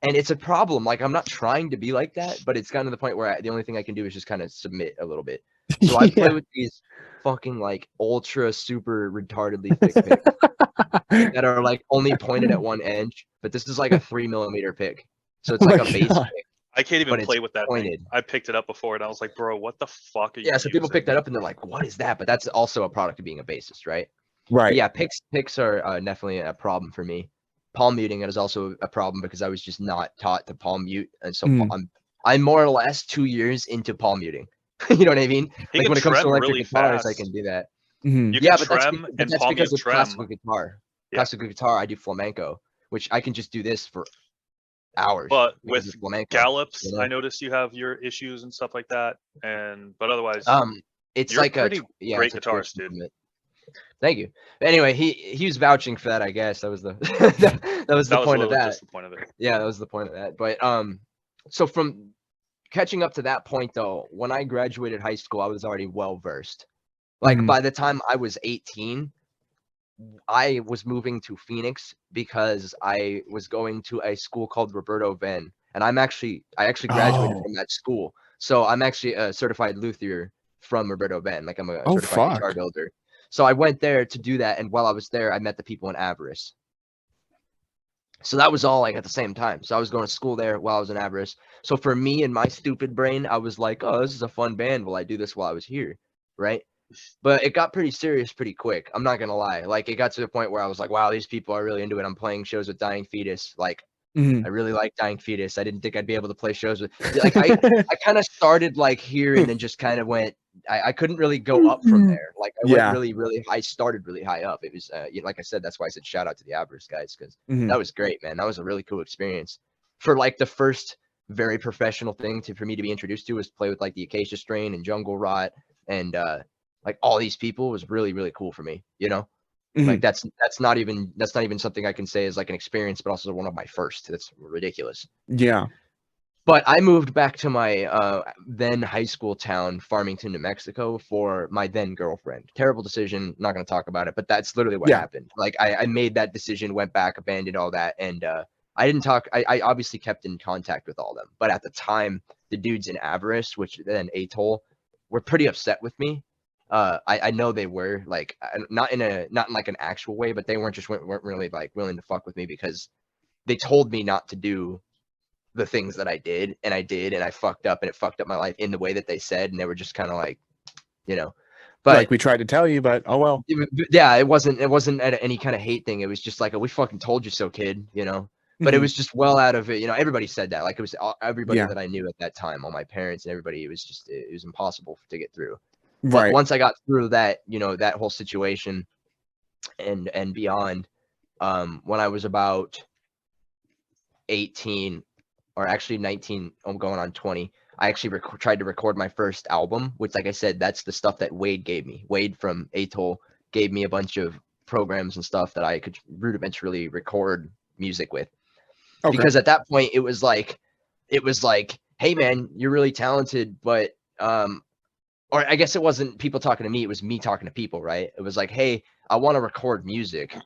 Speaker 2: it's a problem. Like I'm not trying to be like that, but it's gotten to the point where the only thing I can do is just kind of submit a little bit. So I play
Speaker 1: Yeah.
Speaker 2: with these fucking like ultra super retardedly thick picks that are like only pointed at one edge, but this is like a 3mm pick. So it's
Speaker 1: Oh
Speaker 2: like
Speaker 1: my
Speaker 2: a bass
Speaker 1: God.
Speaker 2: pick.
Speaker 4: I can't even
Speaker 2: but it's
Speaker 4: play with that thing.
Speaker 2: pointed.
Speaker 4: I picked it up before and I was like, bro, what the fuck are you
Speaker 2: Yeah, so people
Speaker 4: using?
Speaker 2: pick that up and they're like, what is that? But that's also a product of being a bassist, right?
Speaker 1: Right.
Speaker 2: But yeah, picks are definitely a problem for me. Palm muting is also a problem because I was just not taught to palm mute, and so
Speaker 1: Mm.
Speaker 2: I'm more or less 2 years into palm muting. You know what I mean?
Speaker 4: He
Speaker 2: Like
Speaker 4: can
Speaker 2: when it comes to
Speaker 4: trem
Speaker 2: electric
Speaker 4: really
Speaker 2: guitars, I
Speaker 4: fast.
Speaker 2: can do that.
Speaker 1: Mhm.
Speaker 4: You
Speaker 2: Yeah,
Speaker 4: can
Speaker 2: but that's,
Speaker 4: trem
Speaker 2: but
Speaker 4: and
Speaker 2: that's
Speaker 4: palm
Speaker 2: because
Speaker 4: mute
Speaker 2: of
Speaker 4: trem.
Speaker 2: classical guitar.
Speaker 4: Yeah.
Speaker 2: Classical guitar, I do flamenco, which I can just do this for hours.
Speaker 4: But
Speaker 2: because
Speaker 4: with
Speaker 2: of flamenco.
Speaker 4: gallops,
Speaker 2: you know?
Speaker 4: I noticed you have your issues and stuff like that. But otherwise,
Speaker 2: It's
Speaker 4: You're
Speaker 2: like
Speaker 4: pretty
Speaker 2: yeah,
Speaker 4: great
Speaker 2: it's a twitch
Speaker 4: guitarist, dude.
Speaker 2: movement. Thank you. But anyway, he was vouching for that, I guess. That was the that was the point of
Speaker 4: literally
Speaker 2: that.
Speaker 4: just the point of it.
Speaker 2: Yeah, that was the point of that. But so from catching up to that point though, when I graduated high school, I was already well versed. Like
Speaker 1: Mhm.
Speaker 2: by the time I was 18, I was moving to Phoenix because I was going to a school called Roberto Venn, and I actually graduated
Speaker 1: Oh.
Speaker 2: from that school. So I'm actually a certified luthier from Roberto Venn. Like I'm a
Speaker 1: Oh,
Speaker 2: certified guitar
Speaker 1: fuck.
Speaker 2: builder. So I went there to do that, and while I was there, I met the people in Avarice. So that was all like at the same time. So I was going to school there while I was in Avarice. So for me and my stupid brain, I was like, oh, this is a fun band. Will I do this while I was here? Right. But it got pretty serious pretty quick. I'm not going to lie. Like it got to the point where I was like, wow, these people are really into it. I'm playing shows with Dying Fetus. Like
Speaker 1: Mhm.
Speaker 2: I really like Dying Fetus. I didn't think I'd be able to play shows with like I kind of started like here and then just kind of went. I couldn't really go up from there. Like I
Speaker 1: Yeah.
Speaker 2: went really, really high. Started really high up. It was like I said, that's why I said shout out to the Avarice guys because
Speaker 1: Mhm.
Speaker 2: that was great, man. That was a really cool experience. For like the first very professional thing for me to be introduced to was play with like the Acacia Strain and Jungle Rot and like all these people was really, really cool for me. You know. Like
Speaker 1: Mhm.
Speaker 2: that's not even something I can say is like an experience, but also one of my first. That's ridiculous.
Speaker 1: Yeah.
Speaker 2: But I moved back to my then high school town, Farmington, New Mexico, for my then girlfriend. Terrible decision. Not going to talk about it, but that's literally what
Speaker 1: Yeah.
Speaker 2: happened. Like I made that decision, went back, abandoned all that, and I didn't talk. I obviously kept in contact with all of them, but at the time, the dudes in Avarice, which then Atoll, were pretty upset with me. I know they were like not in like an actual way, but they weren't really like willing to fuck with me because they told me not to do the things that I did, and I fucked up, and it fucked up my life in the way that they said, and they were just kind of like, you know. But
Speaker 1: like we tried to tell you, but oh well.
Speaker 2: yeah, it wasn't any kind of hate thing. It was just like, we fucking told you so, kid, you know. But it was just well out of it, you know. Everybody said that, like it was everybody
Speaker 1: Yeah.
Speaker 2: that I knew at that time, all my parents and everybody. It was impossible to get through. But
Speaker 1: Right.
Speaker 2: once I got through that, you know, that whole situation and beyond, when I was about 18 or actually 19, I'm going on 20. I actually tried to record my first album, which, like I said, that's the stuff that Wade gave me. Wade from Atoll gave me a bunch of programs and stuff that I could rudimentarily record music with.
Speaker 1: Okay.
Speaker 2: Because at that point, it was like, hey man, you're really talented, but or I guess it wasn't people talking to me, it was me talking to people, right? It was like, hey, I want to record music,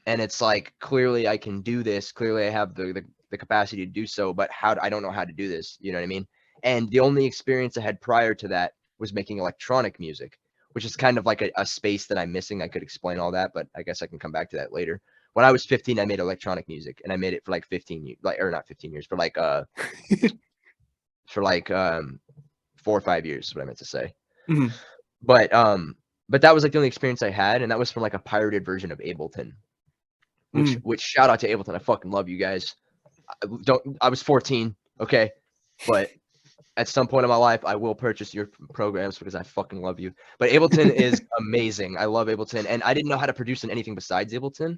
Speaker 2: and it's like, clearly I can do this. Clearly I have the capacity to do so, but I don't know how to do this. You know what I mean? And the only experience I had prior to that was making electronic music, which is kind of like a space that I'm missing. I could explain all that, but I guess I can come back to that later. When I was 15, I made electronic music, and I made it for like 15 years, or not 15 years, for like 4 or 5 years is what I meant to say.
Speaker 1: Mhm.
Speaker 2: But that was like the only experience I had, and that was from like a pirated version of Ableton. Which shout out to Ableton. I fucking love you guys. I was 14, okay, but at some point in my life, I will purchase your programs because I fucking love you. But Ableton is amazing. I love Ableton, and I didn't know how to produce in anything besides Ableton.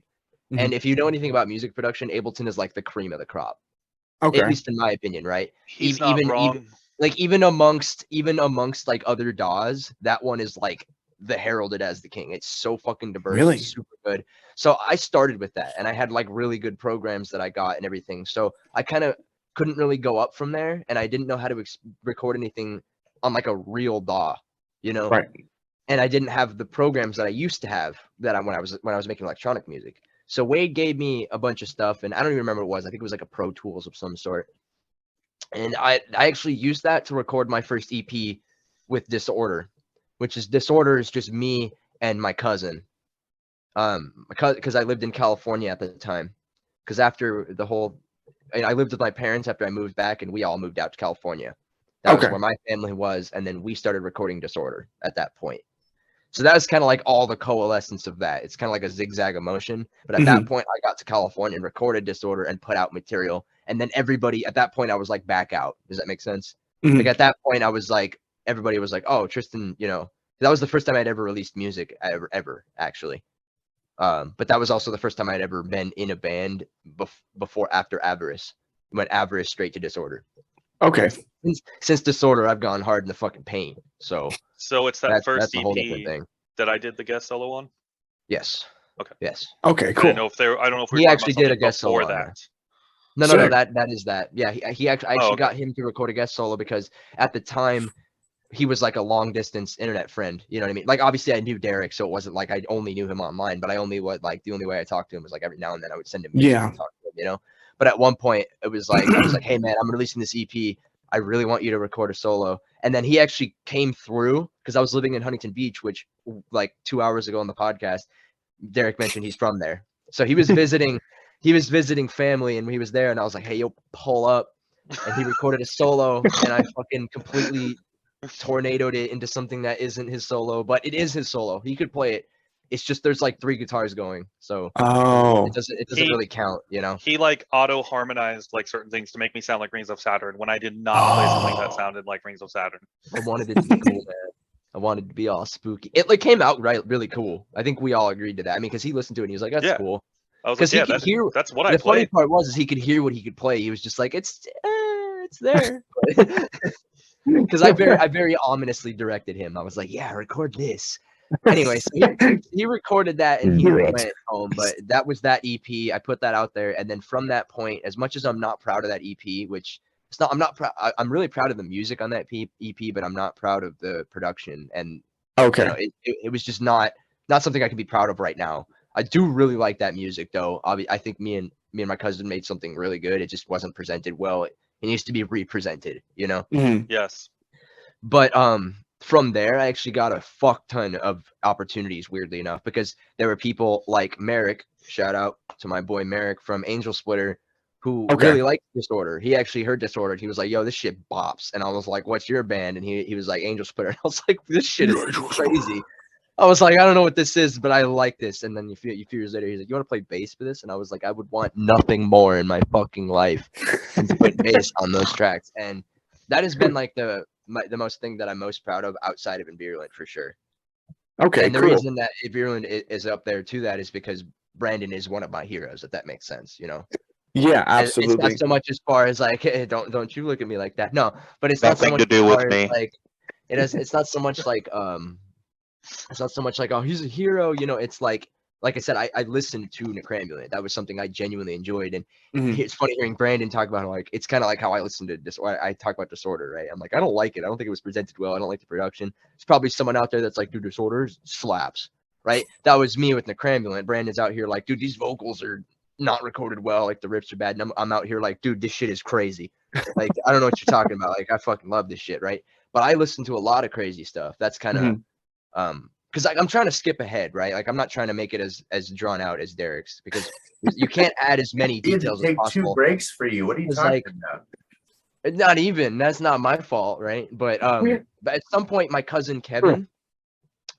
Speaker 2: And if you know anything about music production, Ableton is like the cream of the crop,
Speaker 1: Okay.
Speaker 2: at least in my opinion, right?
Speaker 4: He's not wrong.
Speaker 2: Even amongst like other DAWs, that one is like the heralded as the king. It's so fucking diverse.
Speaker 1: Really?
Speaker 2: It's super good. So I started with that, and I had like really good programs that I got and everything. So I kind of couldn't really go up from there, and I didn't know how to record anything on like a real DAW, you know.
Speaker 1: Right.
Speaker 2: And I didn't have the programs that I used to have when I was making electronic music. So Wade gave me a bunch of stuff, and I don't even remember what it was. I think it was like a Pro Tools of some sort. And I actually used that to record my first EP with Disorder, which is Disorder is just me and my cousin. Because I lived in California at the time. Because after I lived with my parents after I moved back, and we all moved out to California. That was where my family was, and then we started recording Disorder at that point. So that was kind of like all the coalescence of that. It's kind of like a zigzag emotion. But at that point, I got to California and recorded Disorder and put out material. And then everybody at that point, I was like back out. Does that make sense? Like at that point, I was like, everybody was like, oh, Triston, you know, that was the first time I'd ever released music ever actually. But that was also the first time I'd ever been in a band after Avarice. Went Avarice straight to Disorder.
Speaker 1: Okay.
Speaker 2: Since Disorder, I've gone hard in the fucking paint. So
Speaker 4: it's that first
Speaker 2: that's a whole different
Speaker 4: EP
Speaker 2: thing.
Speaker 4: that I did the guest solo on.
Speaker 2: Yes.
Speaker 4: Okay.
Speaker 2: Yes.
Speaker 1: Okay.
Speaker 4: I
Speaker 1: Cool.
Speaker 4: don't know if we
Speaker 2: He actually did a guest solo
Speaker 4: before
Speaker 2: on
Speaker 4: that.
Speaker 2: No,
Speaker 1: Sick.
Speaker 2: that is that. Yeah, he actually got him to record a guest solo because at the time he was like a long distance internet friend. You know what I mean? Like obviously I knew Derek, so it wasn't like I only knew him online, but the only way I talked to him was like every now and then I would send him music and talk to him, you know. But at one point it was like I was like, hey man, I'm releasing this EP. I really want you to record a solo. And then he actually came through because I was living in Huntington Beach, which like 2 hours ago on the podcast, Derek mentioned he's from there. So he was visiting family and he was there and I was like, hey, yo, pull up. And he recorded a solo and I fucking completely tornadoed it into something that isn't his solo, but it is his solo. He could play it. It's just there's like 3 guitars going, so it doesn't really count, you know.
Speaker 4: He like auto harmonized like certain things to make me sound like Rings of Saturn when I did not play something that sounded like Rings of Saturn.
Speaker 2: I wanted it to be cool, man. I wanted to be all spooky. It like came out really cool. I think we all agreed to that. I mean, because he listened to it and he was like, "That's cool."
Speaker 4: I was like, "Yeah, that's what I
Speaker 2: play." The funny
Speaker 4: played.
Speaker 2: part was he could hear what he could play. He was just like, "It's there." Because I very ominously directed him. I was like, "Yeah, record this." Anyway, so he recorded that and he went home. But that was that EP. I put that out there, and then from that point, as much as I'm not proud of that EP, which it's not, I'm not proud. I'm really proud of the music on that EP, but I'm not proud of the production. And you know, it was just not something I can be proud of right now. I do really like that music, though. I think me and my cousin made something really good. It just wasn't presented well. It needs to be represented, you know.
Speaker 4: Yes.
Speaker 2: But from there, I actually got a fuck ton of opportunities, weirdly enough, because there were people like Merrick, shout out to my boy Merrick from Angel Splitter, who really liked Disorder. He actually heard Disorder. He was like, yo, this shit bops. And I was like, what's your band? And he was like, Angel Splitter. And I was like, this shit is crazy. I was like, I don't know what this is, but I like this. And then a few years later, he's like, you want to play bass for this? And I was like, I would want nothing more in my fucking life than to put bass on those tracks. And that has been like the most thing that I'm most proud of outside of Invirulant for sure.
Speaker 1: Okay,
Speaker 2: And the
Speaker 1: cool.
Speaker 2: reason that Invirulant is up there to that is because Brandon is one of my heroes, if that makes sense, you know?
Speaker 1: Yeah,
Speaker 2: And it's
Speaker 1: absolutely.
Speaker 2: not so much as far as like, hey, don't you look at me like that. No, but it's
Speaker 6: Nothing
Speaker 2: not so much
Speaker 6: to do
Speaker 2: as
Speaker 6: with
Speaker 2: far
Speaker 6: me.
Speaker 2: as like it's not so much like it's not so much like, oh, he's a hero, you know. It's like I said, I listened to Necrambulant. That was something I genuinely enjoyed. And
Speaker 1: Mhm.
Speaker 2: it's funny hearing Brandon talk about like it's kind of like how I listened to Disorder. I talk about Disorder, right? I'm like, I don't like it. I don't think it was presented well. I don't like the production. There's probably someone out there that's like, dude, Disorder slaps, right? That was me with Necrambulant. Brandon's out here like, dude, these vocals are not recorded well. Like the riffs are bad. And I'm out here like, dude, this shit is crazy. Like, I don't know what you're talking about. Like, I fucking love this shit, right? But I listen to a lot of crazy stuff. That's kind of because I'm trying to skip ahead, right? Like I'm not trying to make it as drawn out as Derek's because you can't add as many
Speaker 3: He had to
Speaker 2: details as
Speaker 3: take 2
Speaker 2: possible.
Speaker 3: breaks for you. What are you
Speaker 2: It's
Speaker 3: talking
Speaker 2: like-
Speaker 3: about?
Speaker 2: Not even. That's not my fault, right? But at some point, my cousin Kevin,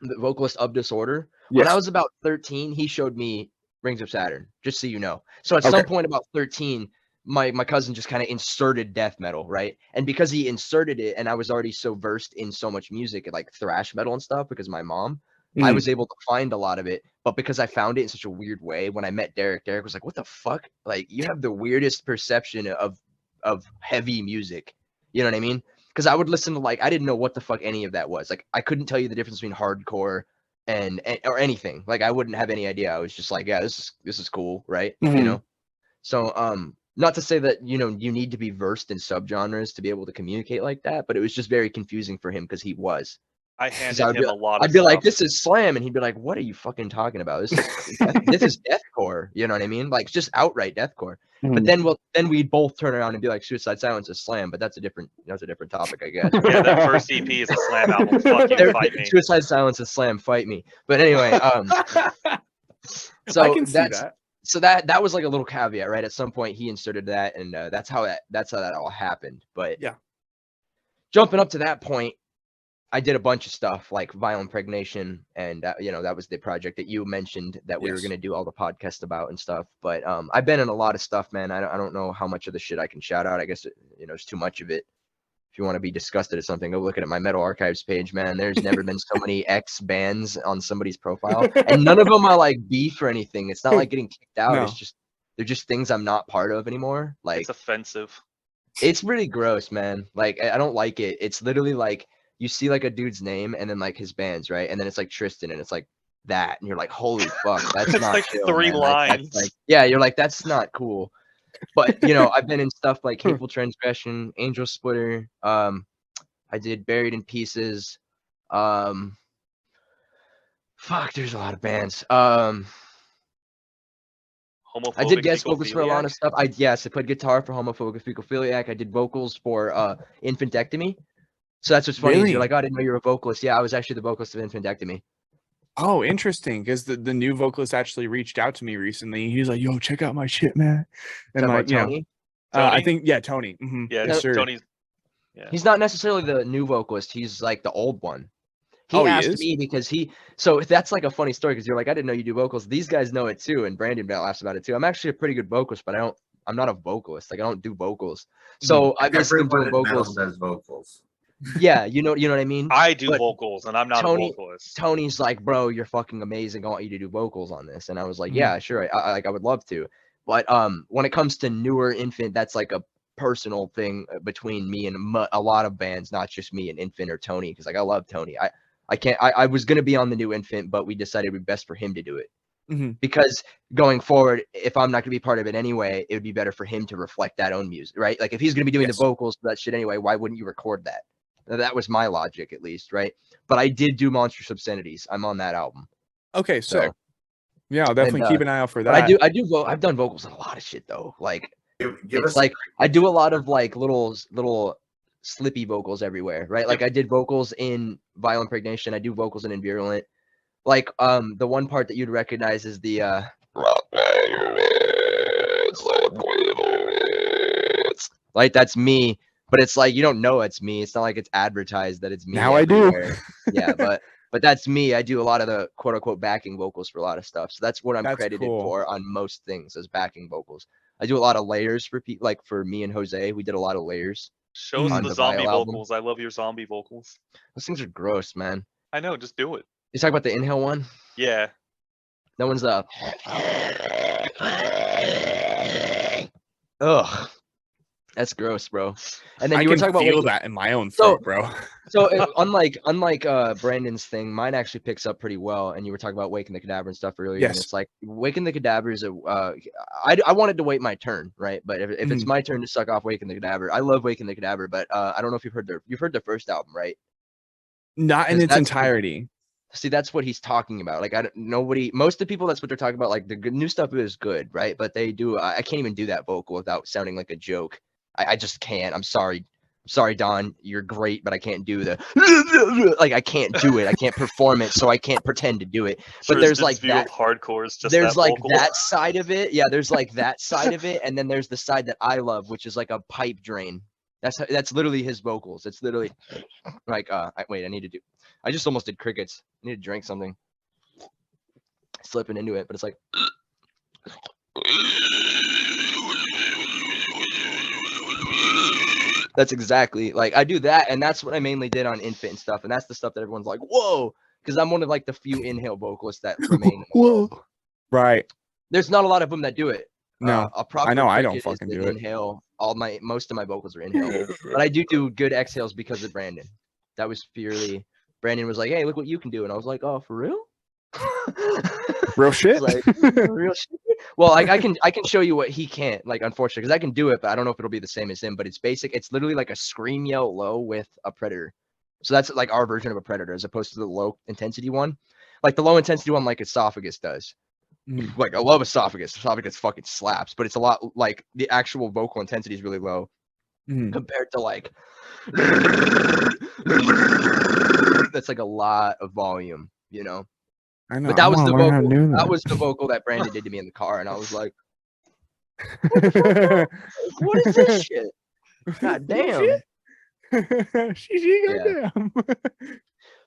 Speaker 2: the vocalist of Disorder, when I was about 13, he showed me Rings of Saturn. Just so you know. So at some point, about 13. My cousin just kind of inserted death metal, right? And because he inserted it, and I was already so versed in so much music, like thrash metal and stuff, because of my mom, I was able to find a lot of it. But because I found it in such a weird way, when I met Derek was like, "What the fuck? Like, you have the weirdest perception of heavy music." You know what I mean? Because I would listen to like I didn't know what the fuck any of that was. Like, I couldn't tell you the difference between hardcore and or anything. Like, I wouldn't have any idea. I was just like, yeah, this is cool, right? You know. So not to say that, you know, you need to be versed in subgenres to be able to communicate like that, but it was just very confusing for him because he was.
Speaker 4: I
Speaker 2: 'Cause
Speaker 4: handed him a lot of
Speaker 2: I'd be like,
Speaker 4: stuff.
Speaker 2: this is slam, and he'd be like, what are you fucking talking about? This is deathcore, you know what I mean? Like just outright deathcore. But then we'd both turn around and be like, Suicide Silence is slam, but that's a different topic, I guess.
Speaker 4: Yeah, that first EP is a slam album. Fuck you, fight me.
Speaker 2: Suicide Silence is slam, fight me. But anyway, so
Speaker 1: I can see that.
Speaker 2: So that was like a little caveat, right? At some point he inserted that, and that's how that all happened. But
Speaker 1: Yeah.
Speaker 2: Jumping up to that point, I did a bunch of stuff like Violent Pregnation, and you know, that was the project that you mentioned that we were gonna do all the podcast about and stuff. But I've been in a lot of stuff, man. I don't know how much of the shit I can shout out. I guess you know, it's too much of it. If you want to be disgusted at something, go look at my Metal Archives page, man. There's never been so many X bands on somebody's profile, and none of them are like beef or anything. It's not like getting kicked out.
Speaker 1: No.
Speaker 2: It's just they're just things I'm not part of anymore. Like
Speaker 4: It's offensive.
Speaker 2: it's really gross, man. Like I don't like it. It's literally like you see like a dude's name and then like his bands, right? And then it's like Triston, and it's like that, and you're like, holy fuck, that's
Speaker 4: It's
Speaker 2: not
Speaker 4: like
Speaker 2: chill,
Speaker 4: 3
Speaker 2: man. Like, that's
Speaker 4: lines.
Speaker 2: like, yeah, you're like, that's not cool. But you know, I've been in stuff like Hateful Transgression, Angel Splitter. I did Buried in Pieces. Fuck, there's a lot of bands. I did guest vocals for a lot of stuff. I played guitar for Homophobic Fecophiliac. I did vocals for Infantectomy. So that's what's funny. Is you're like, oh, I didn't know you were a vocalist. Yeah, I was actually the vocalist of Infantectomy.
Speaker 1: Oh, interesting. Because the new vocalist actually reached out to me recently. He's like, "Yo, check out my shit, man." And
Speaker 2: Talking
Speaker 1: like,
Speaker 2: about
Speaker 1: you know,
Speaker 2: Tony?
Speaker 1: I think Tony. Mhm.
Speaker 4: Yeah,
Speaker 1: Yes, sir.
Speaker 4: Tony's. Yeah.
Speaker 2: He's not necessarily the new vocalist. He's like the old one. He
Speaker 1: Oh, he
Speaker 2: asked
Speaker 1: is?
Speaker 2: me because so that's like a funny story because you're like, I didn't know you do vocals. These guys know it too, and Brandon laughs about it too. I'm actually a pretty good vocalist, but I'm not a vocalist. Like I don't do vocals. So I basically
Speaker 3: Everyone
Speaker 2: do
Speaker 3: in metal
Speaker 2: vocals.
Speaker 3: does vocals.
Speaker 2: Yeah, you know what I mean?
Speaker 4: I do
Speaker 2: But
Speaker 4: vocals, and I'm not
Speaker 2: Tony-
Speaker 4: a vocalist.
Speaker 2: Tony's like, bro, you're fucking amazing. I want you to do vocals on this. And I was like,
Speaker 1: Mhm.
Speaker 2: yeah, sure. I would love to. But when it comes to newer Infant, that's like a personal thing between me and a lot of bands, not just me and Infant or Tony, because like I love Tony. I was gonna be on the new Infant, but we decided it would be best for him to do it.
Speaker 1: Mhm.
Speaker 2: Because going forward, if I'm not gonna be part of it anyway, it would be better for him to reflect that own music, right? Like if he's gonna be doing
Speaker 1: Yes.
Speaker 2: the vocals for that shit anyway, why wouldn't you record that? That was my logic, at least, right? But I did do Monstrous Obscenities. I'm on that album.
Speaker 1: Okay, so
Speaker 2: So-
Speaker 1: yeah, I'll definitely
Speaker 2: and,
Speaker 1: keep an eye out for that.
Speaker 2: But I've done vocals on a lot of shit though. Like
Speaker 3: Give
Speaker 2: it's
Speaker 3: us
Speaker 2: like I do a lot of like little slippy vocals everywhere, right? Like I did vocals in Violent Pregnation. I do vocals in Invirulant. Like the one part that you'd recognize is the like that's me, but it's like you don't know it's me. It's not like it's advertised that it's me.
Speaker 1: Now I do.
Speaker 2: everywhere. Yeah, but But that's me. I do a lot of the quote unquote backing vocals for a lot of stuff. So that's what I'm
Speaker 1: That's
Speaker 2: credited
Speaker 1: cool.
Speaker 2: for on most things as backing vocals. I do a lot of layers for people, like for me and Jose, we did a lot of layers.
Speaker 4: Show us
Speaker 2: On
Speaker 4: the
Speaker 2: the
Speaker 4: zombie
Speaker 2: Vile album.
Speaker 4: vocals. I love your zombie vocals.
Speaker 2: Those things are gross, man.
Speaker 4: I know, just do it.
Speaker 2: You talk about the inhale one?
Speaker 4: Yeah.
Speaker 2: That one's the ugh. That's gross, bro. And then
Speaker 1: I
Speaker 2: you were
Speaker 1: can
Speaker 2: talking about
Speaker 1: feel
Speaker 2: Waking-
Speaker 1: that in my own
Speaker 2: So-
Speaker 1: throat, bro.
Speaker 2: So unlike Brandon's thing, mine actually picks up pretty well. And you were talking about Waking the Cadaver and stuff earlier.
Speaker 1: Yes.
Speaker 2: And it's like Waking the Cadaver is I wanted to wait my turn, right? But if it's my turn to suck off Waking the Cadaver, I love Waking the Cadaver. But I don't know if you've heard their first album, right?
Speaker 1: Not in
Speaker 2: Because
Speaker 1: its
Speaker 2: that's-
Speaker 1: entirety.
Speaker 2: See, that's what he's talking about. Like, most of the people, that's what they're talking about. Like, the new stuff is good, right? But they do, I can't even do that vocal without sounding like a joke. I just can't. I'm sorry, Don. You're great, but I can't do the like. I can't do it. I can't perform it, so I can't pretend to do it. But there's
Speaker 4: Tristan's
Speaker 2: like
Speaker 4: view
Speaker 2: that.
Speaker 4: of hardcore is just
Speaker 2: There's
Speaker 4: that
Speaker 2: like
Speaker 4: vocal.
Speaker 2: that side of it. Yeah, there's like that side of it, and then there's the side that I love, which is like a pipe drain. That's literally his vocals. It's literally like I just almost did crickets. I need to drink something. Slipping into it, but it's like that's exactly like I do that, and that's what I mainly did on Infant and stuff, and that's the stuff that everyone's like, whoa, because I'm one of like the few inhale vocalists that remain. in the world.
Speaker 1: Whoa. Right.
Speaker 2: There's not a lot of them that do it.
Speaker 1: No,
Speaker 2: a proper
Speaker 1: I know I
Speaker 2: cricket
Speaker 1: don't
Speaker 2: is
Speaker 1: fucking
Speaker 2: the
Speaker 1: do it.
Speaker 2: inhale. Most of my vocals are inhale, but I do good exhales because of Brandon. That was purely Brandon was like, "Hey, look what you can do," and I was like, "Oh, for real?"
Speaker 1: Real shit.
Speaker 2: Like, real shit. Well, I can show you what he can't. Like, unfortunately, because I can do it, but I don't know if it'll be the same as him. But it's basic. It's literally like a scream yell low with a predator. So that's like our version of a predator, as opposed to the low intensity one. Like the low intensity one, like Esophagus does. Like I love Esophagus. Esophagus fucking slaps, but it's a lot like the actual vocal intensity is really low compared to like that's like a lot of volume, you know.
Speaker 1: I know.
Speaker 2: But that was the
Speaker 1: learn how to
Speaker 2: vocal.
Speaker 1: do
Speaker 2: That was the vocal that Brandon did to me in the car, and I was like,
Speaker 1: that.
Speaker 2: "What is this shit? God damn!"
Speaker 1: Goddamn.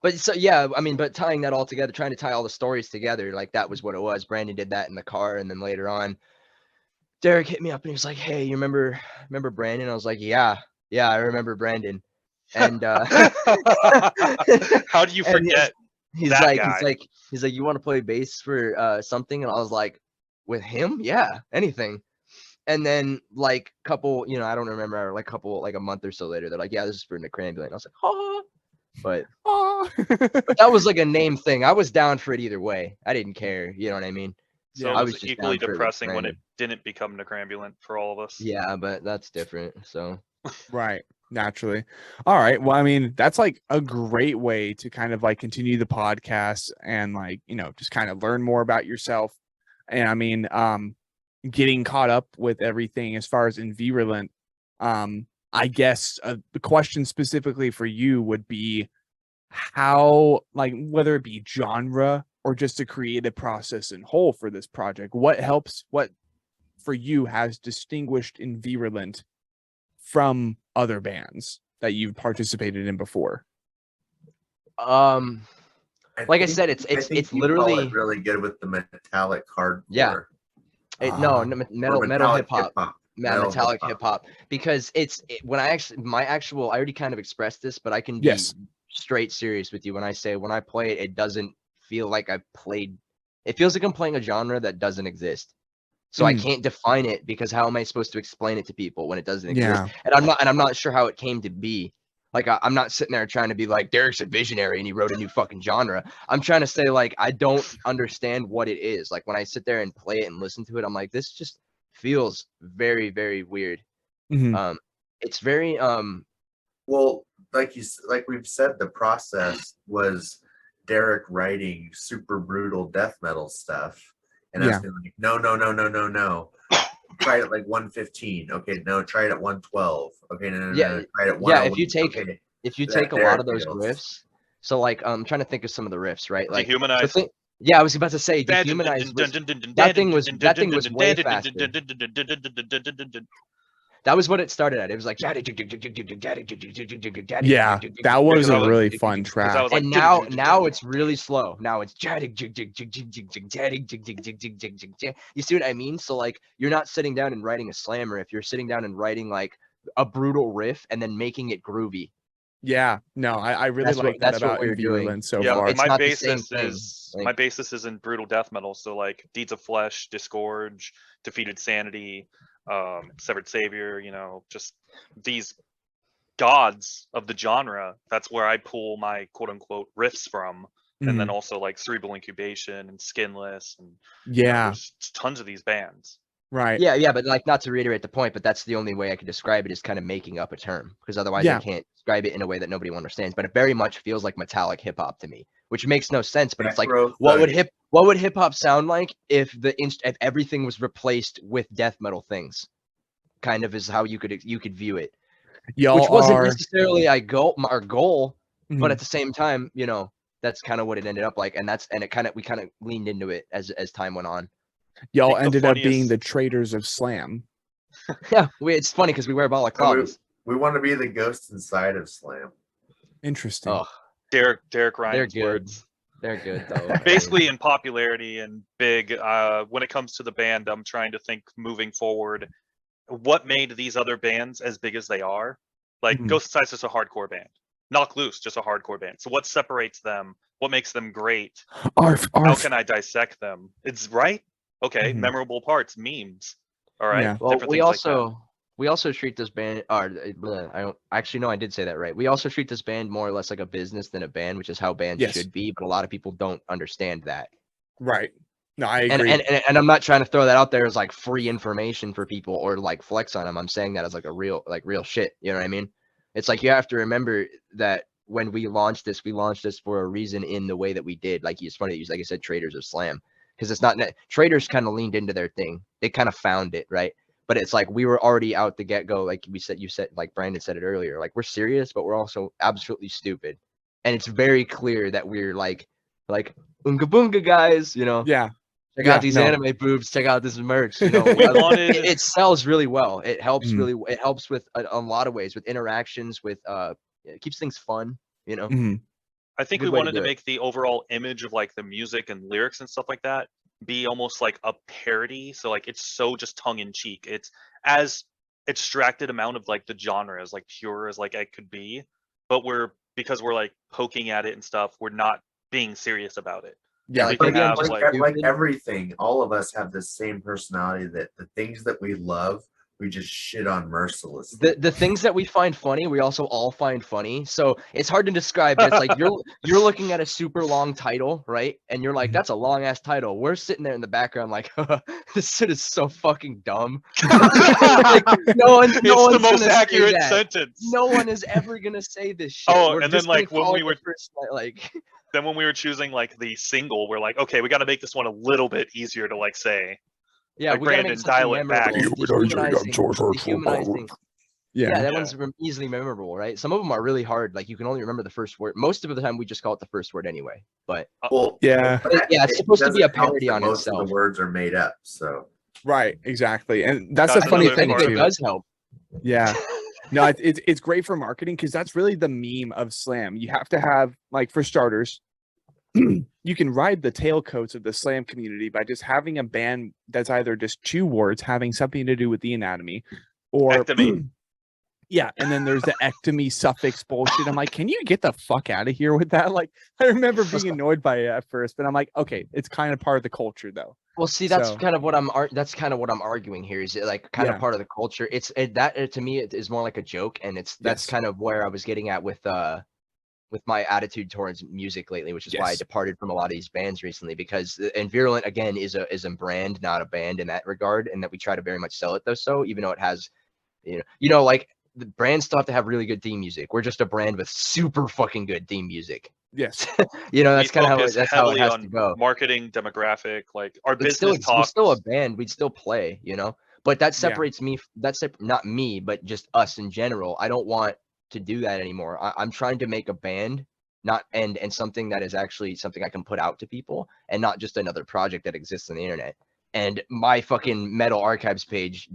Speaker 2: But so yeah, I mean, but tying that all together, trying to tie all the stories together, like that was what it was. Brandon did that in the car, and then later on, Derek hit me up and he was like, "Hey, you remember Brandon?" I was like, "Yeah, I remember Brandon." And
Speaker 4: How do you
Speaker 2: and
Speaker 4: forget?
Speaker 2: he's
Speaker 4: that
Speaker 2: like,
Speaker 4: guy?
Speaker 2: he's like, "You want to play bass for something?" And I was like, "With him? Yeah, anything." And then like couple, you know, I don't remember, like a month or so later, they're like, "Yeah, this is for Necrambulant." And I was like, "Oh." But that was like a name thing. I was down for it either way. I didn't care. You know what I mean?
Speaker 4: So
Speaker 2: I
Speaker 4: it
Speaker 2: was
Speaker 4: was
Speaker 2: just
Speaker 4: equally
Speaker 2: down for it with
Speaker 4: depressing when it
Speaker 2: Brandon.
Speaker 4: didn't become Necrambulant for all of us.
Speaker 2: Yeah, but that's different. So
Speaker 1: Right. Naturally. All right. Well, I mean, that's like a great way to kind of like continue the podcast and like, you know, just kind of learn more about yourself. And I mean, getting caught up with everything as far as Invirulant, I guess the question specifically for you would be how, like, whether it be genre or just a creative process in whole for this project, what for you has distinguished Invirulant from other bands that you've participated in before?
Speaker 2: Like I said, it's
Speaker 3: think you call
Speaker 2: literally
Speaker 3: it really good with the metallic hardcore.
Speaker 2: Yeah.
Speaker 3: Or
Speaker 2: metal
Speaker 3: metallic
Speaker 2: hip hop.
Speaker 3: hip-hop.
Speaker 2: Metallic
Speaker 3: hip-hop.
Speaker 2: hip hop, because when I already kind of expressed this, but I can be
Speaker 1: Yes.
Speaker 2: straight serious with you when I say when I play it, it doesn't feel like I've played. It feels like I'm playing a genre that doesn't exist. So I can't define it, because how am I supposed to explain it to people when it doesn't exist?
Speaker 1: Yeah.
Speaker 2: And I'm not sure how it came to be. Like I'm not sitting there trying to be like Derek's a visionary and he wrote a new fucking genre. I'm trying to say like I don't understand what it is. Like when I sit there and play it and listen to it, I'm like, this just feels very, very weird. It's very
Speaker 3: Well, like we've said, the process was Derek writing super brutal death metal stuff, and I was like, no. Try it at like 115. Okay, no, try it at 112. Okay, no, try it at 1.
Speaker 2: Yeah, if you take a lot of those
Speaker 3: feels.
Speaker 2: riffs, so like I'm trying to think of some of the riffs, right? Like
Speaker 4: Dehumanize.
Speaker 2: I was about to say Dehumanize. That thing was way faster. That was what it started at. It was like
Speaker 1: Yeah, that was
Speaker 4: I
Speaker 1: a
Speaker 4: was-
Speaker 1: really fun
Speaker 4: Because
Speaker 1: track.
Speaker 4: I was like,
Speaker 2: and now it's really slow. Now it's you see what I mean? So like you're not sitting down and writing a slammer if you're sitting down and writing like a brutal riff and then making it groovy.
Speaker 1: Yeah, no, I really like that
Speaker 2: that's what
Speaker 1: about
Speaker 2: we're doing.
Speaker 1: Invirulant so
Speaker 4: yeah,
Speaker 1: far.
Speaker 2: It's
Speaker 4: my
Speaker 2: not the same
Speaker 4: basis
Speaker 2: thing.
Speaker 4: is
Speaker 2: Like-
Speaker 4: my basis is in brutal death metal. So like Deeds of Flesh, Disgorge, Defeated Sanity, Severed Savior. You know, just these gods of the genre. That's where I pull my quote unquote riffs from. And then
Speaker 1: Mhm.
Speaker 4: also like Cerebral Incubation and Skinless, and
Speaker 1: Yeah,
Speaker 4: there's tons of these bands.
Speaker 1: right.
Speaker 2: Yeah, but like not to reiterate the point, but that's the only way I could describe it is kind of making up a term because otherwise
Speaker 1: Yeah.
Speaker 2: I can't describe it in a way that nobody understands. But it very much feels like metallic hip hop to me, which makes no sense. But it's like,
Speaker 3: Necro
Speaker 2: what would
Speaker 3: thug.
Speaker 2: hip hop sound like if if everything was replaced with death metal things? Kind of is how you could view it,
Speaker 1: Y'all
Speaker 2: which wasn't
Speaker 1: are
Speaker 2: necessarily our goal, but
Speaker 1: Mhm.
Speaker 2: at the same time, you know, that's kind of what it ended up like, and we kind of leaned into it as time went on.
Speaker 1: y'all
Speaker 4: think the
Speaker 1: ended up being
Speaker 4: funniest-
Speaker 1: the traders of slam.
Speaker 2: Yeah, it's funny because we wear balaclavas.
Speaker 3: We want to be the ghost inside of Slam.
Speaker 1: Interesting.
Speaker 2: Oh,
Speaker 4: Derek
Speaker 2: they're
Speaker 4: Ryan's
Speaker 2: good.
Speaker 4: words.
Speaker 2: They're good though. I mean,
Speaker 4: Basically in popularity and big, when it comes to the band, I'm trying to think moving forward, what made these other bands as big as they are? Like
Speaker 1: Mhm.
Speaker 4: Ghost Inside's just a hardcore band. Knock Loose, just a hardcore band. So what separates them? What makes them great? How
Speaker 1: Arf.
Speaker 4: can I dissect them? It's right. Okay,
Speaker 1: Mhm.
Speaker 4: memorable parts, memes. All right.
Speaker 1: Yeah.
Speaker 2: well,
Speaker 4: different
Speaker 2: we
Speaker 4: things like that.
Speaker 2: also treat this band. Or I don't actually no, I did say that right. We also treat this band more or less like a business than a band, which is how bands
Speaker 1: Yes.
Speaker 2: should be. But a lot of people don't understand that.
Speaker 1: Right. No, I
Speaker 2: And,
Speaker 1: agree.
Speaker 2: and I'm not trying to throw that out there as like free information for people or like flex on them. I'm saying that as like a real shit. You know what I mean? It's like you have to remember that when we launched this for a reason in the way that we did. Like it's funny, like I said, traders of slam, because it's not traders kind of leaned into their thing. They kind of found it, right? But it's like we were already out the get go. Like you said, like Brandon said it earlier. Like we're serious, but we're also absolutely stupid. And it's very clear that we're like unga boonga guys, you know.
Speaker 1: Yeah.
Speaker 2: Check
Speaker 1: Yeah,
Speaker 2: out these
Speaker 1: no.
Speaker 2: anime boobs. Check out this merch. You know,
Speaker 4: We wanted
Speaker 2: it sells really well. It helps
Speaker 1: Mhm.
Speaker 2: it helps with a lot of ways, with interactions, with it keeps things fun. You know,
Speaker 1: Mhm.
Speaker 4: I think
Speaker 2: Good
Speaker 4: we
Speaker 2: way to
Speaker 4: wanted
Speaker 2: do
Speaker 4: to
Speaker 2: it.
Speaker 4: make the overall image of like the music and lyrics and stuff like that be almost like a parody. So like it's so just tongue in cheek. It's as extracted amount of like the genre as like pure as like it could be, but because we're like poking at it and stuff, we're not being serious about it.
Speaker 1: Yeah.
Speaker 2: like,
Speaker 4: Everything
Speaker 2: again,
Speaker 4: has
Speaker 2: just
Speaker 4: like
Speaker 3: Like everything, all of us have the same personality that the things that we love, we just shit on mercilessly.
Speaker 2: the things that we find funny, we also all find funny. So it's hard to describe. But it's like you're looking at a super long title, right? And you're like,
Speaker 1: Mhm.
Speaker 2: that's a long ass title. We're sitting there in the background like, this shit is so fucking dumb. Like, no one's
Speaker 4: it's the most
Speaker 2: gonna say
Speaker 4: accurate
Speaker 2: that.
Speaker 4: sentence.
Speaker 2: No one is ever gonna say this shit.
Speaker 4: Oh,
Speaker 2: We're
Speaker 4: and then,
Speaker 2: just gonna
Speaker 4: like, when
Speaker 2: call
Speaker 4: we
Speaker 2: it the
Speaker 4: were-
Speaker 2: first, like
Speaker 4: Then when we were choosing like the single, we're like, okay, we got to make this one a little bit easier to like say.
Speaker 2: yeah,
Speaker 4: Like
Speaker 2: we gotta
Speaker 4: Brandon,
Speaker 2: make something
Speaker 4: dial it back.
Speaker 2: memorable. Dehumanizing. Yeah, that one's easily memorable, right? Some of them are really hard. Like you can only remember the first word. Most of the time, we just call it the first word anyway. But
Speaker 3: Well,
Speaker 1: Yeah.
Speaker 3: but
Speaker 2: Yeah, it's supposed to be a
Speaker 3: doesn't help
Speaker 2: parody
Speaker 3: that
Speaker 2: on
Speaker 3: most of
Speaker 2: itself.
Speaker 3: the words are made up, so
Speaker 1: Right. Exactly. And that's
Speaker 4: That's
Speaker 1: a funny
Speaker 4: another
Speaker 1: thing
Speaker 4: part
Speaker 2: it
Speaker 4: of
Speaker 1: too.
Speaker 2: does help.
Speaker 1: Yeah. No, it's great for marketing because that's really the meme of slam. You have to have, like, for starters, you can ride the tailcoats of the slam community by just having a band that's either just two words having something to do with the anatomy, or
Speaker 4: Ectomy.
Speaker 1: yeah, and then there's the ectomy suffix bullshit. I'm like, can you get the fuck out of here with that? Like, I remember being annoyed by it at first, but I'm like, okay, it's kind of part of the culture though.
Speaker 2: Well, see, that's
Speaker 1: So-
Speaker 2: kind of what that's kind of what I'm arguing here. Is it like kind
Speaker 1: Yeah.
Speaker 2: of part of the culture? To me, it is more like a joke, and that's
Speaker 1: Yes.
Speaker 2: kind of where I was getting at with my attitude towards music lately, which is why I
Speaker 1: Yes.
Speaker 2: departed from a lot of these bands recently. Because Invirulant again is a brand, not a band in that regard, and that we try to very much sell it though. So even though it has, like the brands still have to have really good theme music. We're just a brand with super fucking good theme music.
Speaker 1: Yes.
Speaker 2: That's kind of how
Speaker 4: focus
Speaker 2: that's how it
Speaker 4: heavily
Speaker 2: has
Speaker 4: on
Speaker 2: to go.
Speaker 4: marketing, demographic, like our
Speaker 2: It's still,
Speaker 4: business talk.
Speaker 2: we're still a band. We'd still play, But that
Speaker 1: Yeah.
Speaker 2: separates me. Not me, but just us in general. I don't want to do that anymore. I'm trying to make a band, not and something that is actually something I can put out to people, and not just another project that exists on the internet. And my fucking Metal Archives page,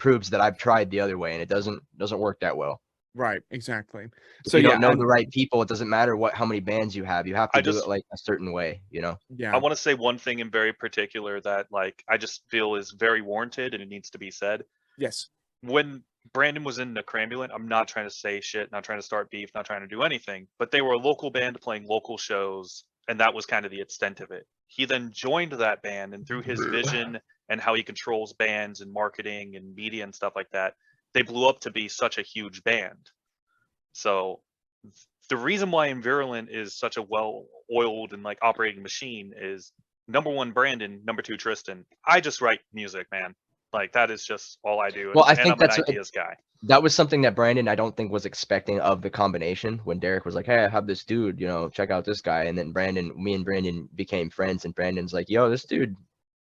Speaker 2: proves that I've tried the other way and it doesn't work that well.
Speaker 1: Right, exactly.
Speaker 2: If
Speaker 1: So
Speaker 2: you
Speaker 1: yeah,
Speaker 2: don't know
Speaker 1: and-
Speaker 2: the right people, it doesn't matter how many bands you have. You have to
Speaker 4: I
Speaker 2: do
Speaker 4: just-
Speaker 2: it like a certain way, you know?
Speaker 1: yeah,
Speaker 4: I want to say one thing in very particular that like I just feel is very warranted and it needs to be said.
Speaker 1: yes,
Speaker 4: When Brandon was in Invirulant, I'm not trying to say shit, not trying to start beef, not trying to do anything, but they were a local band playing local shows, and that was kind of the extent of it. He then joined that band, and through his vision and how he controls bands and marketing and media and stuff like that, they blew up to be such a huge band. So the reason why Invirulant is such a well-oiled and like operating machine is number one, Brandon, number two, Triston. I just write music, man. Like that is just all I do.
Speaker 2: Well, I
Speaker 4: and
Speaker 2: think
Speaker 4: I'm
Speaker 2: that's
Speaker 4: an
Speaker 2: what-
Speaker 4: ideas guy.
Speaker 2: That was something that Brandon, I don't think, was expecting of the combination when Derek was like, hey, I have this dude, you know, check out this guy. And then me and Brandon became friends, and Brandon's like, yo, this dude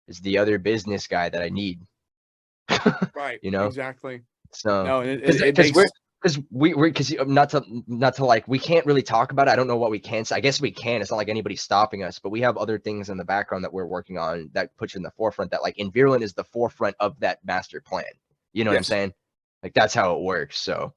Speaker 2: is the other business guy that I need.
Speaker 1: right,
Speaker 2: You know?
Speaker 1: exactly.
Speaker 2: So
Speaker 1: No, it
Speaker 2: because
Speaker 1: makes,
Speaker 2: not to like, we can't really talk about it. I don't know what we can say. I guess we can. It's not like anybody's stopping us, but we have other things in the background that we're working on that puts you in the forefront. That like Invirulant is the forefront of that master plan. You know what I'm
Speaker 1: Yes.
Speaker 2: saying? Like that's how it works. So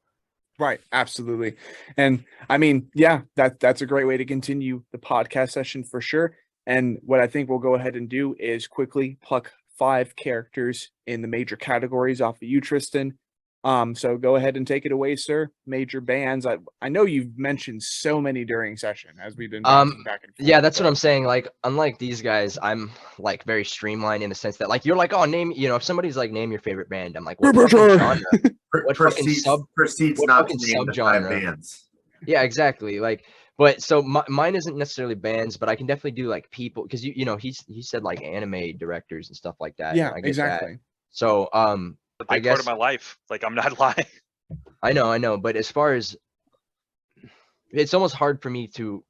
Speaker 1: right, absolutely. And I mean, yeah, that's a great way to continue the podcast session for sure. And what I think we'll go ahead and do is quickly pluck 5 characters in the major categories off of you, Triston. So go ahead and take it away, sir. Major bands. I know you've mentioned so many during session as we've been bouncing back and forth.
Speaker 2: yeah, that's what
Speaker 1: but-
Speaker 2: I'm saying. Like, unlike these guys, I'm like very streamlined in the sense that like you're like, oh, name, you know, if somebody's like, name your favorite band, I'm like, what fucking genre? What fucking
Speaker 3: proceeds
Speaker 2: what
Speaker 3: not to
Speaker 2: fucking
Speaker 3: name the 5
Speaker 2: subgenre?
Speaker 3: bands.
Speaker 2: Yeah, exactly. Like, but so mine isn't necessarily bands, but I can definitely do like people because you know he said like anime directors and stuff like that.
Speaker 1: Yeah,
Speaker 2: and I get that.
Speaker 1: exactly.
Speaker 2: So
Speaker 4: A
Speaker 2: I
Speaker 4: big part
Speaker 2: guess-
Speaker 4: of my life. Like I'm not lying.
Speaker 2: I know, but as far as it's almost hard for me to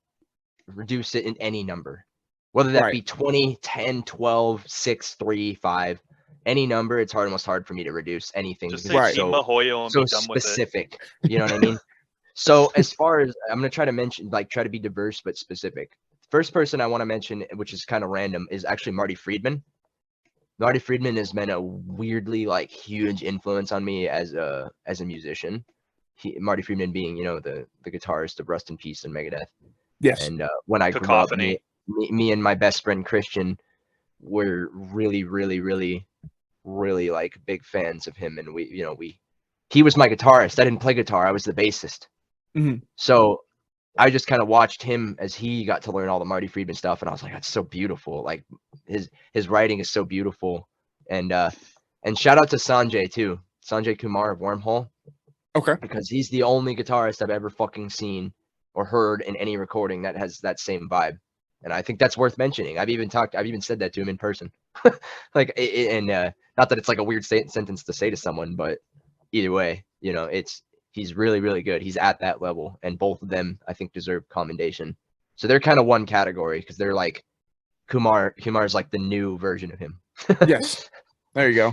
Speaker 2: reduce it in any number, whether that
Speaker 1: Right.
Speaker 2: be 20, 10, 12, 6, 3, 5, any number. It's almost hard for me to reduce anything.
Speaker 4: Just
Speaker 2: because
Speaker 4: say
Speaker 1: Right.
Speaker 2: it's
Speaker 4: Team
Speaker 2: so,
Speaker 4: Mahoyo and
Speaker 2: so
Speaker 4: be done with it.
Speaker 2: specific. You know what I mean? So as far as I'm gonna try to mention, like try to be diverse but specific. First person I want to mention, which is kind of random, is actually Marty Friedman. Marty Friedman has been a weirdly like huge influence on me as a musician. Marty Friedman being, you know, the guitarist of Rust in Peace and Megadeth.
Speaker 1: Yes.
Speaker 2: And when I grew up,
Speaker 4: Cacophony.
Speaker 2: me and my best friend Christian were really like big fans of him. And he was my guitarist. I didn't play guitar. I was the bassist.
Speaker 1: Mhm.
Speaker 2: So I just kind of watched him as he got to learn all the Marty Friedman stuff. And I was like, that's so beautiful. Like his writing is so beautiful. And shout out to Sanjay too. Sanjay Kumar of Wormhole.
Speaker 1: Okay.
Speaker 2: Because he's the only guitarist I've ever fucking seen or heard in any recording that has that same vibe. And I think that's worth mentioning. I've even said that to him in person. Like, not that it's like a weird sentence to say to someone, but either way, you know, he's really, really good. He's at that level, and both of them, I think, deserve commendation. So they're kind of one category because they're like Kumar's like the new version of him.
Speaker 1: Yes. There you go.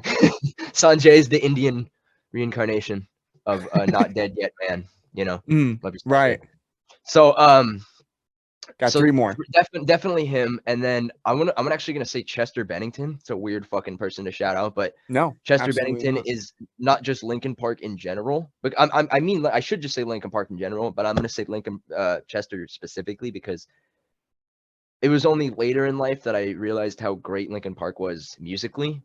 Speaker 2: Sanjay is the Indian reincarnation of not dead yet man. You know,
Speaker 1: Mm,
Speaker 2: love you, Sanjay.
Speaker 1: right.
Speaker 2: So
Speaker 1: Got
Speaker 2: So
Speaker 1: 3 more.
Speaker 2: definitely him, and then I'm actually gonna say Chester Bennington. It's a weird fucking person to shout out, but
Speaker 1: No.
Speaker 2: Chester
Speaker 1: absolutely
Speaker 2: Bennington
Speaker 1: not.
Speaker 2: is not just Linkin Park in general. But I mean, I should just say Linkin Park in general, but I'm gonna say Chester specifically because it was only later in life that I realized how great Linkin Park was musically.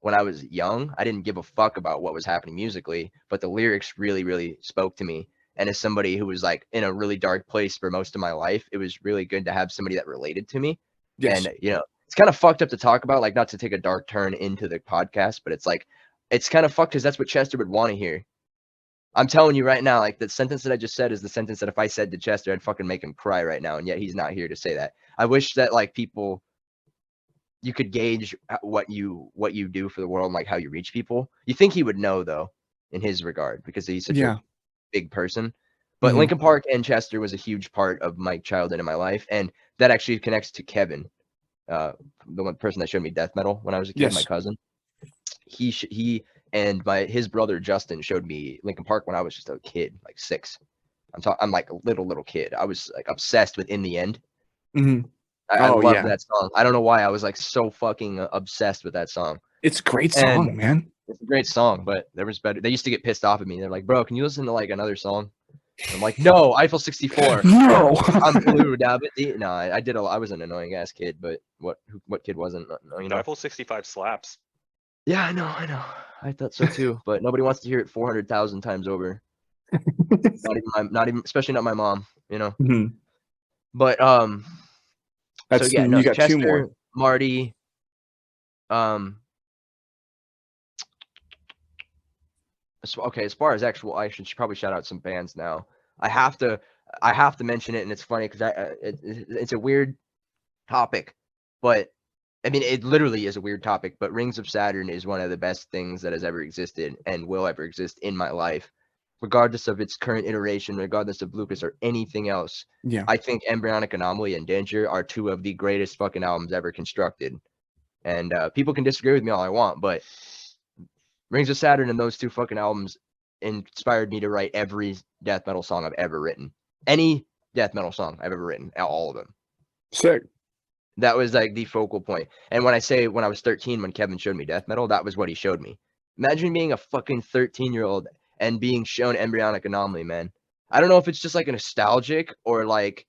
Speaker 2: When I was young, I didn't give a fuck about what was happening musically, but the lyrics really, really spoke to me. And as somebody who was like in a really dark place for most of my life, it was really good to have somebody that related to me.
Speaker 1: Yes.
Speaker 2: And, you know, it's kind of fucked up to talk about, like, not to take a dark turn into the podcast, but it's like, it's kind of fucked because that's what Chester would want to hear. I'm telling you right now, like, the sentence that I just said is the sentence that if I said to Chester, I'd fucking make him cry right now. And yet he's not here to say that. I wish that, like, people, you could gauge what you do for the world and, like, how you reach people. You think he would know, though, in his regard, because he's such a big person. But
Speaker 1: Mhm.
Speaker 2: Linkin Park and Chester was a huge part of my childhood and my life, and that actually connects to Kevin, the one person that showed me death metal when I was a kid.
Speaker 1: Yes.
Speaker 2: My cousin, he and his brother Justin showed me Linkin Park when I was just a kid, like 6. I'm like a little kid. I was like obsessed with In the End.
Speaker 1: Mhm.
Speaker 2: I
Speaker 1: Oh,
Speaker 2: love
Speaker 1: yeah.
Speaker 2: that song. I don't know why I was like so fucking obsessed with that song.
Speaker 1: It's a great song,
Speaker 2: And-
Speaker 1: man.
Speaker 2: It's a great song, but there was better. They used to get pissed off at me. They're like, "Bro, can you listen to like another song?" I'm like, "No, Eiffel 64."
Speaker 1: No.
Speaker 2: I'm blue now, but no, I did. I was an annoying ass kid, but what kid wasn't? You know?
Speaker 4: Eiffel 65 slaps.
Speaker 2: Yeah, I know. I thought so too, but nobody wants to hear it 400,000 times over. not even, especially not my mom. You know.
Speaker 1: Mhm.
Speaker 2: But
Speaker 1: That's
Speaker 2: so yeah, no,
Speaker 1: you got
Speaker 2: Chester,
Speaker 1: two more.
Speaker 2: Marty, okay, as far as actual, I should probably shout out some bands now. I have to mention it, and it's funny because it's a weird topic, but I mean, it literally is a weird topic. But Rings of Saturn is one of the best things that has ever existed and will ever exist in my life, regardless of its current iteration, regardless of Lucas or anything else.
Speaker 1: Yeah.
Speaker 2: I think Embryonic Anomaly and Danger are two of the greatest fucking albums ever constructed. And people can disagree with me all I want, but Rings of Saturn and those two fucking albums inspired me to write every death metal song I've ever written. Any death metal song I've ever written, all of them.
Speaker 1: Sick.
Speaker 2: That was like the focal point. And when I say when I was 13, when Kevin showed me death metal, that was what he showed me. Imagine being a fucking 13-year-old and being shown Embryonic Anomaly, man. I don't know if it's just like a nostalgic or like,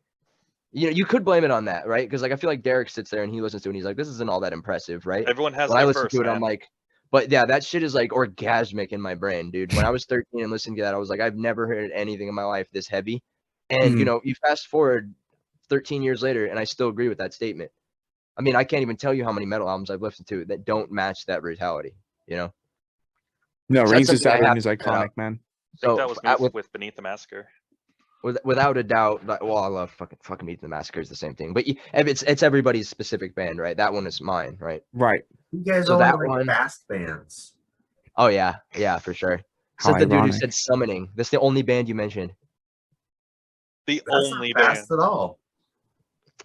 Speaker 2: you know, you could blame it on that, right? Because like I feel like Derek sits there and he listens to it and he's like, this isn't all that impressive, right?
Speaker 4: Everyone has
Speaker 2: When I
Speaker 4: their
Speaker 2: listen
Speaker 4: first,
Speaker 2: to it,
Speaker 4: man.
Speaker 2: I'm like, but yeah, that shit is like orgasmic in my brain, dude. When I was 13 and listening to that, I was like, I've never heard anything in my life this heavy. And you know, you fast forward 13 years later, and I still agree with that statement. I mean, I can't even tell you how many metal albums I've listened to that don't match that brutality, you know?
Speaker 1: No,
Speaker 2: So
Speaker 1: Rings
Speaker 2: that's
Speaker 1: of
Speaker 2: something I
Speaker 1: Saturn
Speaker 2: have
Speaker 1: is
Speaker 2: to shout
Speaker 1: iconic,
Speaker 2: out.
Speaker 1: man.
Speaker 4: I think
Speaker 2: So
Speaker 4: that was with Beneath the Massacre.
Speaker 2: without a doubt, like, well, I love fucking Meet the Massacre is the same thing, but it's everybody's specific band, right? That one is mine, right?
Speaker 1: Right.
Speaker 3: You guys
Speaker 2: So
Speaker 3: only
Speaker 2: that
Speaker 3: like
Speaker 2: one-
Speaker 3: fast bands.
Speaker 2: Oh yeah, for sure.
Speaker 1: How
Speaker 2: Said the dude who
Speaker 1: ironic.
Speaker 2: said Summoning. That's the only band you mentioned.
Speaker 4: The
Speaker 3: That's
Speaker 4: only
Speaker 3: not
Speaker 4: band.
Speaker 3: fast at all.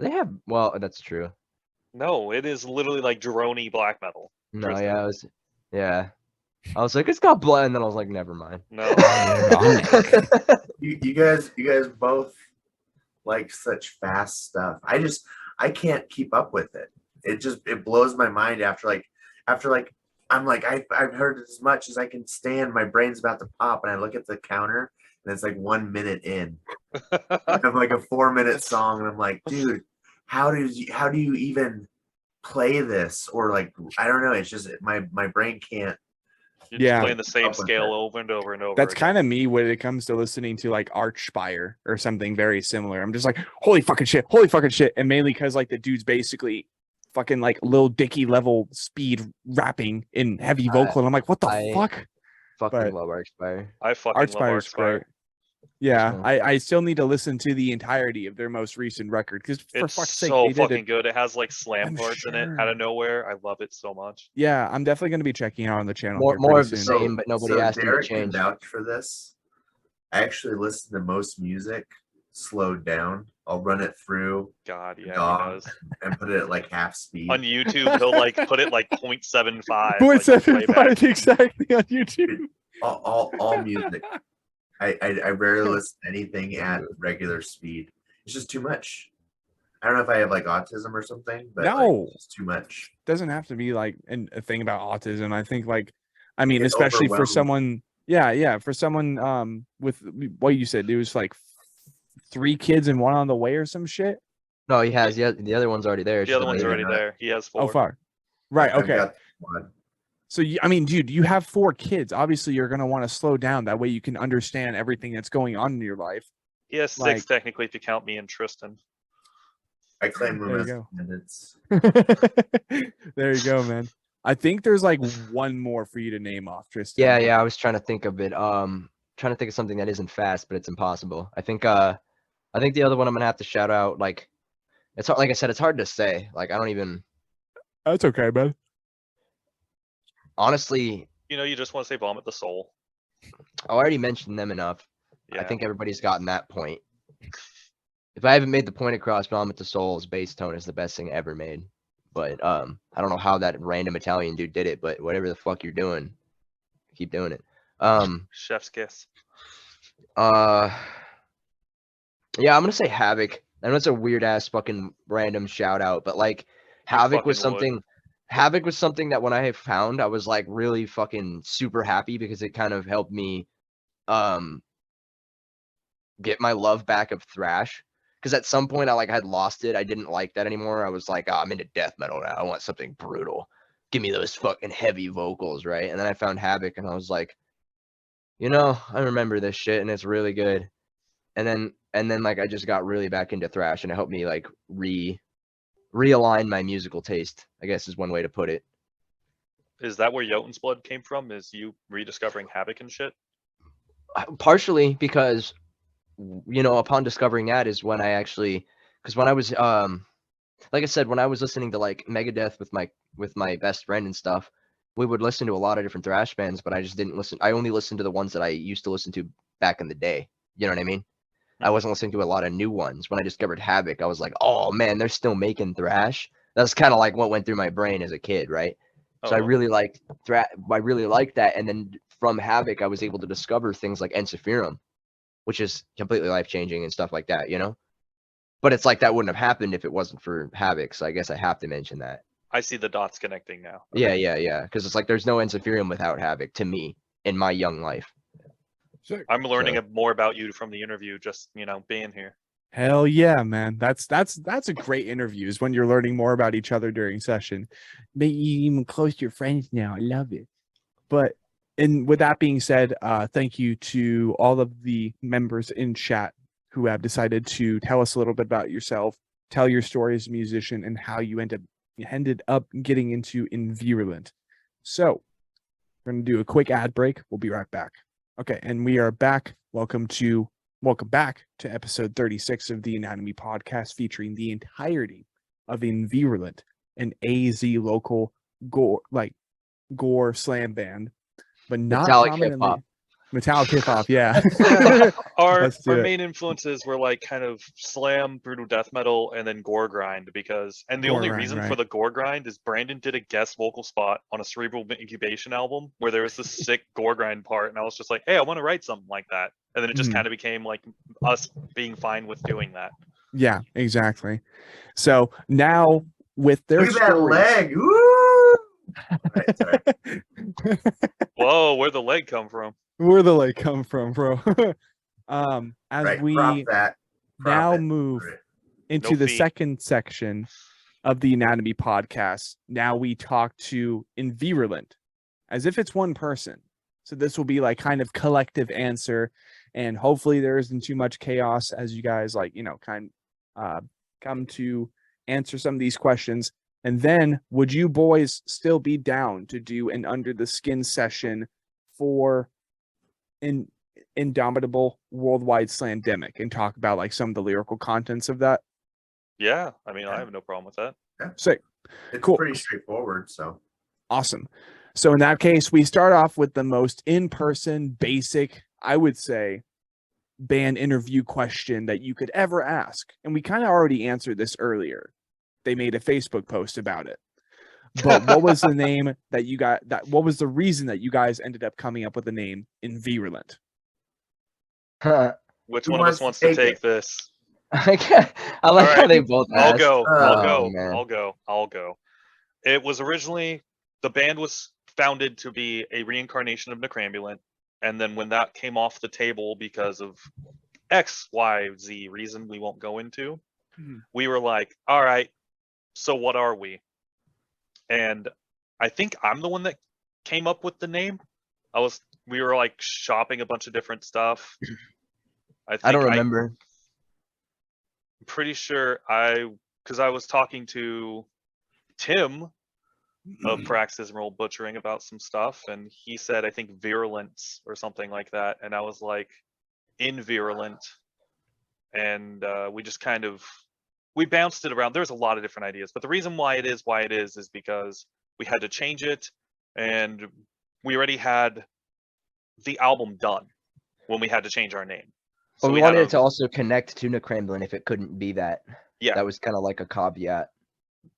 Speaker 2: They have, well, that's true.
Speaker 4: No, it is literally like droney black metal.
Speaker 2: No,
Speaker 4: Tristan.
Speaker 2: I was like, it's got blood, and then I was like, never mind.
Speaker 4: No.
Speaker 1: Ironic.
Speaker 3: You guys both like such fast stuff. I can't keep up with it. It blows my mind after I'm like I've heard as much as I can stand. My brain's about to pop, and I look at the counter, and it's like 1 minute in. I have like a 4-minute song, and I'm like, dude, how do you even play this? Or like, I don't know. It's just my brain can't.
Speaker 4: You're
Speaker 1: Yeah.
Speaker 4: just playing the same
Speaker 3: Up with
Speaker 4: scale
Speaker 3: it.
Speaker 4: over and over and over.
Speaker 1: That's
Speaker 4: again.
Speaker 1: kind of me when it comes to listening to like Archspire or something very similar. I'm just like, holy fucking shit. And mainly because like the dude's basically fucking like Lil Dicky level speed rapping in heavy vocal. And I'm like, what the fuck?
Speaker 2: Fucking
Speaker 1: But-
Speaker 2: love Archspire.
Speaker 4: I fucking love
Speaker 1: Archspire's
Speaker 4: Archspire.
Speaker 1: great. Yeah,
Speaker 2: Yeah.
Speaker 1: I still need to listen to the entirety of their most recent record because for
Speaker 4: It's
Speaker 1: fuck's sake,
Speaker 4: so
Speaker 1: they did
Speaker 4: fucking
Speaker 1: it.
Speaker 4: good. It has like slam
Speaker 1: I'm
Speaker 4: parts in it
Speaker 1: sure.
Speaker 4: out of nowhere. I love it so much.
Speaker 1: Yeah, I'm definitely going to be checking out on the channel.
Speaker 2: More
Speaker 1: here
Speaker 2: more
Speaker 1: pretty
Speaker 2: of the
Speaker 1: soon.
Speaker 2: same, but nobody
Speaker 3: So
Speaker 2: asked him to
Speaker 3: Derek can
Speaker 2: change.
Speaker 3: vouch for this. I actually listen to most music slowed down. I'll run it through
Speaker 4: God, yeah,
Speaker 3: Dog.
Speaker 4: he does.
Speaker 3: and put it at like half speed.
Speaker 4: On YouTube, he'll like put it like 0.75.
Speaker 1: Point
Speaker 4: like,
Speaker 1: seven
Speaker 4: playback.
Speaker 1: five exactly on YouTube.
Speaker 3: all music. I rarely listen to anything at regular speed. It's just too much. I don't know if I have like autism or something, but like,
Speaker 1: No.
Speaker 3: it's just too much.
Speaker 1: Doesn't have to be like a thing about autism. I think like, I mean,
Speaker 3: It
Speaker 1: especially for
Speaker 3: overwhelms.
Speaker 1: someone, for someone with what you said, it was like 3 kids and 1 on the way or some shit.
Speaker 2: No, he has. Yeah, the other one's already there.
Speaker 4: The other one's
Speaker 3: Yeah.
Speaker 4: already there. He has 4.
Speaker 1: Oh fuck. Right.
Speaker 3: I've
Speaker 1: Okay.
Speaker 3: got one.
Speaker 1: So I mean, dude, you have 4 kids. Obviously, you're gonna want to slow down. That way, you can understand everything that's going on in your life.
Speaker 4: He has 6
Speaker 1: like-
Speaker 4: technically if you count me and Tristan.
Speaker 3: I claim them
Speaker 1: There you
Speaker 3: as
Speaker 1: go.
Speaker 3: minutes.
Speaker 1: There you go, man. I think there's like 1 more for you to name off, Tristan.
Speaker 2: Yeah. I was trying to think of it. Trying to think of something that isn't fast, but it's impossible. I think the other one I'm gonna have to shout out. Like, it's hard, like I said, it's hard to say. Like, I don't even
Speaker 1: That's okay, man.
Speaker 2: honestly.
Speaker 4: You know, you just want to say Vomit the Soul.
Speaker 2: I already mentioned them enough.
Speaker 4: Yeah.
Speaker 2: I think everybody's gotten that point. If I haven't made the point across, Vomit the Soul's bass tone is the best thing ever made. But I don't know how that random Italian dude did it, but whatever the fuck you're doing, keep doing it.
Speaker 4: Chef's kiss.
Speaker 2: Yeah, I'm gonna say Havoc. I know it's a weird ass fucking random shout out, but like Havoc was
Speaker 4: fucking would.
Speaker 2: something Havoc was something that when I had found, I was like really fucking super happy because it kind of helped me get my love back of thrash. Because at some point I had lost it. I didn't like that anymore. I was like, oh, I'm into death metal now. I want something brutal. Give me those fucking heavy vocals, right? And then I found Havoc and I was like, I remember this shit and it's really good. And then like I just got really back into thrash and it helped me like realign my musical taste, I guess is one way to put it.
Speaker 4: Is that where Jotun's Blood came from? Is you rediscovering Havoc and shit?
Speaker 2: Partially because, upon discovering that is when I actually, because when I was, like I said, when I was listening to like Megadeth with my best friend and stuff, we would listen to a lot of different thrash bands, but I just didn't listen. I only listened to the ones that I used to listen to back in the day. You know what I mean? I wasn't listening to a lot of new ones. When I discovered Havoc, I was like, oh man, they're still making thrash. That's kind of like what went through my brain as a kid, right? So I really liked I really liked that. And then from Havoc, I was able to discover things like Invirulant, which is completely life-changing and stuff like that, But it's like that wouldn't have happened if it wasn't for Havoc. So I guess I have to mention that.
Speaker 4: I see the dots connecting now.
Speaker 2: Yeah. Because it's like there's no Invirulant without Havoc to me in my young life.
Speaker 4: I'm learning more about you from the interview, just being here.
Speaker 1: Hell yeah, man. That's a great interview is when you're learning more about each other during session. Make you even close to your friends now. I love it. But with that being said, thank you to all of the members in chat who have decided to tell us a little bit about yourself, tell your story as a musician, and how you ended up getting into Invirulant. So we're going to do a quick ad break. We'll be right back. Okay, and we are back. Welcome back to episode 36 of the Anatomy Podcast, featuring the entirety of Invirulant, an AZ local gore slam band, but not
Speaker 2: Metallic
Speaker 1: prominently
Speaker 2: hip-hop.
Speaker 1: metallic hip hop. Yeah.
Speaker 4: Our
Speaker 1: Let's do it.
Speaker 4: main influences were like kind of slam, brutal death metal, and then gore-grind and the only
Speaker 1: Gore-grind,
Speaker 4: reason for
Speaker 1: right.
Speaker 4: the gore-grind is Brandon did a guest vocal spot on a Cerebral Incubation album where there was this sick gore-grind part, and I was just like, hey, I want to write something like that. And then it just kind of became like us being fine with doing that.
Speaker 1: Yeah, exactly. So now with their
Speaker 3: Look at that
Speaker 1: stories-
Speaker 3: leg. Woo! Right, sorry.
Speaker 4: Whoa, where'd the leg come from?
Speaker 1: Where the leg come from, bro? As
Speaker 3: Right,
Speaker 1: we
Speaker 3: crop that. Crop
Speaker 1: now
Speaker 3: it.
Speaker 1: move
Speaker 3: Right.
Speaker 1: into
Speaker 4: No
Speaker 1: the
Speaker 4: feet.
Speaker 1: second section of the Anatomy Podcast, now we talk to Invirulant as if it's one person. So this will be like kind of collective answer, and hopefully there isn't too much chaos as you guys come to answer some of these questions. And then would you boys still be down to do an under the skin session for Indomitable Worldwide Slamdemic and talk about like some of the lyrical contents of that?
Speaker 4: Yeah, I mean, I have no problem with that.
Speaker 1: Sick.
Speaker 3: It's
Speaker 1: Cool.
Speaker 3: pretty straightforward. So
Speaker 1: Awesome. So in that case, we start off with the most in-person, basic, I would say, band interview question that you could ever ask. And we kind of already answered this earlier. They made a Facebook post about it. But what was the name that you got? What was the reason that you guys ended up coming up with the name Invirulant?
Speaker 4: Which
Speaker 3: Who
Speaker 4: one of us
Speaker 3: wants
Speaker 4: wants
Speaker 3: to
Speaker 4: to
Speaker 3: take
Speaker 4: take this?
Speaker 2: I like how
Speaker 4: Alright,
Speaker 2: they both
Speaker 4: I'll
Speaker 2: asked.
Speaker 4: go.
Speaker 2: Oh, man.
Speaker 4: I'll go. It was originally, the band was founded to be a reincarnation of Necrambulant. And then when that came off the table because of X, Y, Z reason we won't go into, we were like, all right, so what are we? And I think I'm the one that came up with the name. We were like shopping a bunch of different stuff.
Speaker 2: I don't remember.
Speaker 4: I'm pretty sure because I was talking to Tim of Praxis and Roll Butchering about some stuff, and he said, I think virulence or something like that. And I was like, Invirulant. And we just kind of, we bounced it around. There's a lot of different ideas, but the reason why it is because we had to change it, and we already had the album done when we had to change our name.
Speaker 2: But we
Speaker 4: had
Speaker 2: wanted it to also connect to Necrambulant if it couldn't be that.
Speaker 4: Yeah.
Speaker 2: That was kind of like a caveat.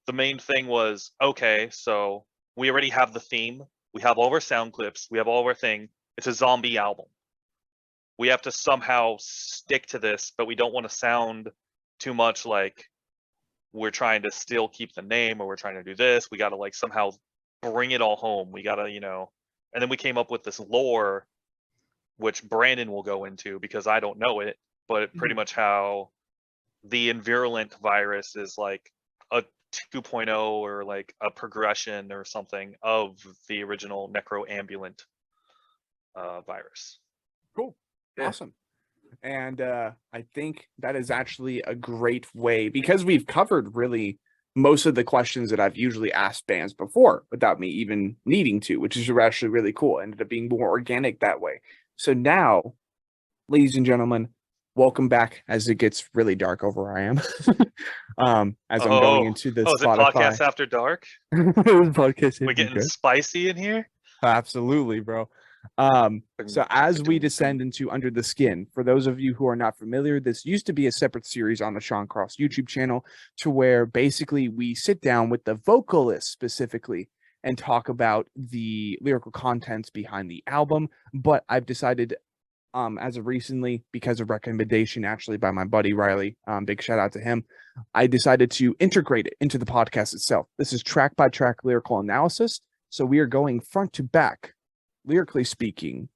Speaker 4: The main thing was, okay, so we already have the theme. We have all of our sound clips. We have all of our thing. It's a zombie album. We have to somehow stick to this, but we don't want to sound too much like we're trying to still keep the name, or we're trying to do this. We got to like somehow bring it all home. We got to, and then we came up with this lore, which Brandon will go into because I don't know it, but pretty much how the Invirulant virus is like a 2.0 or like a progression or something of the original necroambulant virus.
Speaker 1: Cool.
Speaker 3: Yeah.
Speaker 1: Awesome. And I think that is actually a great way, because we've covered really most of the questions that I've usually asked bands before without me even needing to, which is actually really cool. Ended up being more organic that way. So now, ladies and gentlemen, welcome back as it gets really dark over where I am. As I'm going into the
Speaker 4: is it
Speaker 1: Spotify.
Speaker 4: Podcast After Dark?
Speaker 1: Podcast
Speaker 4: We're
Speaker 1: After
Speaker 4: getting
Speaker 1: Dark.
Speaker 4: spicy in here.
Speaker 1: Absolutely, bro. So as we descend into Under the Skin, for those of you who are not familiar, this used to be a separate series on the Sean Cross YouTube channel, to where basically we sit down with the vocalist specifically and talk about the lyrical contents behind the album. But I've decided, as of recently, because of recommendation actually by my buddy Riley, big shout out to him, I decided to integrate it into the podcast itself. This is track by track lyrical analysis. So we are going front to back, lyrically speaking,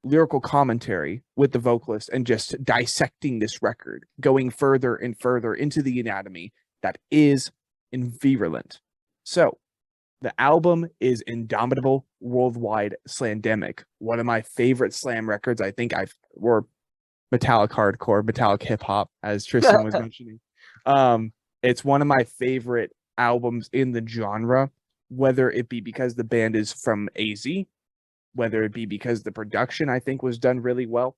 Speaker 1: lyrical commentary with the vocalist, and just dissecting this record, going further and further into the anatomy that is Invirulant. So the album is Indomitable Worldwide Slamdemic, one of my favorite slam records. I think or metallic hardcore, metallic hip hop, as Tristan was mentioning. It's one of my favorite albums in the genre, whether it be because the band is from AZ, whether it be because the production I think was done really well,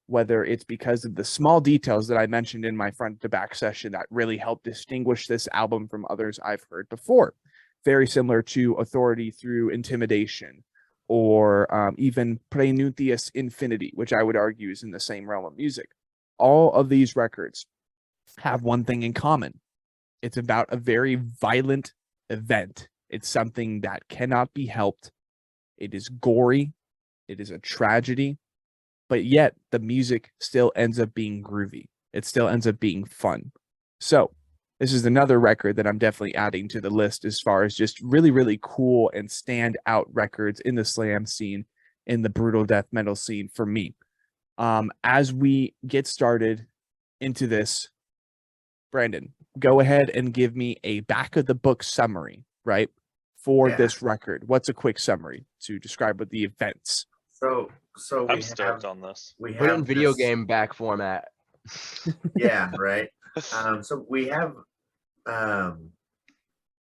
Speaker 1: whether it's because of the small details that I mentioned in my front to back session that really helped distinguish this album from others I've heard before. Very similar to Authority through Intimidation, or even Prenutius Infinity, which I would argue is in the same realm of music. All of these records have one thing in common. It's about a very violent event. It's something that cannot be helped. It is gory. It is a tragedy. But yet the music still ends up being groovy. It still ends up being fun. So this is another record that I'm definitely adding to the list as far as just really, really cool and stand out records in the slam scene, in the brutal death metal scene for me. As we get started into this, Brandon, go ahead and give me a back of the book summary, right, for this record. What's a quick summary to describe what the events?
Speaker 3: So
Speaker 4: I'm stoked on this.
Speaker 3: We
Speaker 2: Put it in
Speaker 3: have
Speaker 2: video
Speaker 3: this-
Speaker 2: game back format.
Speaker 3: Yeah, right. So we have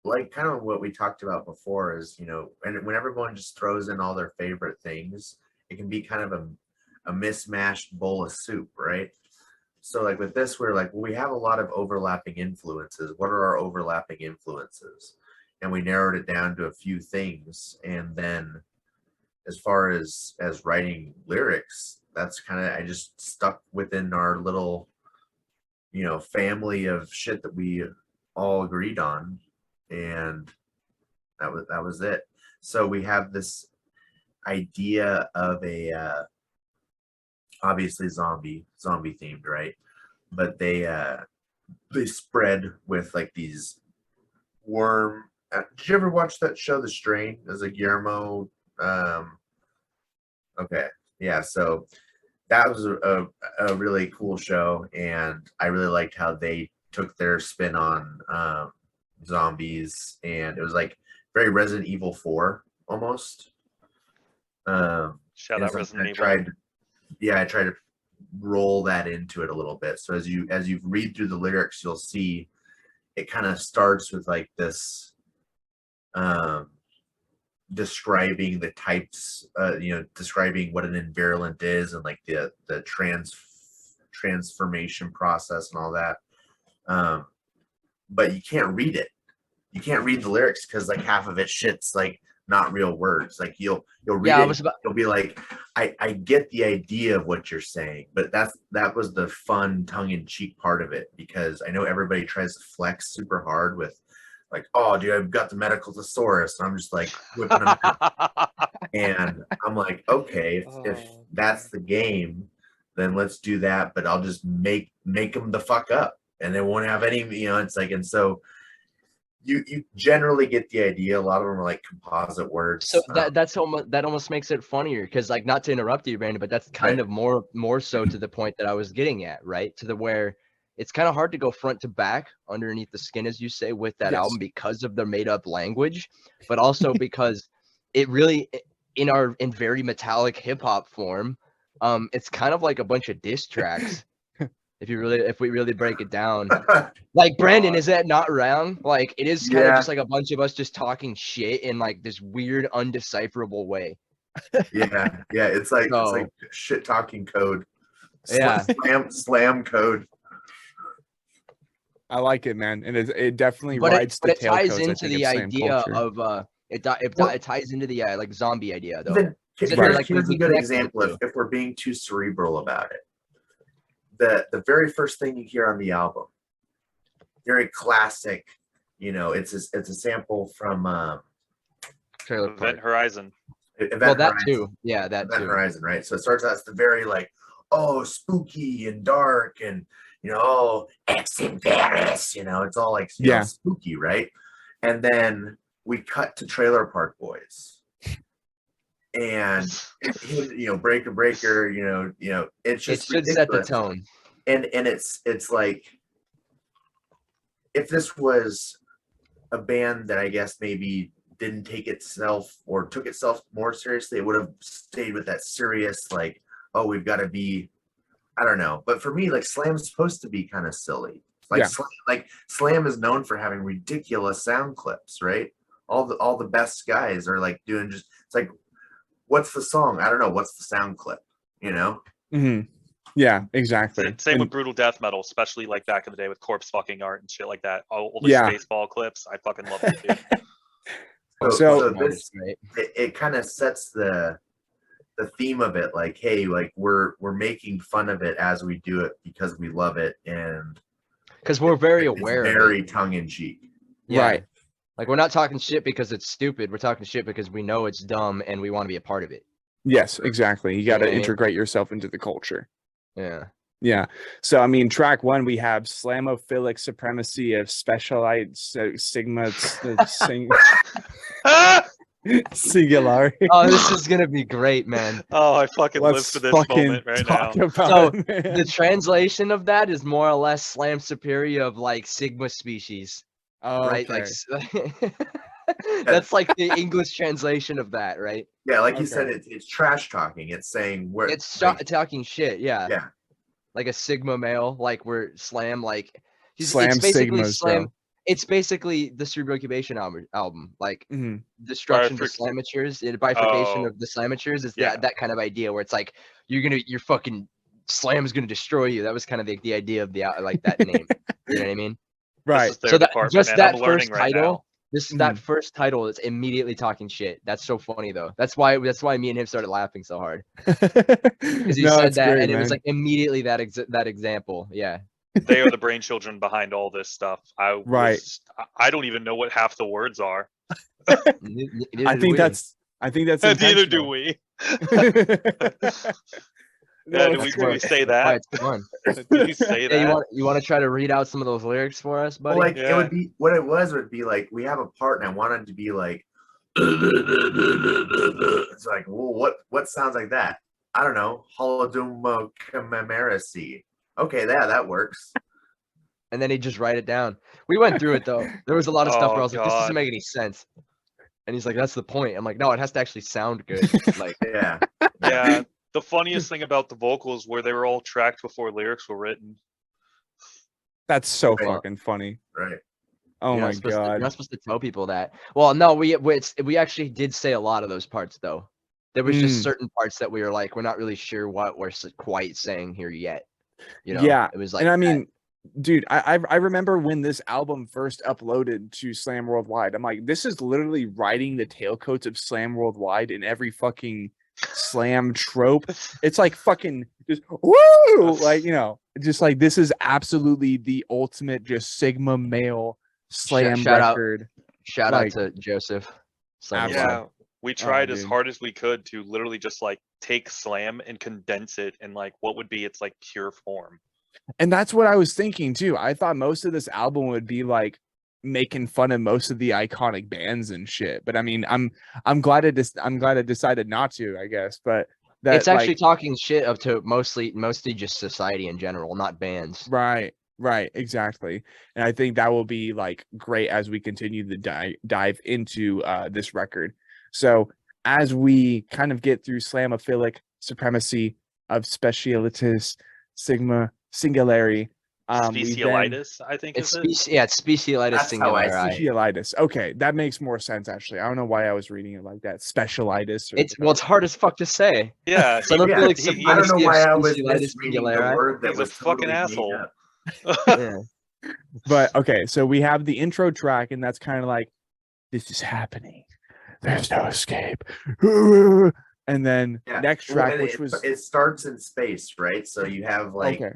Speaker 3: like kind of what we talked about before is, and when everyone just throws in all their favorite things, it can be kind of a mismatched bowl of soup, right? So like with this, we're like, well, we have a lot of overlapping influences. What are our overlapping influences? And we narrowed it down to a few things. And then as far as writing lyrics, that's kind of, I just stuck within our little, family of shit that we all agreed on. And that was it. So we have this idea of a, obviously zombie themed, right? But they spread with like these worm. Did you ever watch that show, The Strain? As a Guillermo. Okay, yeah. So that was a really cool show, and I really liked how they took their spin on zombies, and it was like very Resident Evil 4 almost.
Speaker 4: Shout out Resident Evil.
Speaker 3: I tried to roll that into it a little bit. So as you read through the lyrics, you'll see it kind of starts with like this describing the types, describing what an invirulent is, and like the transformation process and all that. But you can't read it. You can't read the lyrics because like half of it shit's like not real words. Like you'll read it, you'll be like, I get the idea of what you're saying, but that was the fun tongue-in-cheek part of it, because I know everybody tries to flex super hard with like, oh dude, I've got the medical thesaurus, and I'm just like whipping them out. And I'm like, okay, if that's the game, then let's do that, but I'll just make them the fuck up. and they won't have any, it's like, and so you generally get the idea. A lot of them are like composite words.
Speaker 2: So that almost makes it funnier, because like, not to interrupt you, Brandon, but that's kind of more so to the point that I was getting at, right? To the where it's kind of hard to go front to back underneath the skin, as you say, with that album, because of the made up language, but also because it really, in very metallic hip hop form, it's kind of like a bunch of diss tracks. If we really break it down, like, Brandon, is that not wrong? Like, it is kind of just like a bunch of us just talking shit in like this weird, undecipherable way.
Speaker 3: Yeah, it's like shit talking code.
Speaker 2: Yeah.
Speaker 3: Slam code.
Speaker 1: I like it, man, and it definitely
Speaker 2: But
Speaker 1: rides the
Speaker 2: it ties
Speaker 1: tailcoats, I
Speaker 2: into
Speaker 1: think,
Speaker 2: the
Speaker 1: of slam
Speaker 2: idea
Speaker 1: culture.
Speaker 2: of it ties into the like zombie idea, though.
Speaker 3: Even,
Speaker 2: Is it
Speaker 3: here's,
Speaker 2: like
Speaker 3: here's
Speaker 2: we
Speaker 3: a good
Speaker 2: connected the
Speaker 3: example
Speaker 2: two?
Speaker 3: if we're being too cerebral about it. The very first thing you hear on the album, very classic, it's a sample from
Speaker 2: Trailer Park.
Speaker 4: Event Horizon.
Speaker 2: Well, that
Speaker 3: Horizon.
Speaker 2: too. Yeah, that
Speaker 3: Event
Speaker 2: too.
Speaker 3: Horizon, right? So it starts out as the very like, oh, spooky and dark, and X in Paris, it's all like spooky, right? And then we cut to Trailer Park Boys, and breaker, it's just
Speaker 2: it should set the
Speaker 3: ridiculous.
Speaker 2: tone.
Speaker 3: And it's like, if this was a band that I guess maybe didn't take itself or took itself more seriously, it would have stayed with that serious, like, oh, we've got to be, I don't know. But for me, like, Slam's supposed to be kind of silly. Like, Slam is known for having ridiculous sound clips, right? All the best guys are like doing it's like, what's the song? I don't know. What's the sound clip?
Speaker 1: Mm-hmm. Yeah, exactly.
Speaker 4: Same with brutal death metal, especially like back in the day with corpse fucking art and shit like that. All the Spaceball clips, I fucking love it, dude.
Speaker 3: So this, it kind of sets the theme of it, like, hey, like we're making fun of it as we do it because we love it, and
Speaker 2: because we're very aware of it.
Speaker 3: Very tongue-in-cheek.
Speaker 2: Yeah.
Speaker 1: Right.
Speaker 2: Like, we're not talking shit because it's stupid. We're talking shit because we know it's dumb and we want to be a part of it.
Speaker 1: Yes, exactly. You got to
Speaker 2: Yeah.
Speaker 1: integrate yourself into the culture.
Speaker 2: Yeah.
Speaker 1: Yeah. So, I mean, track one, we have Slamophilic Supremacy of Specialized Sigma Singularity.
Speaker 2: Oh, this is going to be great, man.
Speaker 4: Oh, I fucking live for this moment right now.
Speaker 2: So, the translation of that is more or less Slam Superior of like Sigma species. Right?
Speaker 1: Okay.
Speaker 2: Like, that's like the English translation of that, right?
Speaker 3: Yeah, like you said, it's trash talking. It's saying
Speaker 2: it's talking shit. Yeah. Like a Sigma male, like we're Slam, like
Speaker 1: Slam
Speaker 2: it's basically
Speaker 1: Sigmas,
Speaker 2: Slam.
Speaker 1: bro.
Speaker 2: It's basically the Cerebral Incubation album, like
Speaker 1: Mhm.
Speaker 2: destruction of the Slamatures, the bifurcation of the Slamatures is that kind of idea where it's like your fucking Slam's gonna destroy you. That was kind of the idea of the like that name. You know what I mean?
Speaker 1: Right.
Speaker 2: So that just that first
Speaker 4: right
Speaker 2: title.
Speaker 4: now.
Speaker 2: That first title is immediately talking shit. That's so funny though. That's why me and him started laughing so hard. Because he said that,
Speaker 1: great,
Speaker 2: and it was like immediately that example. Yeah.
Speaker 4: They are the brain children behind all this stuff. I don't even know what half the words are.
Speaker 1: I think that's
Speaker 4: neither do we.
Speaker 1: No,
Speaker 4: do we say that?
Speaker 2: It's fun.
Speaker 4: Did you say that?
Speaker 2: You want to try to read out some of those lyrics for us, buddy?
Speaker 3: Well, like it would be what it would be like. We have a part, and I wanted to be like, it's like, well, what sounds like that? I don't know. Holoduma Camaracy. Okay, that works.
Speaker 2: And then he just write it down. We went through it though. There was a lot of stuff where I was like, this doesn't make any sense. And he's like, that's the point. I'm like, no, it has to actually sound good. Like,
Speaker 4: yeah. The funniest thing about the vocals were they were all tracked before lyrics were written.
Speaker 1: That's so fucking funny.
Speaker 3: Right.
Speaker 1: Oh my god.
Speaker 2: You're not supposed to tell people that. Well, no, we actually did say a lot of those parts though. There was just certain parts that we were like, we're not really sure what we're quite saying here yet. You know?
Speaker 1: Yeah.
Speaker 2: It was like,
Speaker 1: and I mean, dude, I remember when this album first uploaded to Slam Worldwide. I'm like, this is literally riding the tailcoats of Slam Worldwide in every fucking Slam trope. It's like fucking just woo, like, just like this is absolutely the ultimate just Sigma male Slam record.
Speaker 2: Shout out to Joseph.
Speaker 4: Yeah, we tried as hard as we could to literally just like take Slam and condense it in like what would be its like pure form.
Speaker 1: And that's what I was thinking too. I thought most of this album would be like making fun of most of the iconic bands and shit. But I mean, I'm glad it decided not to, I guess. But that
Speaker 2: It's actually
Speaker 1: like,
Speaker 2: talking shit up to mostly just society in general, not bands.
Speaker 1: right, exactly. And I think that will be like great as we continue to dive into this record. So as we kind of get through slamophilic supremacy of specialitas sigma singularity, we then
Speaker 4: Specialitis, I think
Speaker 2: It's
Speaker 4: is it.
Speaker 2: it's specialitis
Speaker 3: That's how I
Speaker 2: singulari.
Speaker 3: see it.
Speaker 1: specialitis. Okay, that makes more sense actually. I don't know why I was reading it like that. Specialitis. Or
Speaker 2: It's hard as fuck to say.
Speaker 4: Yeah,
Speaker 2: So I don't
Speaker 3: Yeah,
Speaker 2: feel like
Speaker 4: he-
Speaker 3: I don't know
Speaker 2: supremacy of
Speaker 3: why I was
Speaker 2: specialitis
Speaker 3: misreading the
Speaker 2: singulari.
Speaker 3: word that
Speaker 4: He's a
Speaker 3: was
Speaker 4: fucking
Speaker 3: totally made
Speaker 4: asshole.
Speaker 3: up.
Speaker 2: Yeah.
Speaker 1: But okay, so we have the intro track, and that's kind of like, this is happening. There's no escape. And then
Speaker 3: Yeah.
Speaker 1: next
Speaker 3: Well,
Speaker 1: track,
Speaker 3: and
Speaker 1: which was
Speaker 3: it starts in space, right? So you have like
Speaker 1: okay,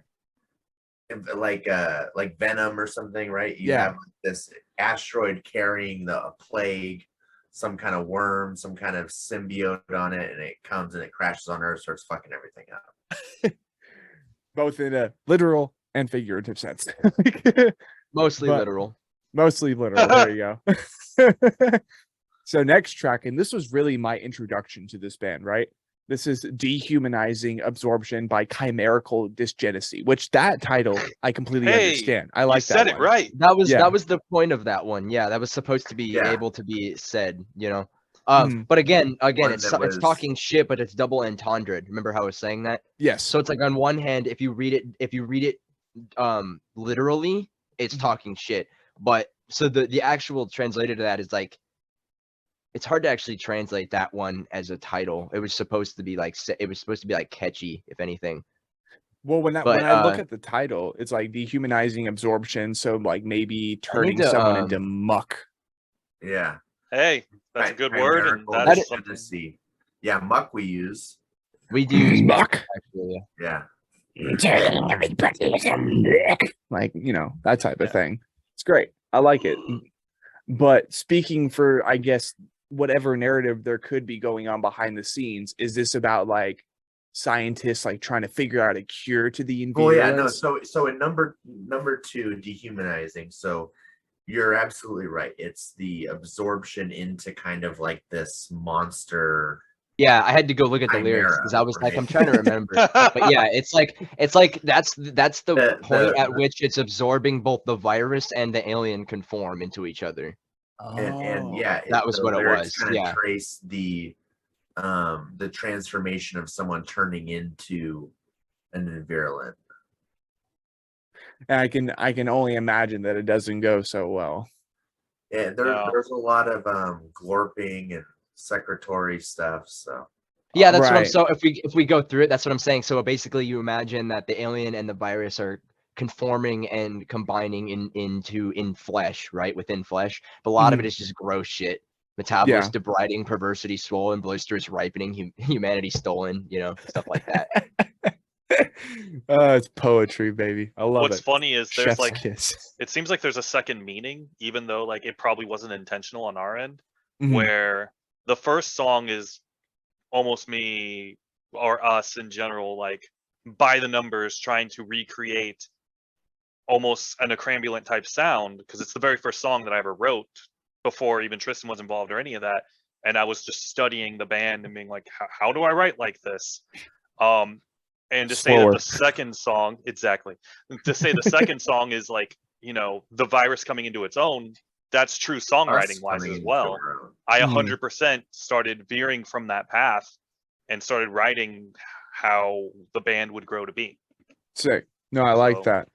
Speaker 3: like Venom or something, right? You
Speaker 1: Yeah.
Speaker 3: have this asteroid carrying a plague, some kind of worm, some kind of symbiote on it, and it comes and it crashes on Earth, starts fucking everything up.
Speaker 1: both in a literal and figurative sense.
Speaker 2: Mostly
Speaker 1: But-
Speaker 2: literal.
Speaker 1: Mostly literal. There you go. So next track, and this was really my introduction to this band, right? This is Dehumanizing Absorption by Chimerical Dysgenesy, which that title I completely
Speaker 4: Hey,
Speaker 1: understand. I
Speaker 4: You
Speaker 1: like
Speaker 4: said
Speaker 1: that
Speaker 4: it
Speaker 1: one.
Speaker 4: right.
Speaker 2: That was
Speaker 1: Yeah.
Speaker 2: the point of that one. Yeah, that was supposed to be
Speaker 3: Yeah.
Speaker 2: able to be said, you know.
Speaker 1: Mhm.
Speaker 2: But again,
Speaker 3: One
Speaker 2: it's
Speaker 3: that
Speaker 2: it's
Speaker 3: was-
Speaker 2: talking shit, but it's double entendre. Remember how I was saying that?
Speaker 1: Yes.
Speaker 2: So it's like on one hand, if you read it literally, it's
Speaker 1: Mhm.
Speaker 2: talking shit. But so the actual translated to that is like, it's hard to actually translate that one as a title. It was supposed to be like catchy, if anything.
Speaker 1: Well, when
Speaker 2: But,
Speaker 1: I look at the title, it's like Dehumanizing Absorption, so like maybe turning
Speaker 2: to,
Speaker 1: someone into muck.
Speaker 3: Yeah.
Speaker 4: Hey, that's a good
Speaker 3: Chimerical
Speaker 4: word, and that
Speaker 2: That
Speaker 4: is
Speaker 2: is-
Speaker 4: something.
Speaker 3: Dysgenesy. Yeah, muck we use.
Speaker 2: We do use
Speaker 1: Muck.
Speaker 2: actually.
Speaker 3: Yeah.
Speaker 1: Like, you know, that type of thing. It's great. I like it. But speaking for, I guess, whatever narrative there could be going on behind the scenes, is this about like scientists like trying to figure out a cure to the
Speaker 3: Oh yeah, no.
Speaker 1: Invirulant?
Speaker 3: So in number two, dehumanizing. So you're absolutely right. It's the absorption into kind of like this monster.
Speaker 2: Yeah, I had to go look at the lyrics because I
Speaker 3: Chimera,
Speaker 2: was like,
Speaker 3: right?
Speaker 2: I'm trying to remember. But yeah, it's like that's the
Speaker 3: The-
Speaker 2: point at
Speaker 3: the-
Speaker 2: which it's absorbing both the virus and the alien conform into each other.
Speaker 3: And yeah,
Speaker 2: That was
Speaker 3: the
Speaker 2: what it
Speaker 3: lyrics
Speaker 2: was,
Speaker 3: Kind of
Speaker 2: yeah.
Speaker 3: trace the transformation of someone turning into an Invirulant.
Speaker 1: And I can only imagine that it doesn't go so well.
Speaker 3: Yeah,
Speaker 4: No.
Speaker 3: there's a lot of glorping and secretory stuff. So
Speaker 2: Yeah, that's what I'm
Speaker 1: Right.
Speaker 2: so if we go through it, that's what I'm saying. So basically you imagine that the alien and the virus are conforming and combining in flesh, right? Within flesh. But a lot of it is just gross shit. Metabolism debriding, perversity swollen, blisters ripening, humanity stolen, you know, stuff like that.
Speaker 1: It's poetry, baby. I love
Speaker 4: What's
Speaker 1: it.
Speaker 4: funny is there's
Speaker 1: Chef's
Speaker 4: like
Speaker 1: kiss.
Speaker 4: it seems like there's a second meaning, even though like it probably wasn't intentional on our end,
Speaker 1: Mhm.
Speaker 4: where the first song is almost me or us in general, like by the numbers, trying to recreate almost an acrambulant type sound, because it's the very first song that I ever wrote before even Triston was involved or any of that. And I was just studying the band and being like, how do I write like this? And to say that
Speaker 1: Slower.
Speaker 4: the second song, exactly, to say the second song is like, you know, the virus coming into its own, that's true songwriting wise
Speaker 3: coming
Speaker 4: as
Speaker 3: into
Speaker 4: well.
Speaker 3: our own.
Speaker 4: I
Speaker 1: Mhm.
Speaker 4: 100% started veering from that path and started writing how the band would grow to be.
Speaker 1: Sick. No, I like
Speaker 4: So-
Speaker 1: that.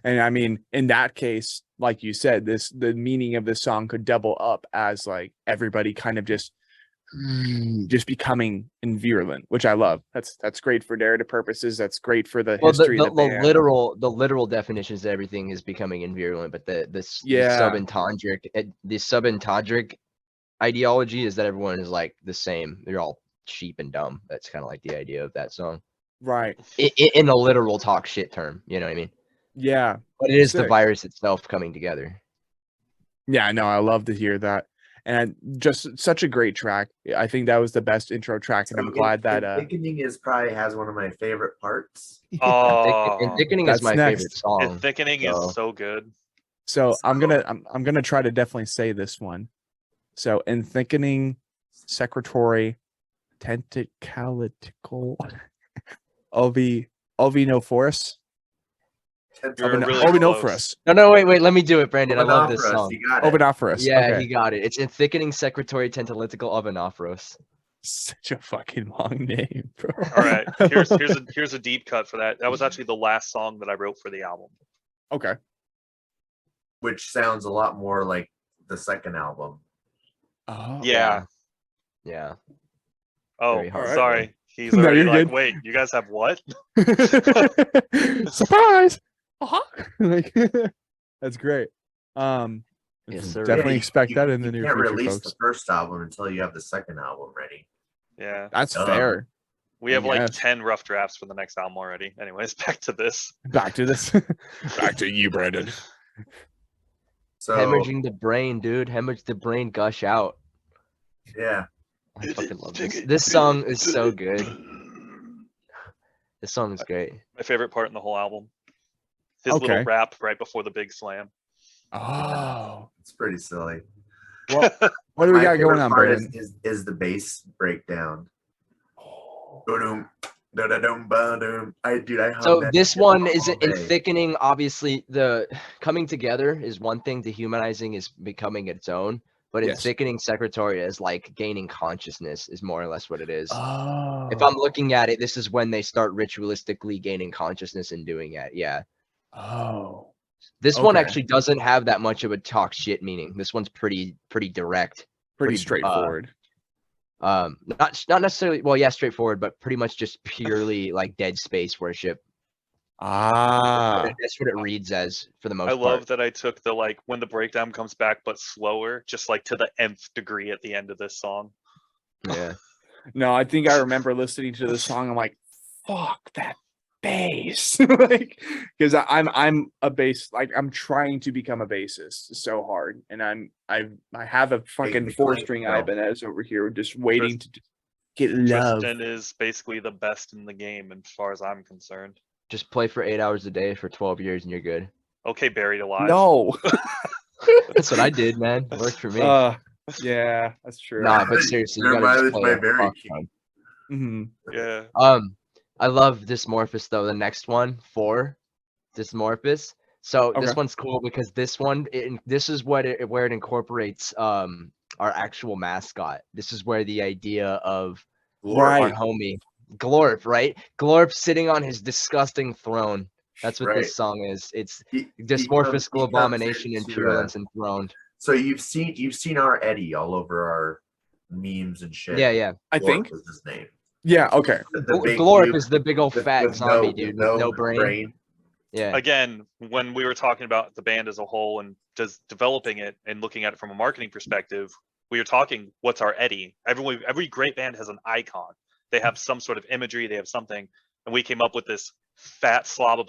Speaker 1: And I mean, in that case, like you said, the meaning of this song could double up as like everybody kind of just becoming Invirulant, which I love. That's great for narrative purposes. That's great for the
Speaker 2: Well,
Speaker 1: history of the band.
Speaker 2: literal definitions that everything is becoming invirulent, but the
Speaker 1: Yeah.
Speaker 2: subentendric ideology is that everyone is like the same. They're all cheap and dumb. That's kind of like the idea of that song.
Speaker 1: Right.
Speaker 2: In the literal talk shit term, you know what I mean?
Speaker 1: Yeah.
Speaker 2: But it is the
Speaker 1: Sick.
Speaker 2: virus itself coming together.
Speaker 1: Yeah, no, I love to hear that. and just such a great track. I think that was the best intro track, and I'm glad that
Speaker 3: Thickening is probably has one of my favorite parts.
Speaker 2: And Thickening is
Speaker 1: That's
Speaker 2: my
Speaker 1: next.
Speaker 2: favorite song.
Speaker 4: And Thickening is so good.
Speaker 1: So I'm gonna try to definitely say this one. So in Thickening, Secretary, Tentacalical, Ovinophorus.
Speaker 4: You're really
Speaker 1: Ovinophorus.
Speaker 4: close.
Speaker 2: No, wait, let me do it, Brandon. I love this song.
Speaker 3: You got it.
Speaker 1: Ovinophorus.
Speaker 2: Yeah,
Speaker 1: Okay.
Speaker 2: he got it. It's in Thickening Secretary Tentaclical Ovinophorus.
Speaker 1: Such a fucking long name, bro.
Speaker 4: All right, here's a deep cut for that. That was actually the last song that I wrote for the album.
Speaker 1: Okay.
Speaker 3: Which sounds a lot more like the second album.
Speaker 1: Oh.
Speaker 4: Yeah.
Speaker 2: Yeah.
Speaker 4: Oh,
Speaker 2: Very hard.
Speaker 4: sorry. He's
Speaker 1: No,
Speaker 4: already
Speaker 1: you're
Speaker 4: like,
Speaker 1: good.
Speaker 4: wait, you guys have what?
Speaker 1: Surprise! Like, that's great.
Speaker 2: Yes, sir.
Speaker 1: Definitely
Speaker 3: Yeah,
Speaker 1: expect that in the
Speaker 3: you
Speaker 1: near
Speaker 3: can't
Speaker 1: future,
Speaker 3: release
Speaker 1: folks.
Speaker 3: the first album until you have the second album ready.
Speaker 4: Yeah.
Speaker 1: That's
Speaker 3: Duh.
Speaker 1: fair.
Speaker 4: We have like
Speaker 1: Yes.
Speaker 4: 10 rough drafts for the next album already. Anyways, back to this.
Speaker 1: Back to this. Back to you, Brandon.
Speaker 3: So
Speaker 2: Hemorrhaging the brain, dude. Hemorrhage the brain, gush out.
Speaker 3: yeah,
Speaker 2: I fucking love this. This song is so good. This song is great.
Speaker 4: My favorite part in the whole album. His
Speaker 1: Okay.
Speaker 4: little rap right before the big slam.
Speaker 1: Oh.
Speaker 3: it's pretty silly.
Speaker 1: Well, what do we
Speaker 3: My
Speaker 1: got going
Speaker 3: favorite
Speaker 1: on,
Speaker 3: part
Speaker 1: Brandon?
Speaker 3: is the bass breakdown. Ba-dum, da-da-dum, ba-dum. I hum
Speaker 2: So
Speaker 3: that
Speaker 2: this
Speaker 3: shit
Speaker 2: one
Speaker 3: all
Speaker 2: is in
Speaker 3: day.
Speaker 2: Thickening. Obviously, the coming together is one thing. Dehumanizing is becoming its own. But in
Speaker 1: Yes.
Speaker 2: Thickening, Secretary is like gaining consciousness is more or less what it is.
Speaker 1: Oh.
Speaker 2: If I'm looking at it, this is when they start ritualistically gaining consciousness and doing it. Yeah.
Speaker 1: Oh.
Speaker 2: This one
Speaker 1: Okay.
Speaker 2: actually doesn't have that much of a talk shit meaning. This one's pretty direct.
Speaker 1: Pretty
Speaker 2: pretty,
Speaker 1: straightforward.
Speaker 2: Not necessarily, well, yeah, straightforward, but pretty much just purely like dead space worship. That's what it reads as for the most
Speaker 4: I
Speaker 2: part.
Speaker 4: love that I took the like when the breakdown comes back but slower, just like to the nth degree at the end of this song.
Speaker 2: Yeah.
Speaker 1: No, I think I remember listening to this song. I'm like, fuck that bass. Like, because I'm a bass, like I'm trying to become a bassist so hard. And I have a fucking
Speaker 3: the
Speaker 1: 4-string
Speaker 3: click,
Speaker 1: Ibanez over here just waiting to get love.
Speaker 4: Tristan is basically the best in the game as far as I'm concerned.
Speaker 2: Just play for 8 hours a day for 12 years and you're good.
Speaker 4: Okay, buried alive.
Speaker 1: No.
Speaker 2: That's what I did, man. It worked for me.
Speaker 1: Yeah, that's true.
Speaker 2: Nah, but seriously, you
Speaker 3: Your
Speaker 2: gotta just
Speaker 3: mileage
Speaker 2: play
Speaker 3: by
Speaker 2: a
Speaker 3: Very
Speaker 2: fuck
Speaker 3: King.
Speaker 2: ton.
Speaker 1: Mhm.
Speaker 4: Yeah.
Speaker 2: I love Dysmorphous though. The next one, 4, Dysmorphous. So this
Speaker 1: Okay.
Speaker 2: one's cool because this one, this is where it incorporates our actual mascot. This is where the idea of our
Speaker 1: Right.
Speaker 2: homie Glorp, right? Glorp sitting on his disgusting throne. That's what
Speaker 3: Right.
Speaker 2: this song is. It's
Speaker 3: He
Speaker 2: Dysmorphous,
Speaker 3: comes
Speaker 2: abomination, and
Speaker 3: into,
Speaker 2: purulence enthroned.
Speaker 3: So you've seen our Eddie all over our memes and shit.
Speaker 2: Yeah.
Speaker 1: I
Speaker 3: Glorp
Speaker 1: think.
Speaker 3: is his name.
Speaker 1: Yeah, okay.
Speaker 3: The big
Speaker 2: Glorp
Speaker 3: dude
Speaker 2: is the big old
Speaker 3: with-
Speaker 2: fat
Speaker 3: with
Speaker 2: zombie
Speaker 3: no-
Speaker 2: dude
Speaker 3: with
Speaker 2: with no brain. Yeah.
Speaker 4: Again, when we were talking about the band as a whole and just developing it and looking at it from a marketing perspective, we were talking, what's our Eddie? Every great band has an icon. They have some sort of imagery, they have something. And we came up with this fat slob of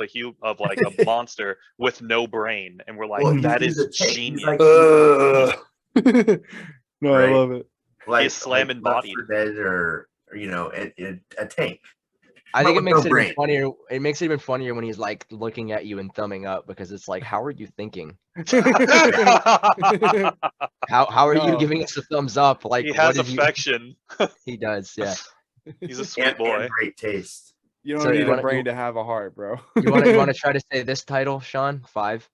Speaker 4: like a monster with no brain. And we're like,
Speaker 3: Well,
Speaker 4: that
Speaker 3: he's
Speaker 4: is
Speaker 3: a tank. He's
Speaker 4: genius.
Speaker 3: like-
Speaker 1: No,
Speaker 3: Right.
Speaker 1: I love it.
Speaker 3: Like
Speaker 4: slamming
Speaker 3: Left
Speaker 4: bodied.
Speaker 3: 4 Dead or a tank.
Speaker 2: I think it
Speaker 3: with
Speaker 2: makes
Speaker 3: no
Speaker 2: it even
Speaker 3: brain.
Speaker 2: funnier. It makes it even funnier when he's like looking at you and thumbing up because it's like, how are you thinking? How are you
Speaker 1: No.
Speaker 2: giving us a thumbs up? Like
Speaker 4: He
Speaker 2: what
Speaker 4: has
Speaker 2: did you-
Speaker 4: affection.
Speaker 2: He does, yeah.
Speaker 4: He's a sweet
Speaker 3: And
Speaker 4: boy.
Speaker 3: great taste.
Speaker 1: You don't
Speaker 2: So you
Speaker 1: need a
Speaker 2: wanna-
Speaker 1: brain to have a heart, bro.
Speaker 2: You want to try to say this title, Sean? 5.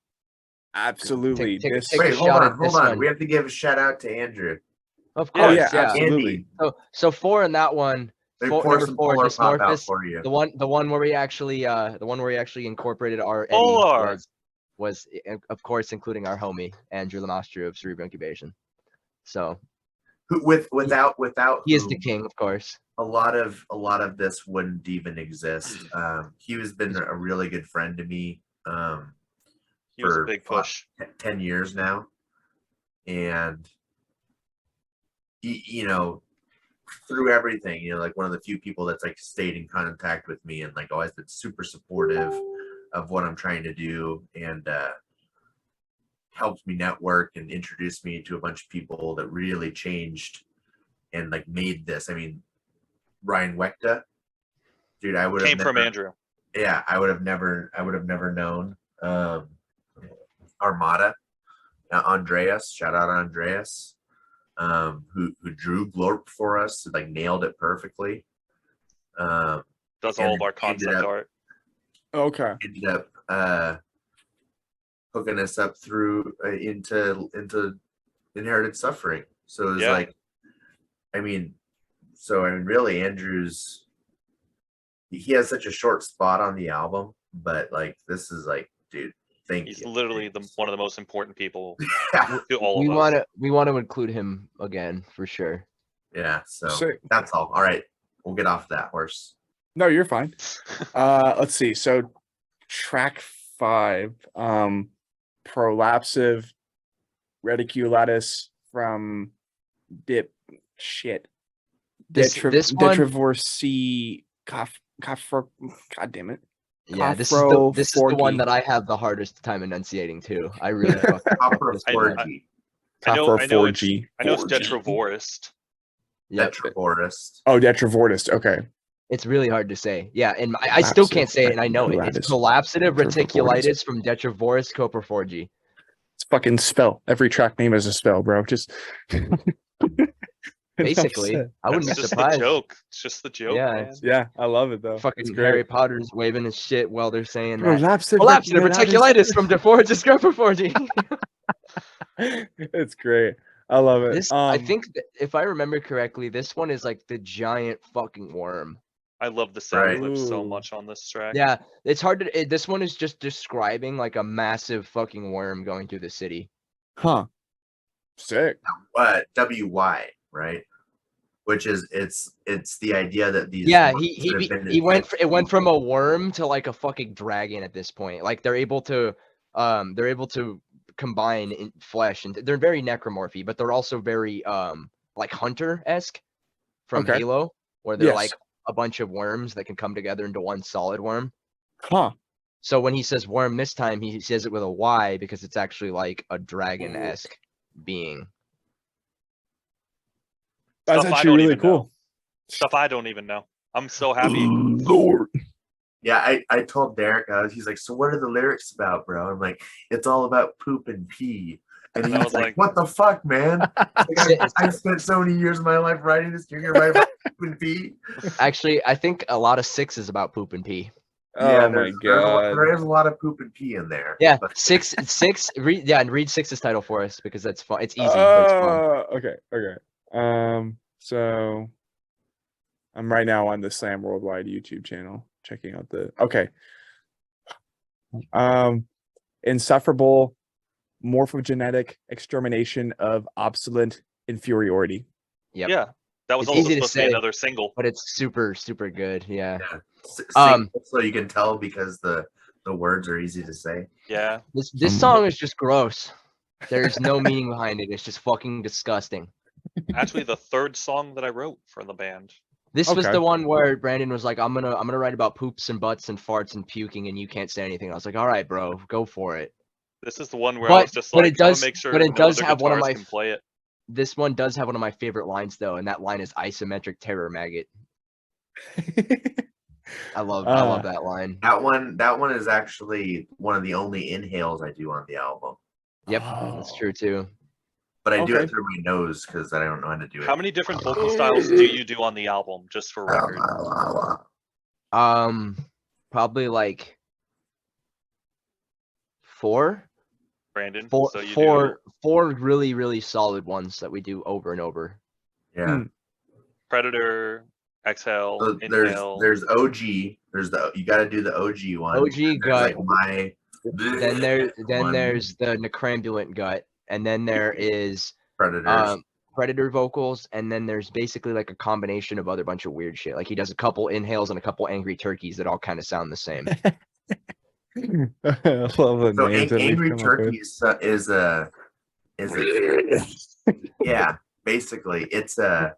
Speaker 1: Absolutely.
Speaker 2: Take-
Speaker 1: This-
Speaker 2: take a
Speaker 3: Wait, hold
Speaker 2: shot
Speaker 3: on,
Speaker 2: at
Speaker 3: hold
Speaker 2: this
Speaker 3: on.
Speaker 2: one.
Speaker 3: We have to give a shout out to Andrew.
Speaker 2: Of
Speaker 1: Oh,
Speaker 2: course,
Speaker 1: yeah,
Speaker 2: yeah.
Speaker 1: absolutely.
Speaker 3: Andy,
Speaker 2: So 4 in that one.
Speaker 3: they
Speaker 2: Four-
Speaker 3: pour
Speaker 2: number
Speaker 3: some
Speaker 2: 4,
Speaker 3: Polar Pop out
Speaker 2: Dysmorphous.
Speaker 3: for you.
Speaker 2: The one where we actually incorporated our Eddie
Speaker 4: Polar.
Speaker 2: was of course including our homie Andrew Lamastro of Cerebral Incubation. So
Speaker 3: Without
Speaker 2: he is the
Speaker 3: whom
Speaker 2: king, of course.
Speaker 3: a lot of this wouldn't even exist. He has been a really good friend to me.
Speaker 4: He was a
Speaker 3: for
Speaker 4: big push.
Speaker 3: 10 years now, and you know, through everything, you know, like one of the few people that's like stayed in contact with me and like always been super supportive of what I'm trying to do. And helped me network and introduced me to a bunch of people that really changed and like made this. I mean, Ryan Wekta, dude, I would have
Speaker 4: Came from
Speaker 3: never,
Speaker 4: Andrew.
Speaker 3: yeah, I would have never known. Armada, Andreas, shout out Andreas, who drew Glorp for us, like nailed it perfectly.
Speaker 4: Does
Speaker 3: and
Speaker 4: all of our
Speaker 3: ended
Speaker 4: concept
Speaker 3: up-
Speaker 4: art.
Speaker 1: Okay.
Speaker 3: Ended up hooking us up through into Inherited Suffering. So it was
Speaker 4: Yeah.
Speaker 3: like, I mean, really, Andrew's, he has such a short spot on the album, but like this is like, dude, thank
Speaker 4: He's
Speaker 3: you.
Speaker 4: literally one of the most important people
Speaker 3: Yeah.
Speaker 4: to all
Speaker 2: We
Speaker 4: of us.
Speaker 2: want to include him again for sure.
Speaker 3: Yeah, so
Speaker 1: Sick.
Speaker 3: that's all. All right, we'll get off that horse.
Speaker 1: No, you're fine. Let's see. So track 5, Prolapsive Reticulatus from
Speaker 2: This one,
Speaker 1: Detrivore C God damn it.
Speaker 2: yeah, this is the one
Speaker 1: Cophroforgy.
Speaker 2: that I have the hardest time enunciating too. I really fucking
Speaker 3: Opera
Speaker 2: this one.
Speaker 3: 4G,
Speaker 4: I know it's
Speaker 1: Cophroforgy.
Speaker 4: Detrivorist.
Speaker 2: Yep.
Speaker 3: Tetravorist.
Speaker 1: Oh, Detrivorist. Okay.
Speaker 2: It's really hard to say. Yeah, and I still can't say it, and I know it. It's prolapsative reticulitis from Detrivorus coproforgy.
Speaker 1: It's fucking spell. Every track name is a spell, bro. Just
Speaker 2: Basically, I wouldn't be
Speaker 4: It's just
Speaker 2: surprised.
Speaker 4: the joke. It's just the joke,
Speaker 2: Yeah,
Speaker 4: man.
Speaker 1: yeah, I love it though.
Speaker 2: Fucking
Speaker 1: It's great.
Speaker 2: Harry Potter's waving his shit while they're saying that.
Speaker 1: Prolapsive
Speaker 2: Prolapsitive reticulitis from Deforgis coproforgy.
Speaker 1: It's great. I love it.
Speaker 2: This, I think, if I remember correctly, this one is like the giant fucking worm.
Speaker 4: I love the sound
Speaker 3: Right.
Speaker 4: clips so
Speaker 1: Ooh.
Speaker 4: much on this track.
Speaker 2: Yeah, it's hard to. This one is just describing like a massive fucking worm going through the city.
Speaker 1: Huh. Sick.
Speaker 3: WY, right? Which is it's the idea that these
Speaker 2: Yeah,
Speaker 3: worms that have been
Speaker 2: he went.
Speaker 3: infected
Speaker 2: It went from a
Speaker 3: people-
Speaker 2: worm to like a fucking dragon at this point. Like they're able to combine in flesh, and they're very necromorphy, but they're also very like Hunter-esque from
Speaker 1: Okay.
Speaker 2: Halo, where they're
Speaker 1: Yes.
Speaker 2: like a bunch of worms that can come together into one solid worm.
Speaker 1: Huh.
Speaker 2: So when he says worm this time, he says it with a Y because it's actually like a dragon-esque being.
Speaker 1: That's
Speaker 4: Stuff I
Speaker 1: actually
Speaker 4: don't
Speaker 1: really
Speaker 4: even know.
Speaker 1: cool.
Speaker 4: Stuff I don't even know. I'm so happy.
Speaker 1: Lord.
Speaker 3: Yeah, I told Derek, he's like, so what are the lyrics about, bro? I'm like, it's all about poop and pee. And
Speaker 4: And I
Speaker 3: he's
Speaker 4: was
Speaker 3: like,
Speaker 4: like-
Speaker 3: what the fuck, man? Like, I spent so many years of my life writing this. You're gonna write about poop and pee?
Speaker 2: Actually, I think a lot of 6 is about poop and pee.
Speaker 1: Oh my
Speaker 3: there's
Speaker 1: god.
Speaker 3: there's a lot of poop and pee in there.
Speaker 2: Yeah,
Speaker 3: but-
Speaker 2: 6. Read 6's title for us because that's fun. It's easy, but it's fun.
Speaker 1: Okay. So I'm right now on the Slam Worldwide YouTube channel checking out the insufferable morphogenetic extermination of obsolete inferiority.
Speaker 2: Yep.
Speaker 4: Yeah, that was
Speaker 2: It's
Speaker 4: also
Speaker 2: easy to
Speaker 4: supposed to be
Speaker 2: say.
Speaker 4: another single.
Speaker 2: But it's super, super good. Yeah.
Speaker 3: So you can tell because the words are easy to say.
Speaker 4: Yeah,
Speaker 2: This song is just gross. There's no meaning behind it. It's just fucking disgusting.
Speaker 4: actually, the third song that I wrote for the band.
Speaker 2: This was
Speaker 1: Okay.
Speaker 2: the one where Brandon was like, I'm gonna write about poops and butts and farts and puking and you can't say anything. I was like, all right, bro, go for it.
Speaker 4: This is the one where
Speaker 2: But-
Speaker 4: I was just
Speaker 2: but
Speaker 4: like,
Speaker 2: it
Speaker 4: I wanna
Speaker 2: does-
Speaker 4: make sure
Speaker 2: but it
Speaker 4: no
Speaker 2: does
Speaker 4: other
Speaker 2: have one of
Speaker 4: guitarist
Speaker 2: my
Speaker 4: can play it.
Speaker 2: This one does have one of my favorite lines though, and that line is isometric terror maggot. I love that line.
Speaker 3: That one is actually one of the only inhales I do on the album.
Speaker 2: Yep, that's true too.
Speaker 3: But I do
Speaker 1: Okay.
Speaker 3: it through my nose because I don't know how to do it.
Speaker 4: How many different vocal styles do you do on the album, just for record?
Speaker 2: Probably like 4.
Speaker 4: Brandon?
Speaker 2: Four,
Speaker 4: So you
Speaker 2: four really, really solid ones that we do over and over.
Speaker 3: Yeah.
Speaker 4: do Predator, Exhale,
Speaker 3: So
Speaker 4: Inhale.
Speaker 3: there's OG. You got to do the OG one.
Speaker 2: OG
Speaker 3: There's
Speaker 2: gut.
Speaker 3: like my.
Speaker 2: Then
Speaker 3: one.
Speaker 2: there's the necrambulant gut, and then there is
Speaker 3: Predators.
Speaker 2: predator vocals, and then there's basically like a combination of other bunch of weird shit. Like he does a couple inhales and a couple angry turkeys that all kind of sound the same.
Speaker 1: I love the
Speaker 3: So
Speaker 1: names that we've
Speaker 3: Angry
Speaker 1: come up
Speaker 3: Turkey
Speaker 1: with.
Speaker 3: is a yeah. Basically, it's a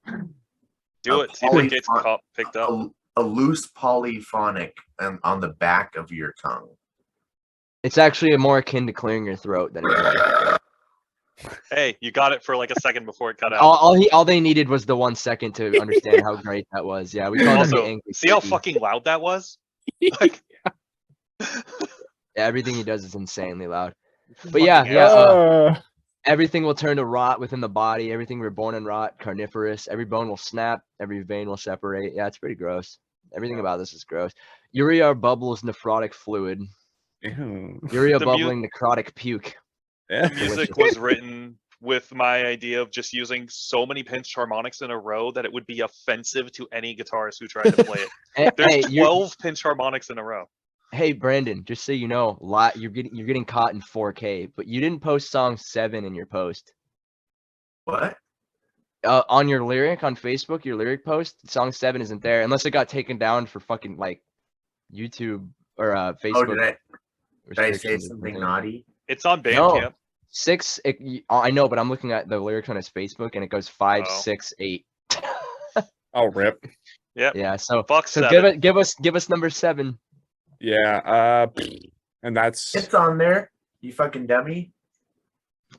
Speaker 4: Do
Speaker 3: a
Speaker 4: it. See if it gets
Speaker 3: polyphon-
Speaker 4: picked up.
Speaker 3: a loose polyphonic on the back of your tongue.
Speaker 2: It's actually more akin to clearing your throat than anything.
Speaker 4: Hey, you got it for like a second before it cut out.
Speaker 2: All they needed was the 1 second to understand how great that was. Yeah, we called that the
Speaker 4: Also,
Speaker 2: angry
Speaker 4: see how
Speaker 2: Kitty.
Speaker 4: fucking loud that was? Like,
Speaker 2: Yeah, everything he does is insanely loud. But
Speaker 4: fucking
Speaker 2: yeah,
Speaker 4: asshole.
Speaker 2: everything will turn to rot within the body. Everything reborn and rot, carnivorous. Every bone will snap. Every vein will separate. Yeah, it's pretty gross. Everything about this is gross. Urea bubbles nephrotic fluid.
Speaker 1: Ew.
Speaker 2: Urea
Speaker 4: The
Speaker 2: bubbling necrotic puke.
Speaker 1: Yeah.
Speaker 4: The music was written with my idea of just using so many pinched harmonics in a row that it would be offensive to any guitarist who tried to play it. There's 12 pinched harmonics in a row.
Speaker 2: Hey Brandon, just so you know, you're getting caught in 4K, but you didn't post song 7 in your post.
Speaker 3: What?
Speaker 2: On your lyric on Facebook, your lyric post, song 7 isn't there unless it got taken down for fucking like YouTube or Facebook.
Speaker 3: Oh, did I say
Speaker 2: restrictions or
Speaker 3: something naughty?
Speaker 4: It's on Bandcamp.
Speaker 2: 6. I know, but I'm looking at the lyrics on his Facebook, and it goes 5, 6, 8.
Speaker 1: Oh, rip.
Speaker 4: Yep.
Speaker 2: Yeah. So
Speaker 4: Fuck
Speaker 2: so
Speaker 4: 7.
Speaker 2: give us number 7.
Speaker 1: Yeah. And that's
Speaker 3: It's on there. You fucking dummy.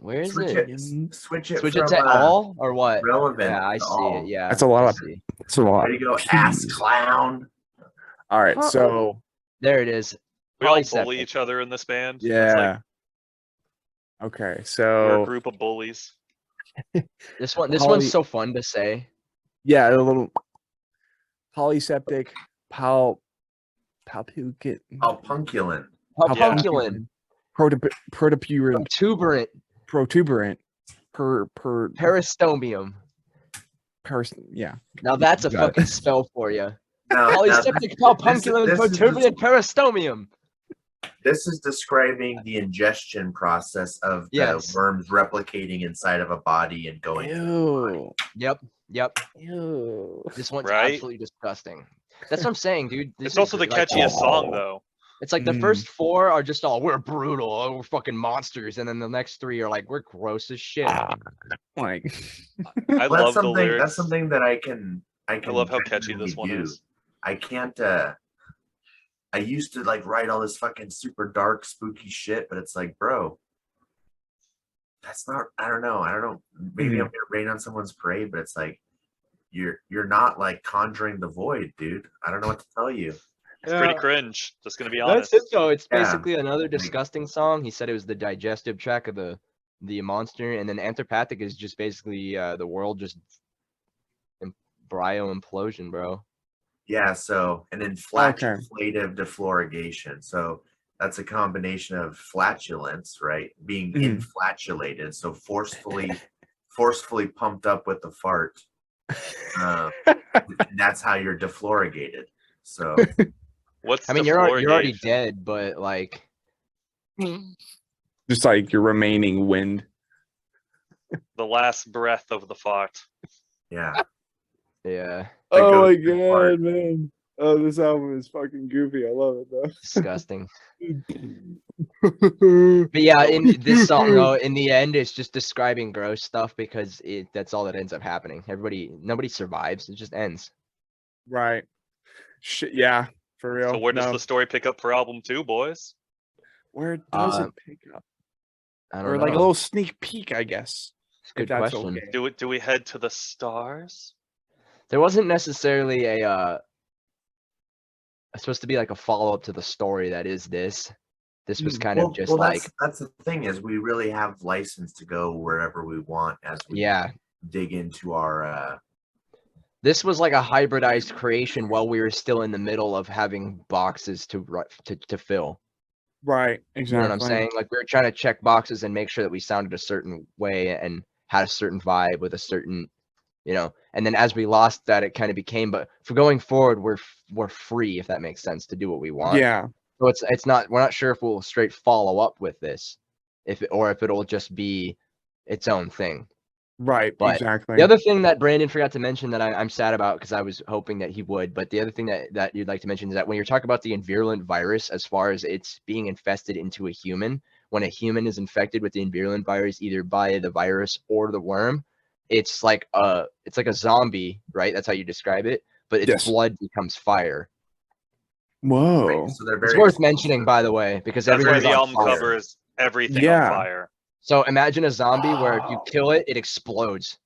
Speaker 2: Where is
Speaker 3: Switch
Speaker 2: it?
Speaker 3: it. Switch it.
Speaker 2: Switch
Speaker 3: from,
Speaker 2: it to all or what?
Speaker 3: relevant.
Speaker 2: Yeah, I
Speaker 3: to
Speaker 2: see
Speaker 3: all.
Speaker 2: it. Yeah.
Speaker 1: That's a lot
Speaker 2: I
Speaker 1: of-
Speaker 2: see.
Speaker 1: that's a lot.
Speaker 3: There you go, ass
Speaker 1: Jeez.
Speaker 3: clown.
Speaker 1: All right. So
Speaker 2: There it is.
Speaker 4: We all
Speaker 2: Polyseptic.
Speaker 4: bully each other in this band. It's
Speaker 1: yeah.
Speaker 4: like
Speaker 1: Okay.
Speaker 4: we're a
Speaker 1: So
Speaker 4: group of bullies.
Speaker 2: This one's
Speaker 1: Poly-
Speaker 2: so fun to say.
Speaker 1: yeah, a little polyseptic palpucate.
Speaker 3: Palpunculin.
Speaker 2: Palpunculin.
Speaker 1: Protuberant.
Speaker 2: Protuberant. Peristomium.
Speaker 1: Yeah.
Speaker 2: Now that's a
Speaker 1: Got it.
Speaker 2: fucking spell for you.
Speaker 3: Now,
Speaker 2: Polyseptic palpunculin
Speaker 3: this is
Speaker 2: protuberant peristomium.
Speaker 3: This is describing the ingestion process of the
Speaker 2: Yes.
Speaker 3: worms replicating inside of a body and going.
Speaker 1: Ew.
Speaker 2: Yep.
Speaker 1: Ew.
Speaker 2: This one's
Speaker 4: Right?
Speaker 2: absolutely disgusting. That's what I'm saying, dude. This
Speaker 4: It's
Speaker 2: is
Speaker 4: also the
Speaker 2: like-
Speaker 4: catchiest song, though.
Speaker 2: It's like the
Speaker 1: Mm.
Speaker 2: first 4 are just all we're brutal, we're fucking monsters, and then the next 3 are like we're gross as shit.
Speaker 1: Like
Speaker 4: I
Speaker 3: Well,
Speaker 4: love the
Speaker 3: that's
Speaker 4: lyrics.
Speaker 3: something that I can.
Speaker 4: I love how catchy this one
Speaker 3: do.
Speaker 4: is.
Speaker 3: I can't. I used to like write all this fucking super dark, spooky shit, but it's like, bro, that's not. I don't know. Maybe I'm gonna rain on someone's parade, but it's like, you're not like conjuring the void, dude. I don't know what to tell you.
Speaker 4: It's pretty cringe. Just gonna be
Speaker 2: That's
Speaker 4: honest.
Speaker 2: it though. It's
Speaker 3: Yeah.
Speaker 2: basically another disgusting song. He said it was the digestive track of the monster, and then anthropathic is just basically the world just embryo implosion, bro.
Speaker 3: Yeah. So and then flatulative deflorigation. So that's a combination of flatulence, right? Being inflatulated, so forcefully pumped up with the fart. And that's how you're deflorigated. So
Speaker 4: What's
Speaker 2: I mean, you're already
Speaker 4: deflorigation?
Speaker 2: dead, but like,
Speaker 1: just like your remaining wind.
Speaker 4: The last breath of the fart.
Speaker 3: yeah.
Speaker 2: yeah,
Speaker 3: That
Speaker 1: Oh
Speaker 3: goes
Speaker 1: my
Speaker 3: too far.
Speaker 1: god, man. Oh, this album is fucking goofy. I love it though.
Speaker 2: disgusting. But yeah, in this song though, in the end, it's just describing gross stuff because that's all that ends up happening. Nobody survives. It just ends.
Speaker 1: Right. Shit, yeah, for real.
Speaker 4: So where does
Speaker 1: No.
Speaker 4: the story pick up for album 2, boys?
Speaker 1: Where does it pick up?
Speaker 2: I don't
Speaker 1: Or
Speaker 2: know.
Speaker 1: like a little sneak peek, I guess.
Speaker 2: It's a good
Speaker 1: if that's
Speaker 2: question.
Speaker 1: okay.
Speaker 4: Do we head to the stars?
Speaker 2: There wasn't necessarily supposed to be like a follow up to the story that is this. This was kind of just like
Speaker 3: that's the thing is we really have license to go wherever we want as we
Speaker 2: yeah.
Speaker 3: dig into our
Speaker 2: This was like a hybridized creation while we were still in the middle of having boxes to fill.
Speaker 1: Right,
Speaker 2: You know
Speaker 1: exactly.
Speaker 2: what I'm saying? Like we were trying to check boxes and make sure that we sounded a certain way and had a certain vibe with a certain, and then as we lost that, it kind of became. But for going forward, we're free, if that makes sense, to do what we want.
Speaker 1: Yeah.
Speaker 2: So it's not. We're not sure if we'll straight follow up with this, if it'll just be its own thing.
Speaker 1: Right,
Speaker 2: But
Speaker 1: exactly.
Speaker 2: The other thing that Brandon forgot to mention that I'm sad about because I was hoping that he would, but the other thing that you'd like to mention is that when you're talking about the Invirulant virus, as far as it's being infested into a human, when a human is infected with the Invirulant virus, either by the virus or the worm, it's like a zombie, right? That's how you describe it. But its
Speaker 1: Yes.
Speaker 2: blood becomes fire.
Speaker 1: Whoa.
Speaker 3: so they're
Speaker 2: It's
Speaker 3: very
Speaker 2: worth mentioning, by the way, because
Speaker 4: That's why
Speaker 2: everything's
Speaker 4: the
Speaker 2: on
Speaker 4: album
Speaker 2: fire.
Speaker 4: cover is everything
Speaker 1: Yeah.
Speaker 4: on fire.
Speaker 2: So imagine a zombie where if you kill it, it explodes.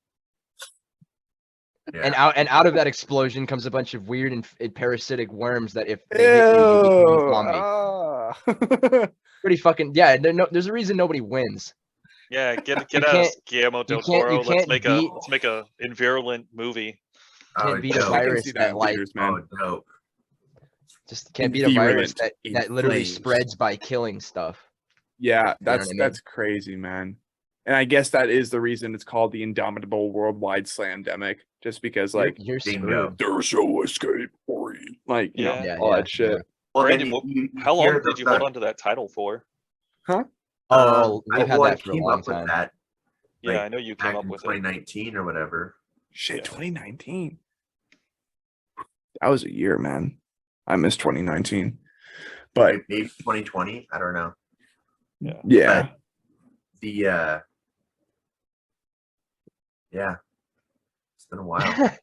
Speaker 3: Yeah.
Speaker 2: And out of that explosion comes a bunch of weird and parasitic worms that if they hit you become a zombie. Pretty fucking yeah. There's a reason nobody wins.
Speaker 4: Yeah, get
Speaker 2: You
Speaker 4: us
Speaker 2: can't-
Speaker 4: Guillermo del
Speaker 2: you can't
Speaker 4: Toro. Let's
Speaker 2: beat-
Speaker 4: make a Invirulant movie.
Speaker 2: Can't beat a
Speaker 3: dope.
Speaker 1: I can
Speaker 2: virus
Speaker 1: see that
Speaker 2: that
Speaker 1: in
Speaker 2: like
Speaker 1: theaters, man.
Speaker 3: Oh, dope.
Speaker 2: just can't beat a virus
Speaker 1: Invirulent
Speaker 2: that literally
Speaker 1: inflames.
Speaker 2: spreads by killing stuff.
Speaker 1: Yeah,
Speaker 2: what I mean?
Speaker 1: that's crazy, man. And I guess that is the reason it's called the Indomitable Worldwide Slamdemic, just because like
Speaker 2: You're
Speaker 3: Bingo.
Speaker 2: screwed.
Speaker 1: there's no escape for you, like you know
Speaker 4: Yeah.
Speaker 1: all that shit.
Speaker 3: Well, then
Speaker 4: Brandon,
Speaker 3: you
Speaker 4: How long
Speaker 3: hear
Speaker 4: did you
Speaker 3: the-
Speaker 4: hold on to that title for?
Speaker 2: Oh,
Speaker 3: I
Speaker 2: we've had
Speaker 3: well, I
Speaker 2: that for a
Speaker 3: came
Speaker 2: long
Speaker 3: up with
Speaker 2: time.
Speaker 3: that
Speaker 4: Yeah,
Speaker 3: Like,
Speaker 4: I know you
Speaker 3: back
Speaker 4: came up
Speaker 3: in
Speaker 4: with it.
Speaker 3: 2019 or whatever.
Speaker 1: Shit,
Speaker 4: Yeah.
Speaker 1: 2019. That was a year, man. I missed 2019, but
Speaker 3: Maybe 2020. I don't know.
Speaker 1: yeah,
Speaker 3: The yeah, it's been a while.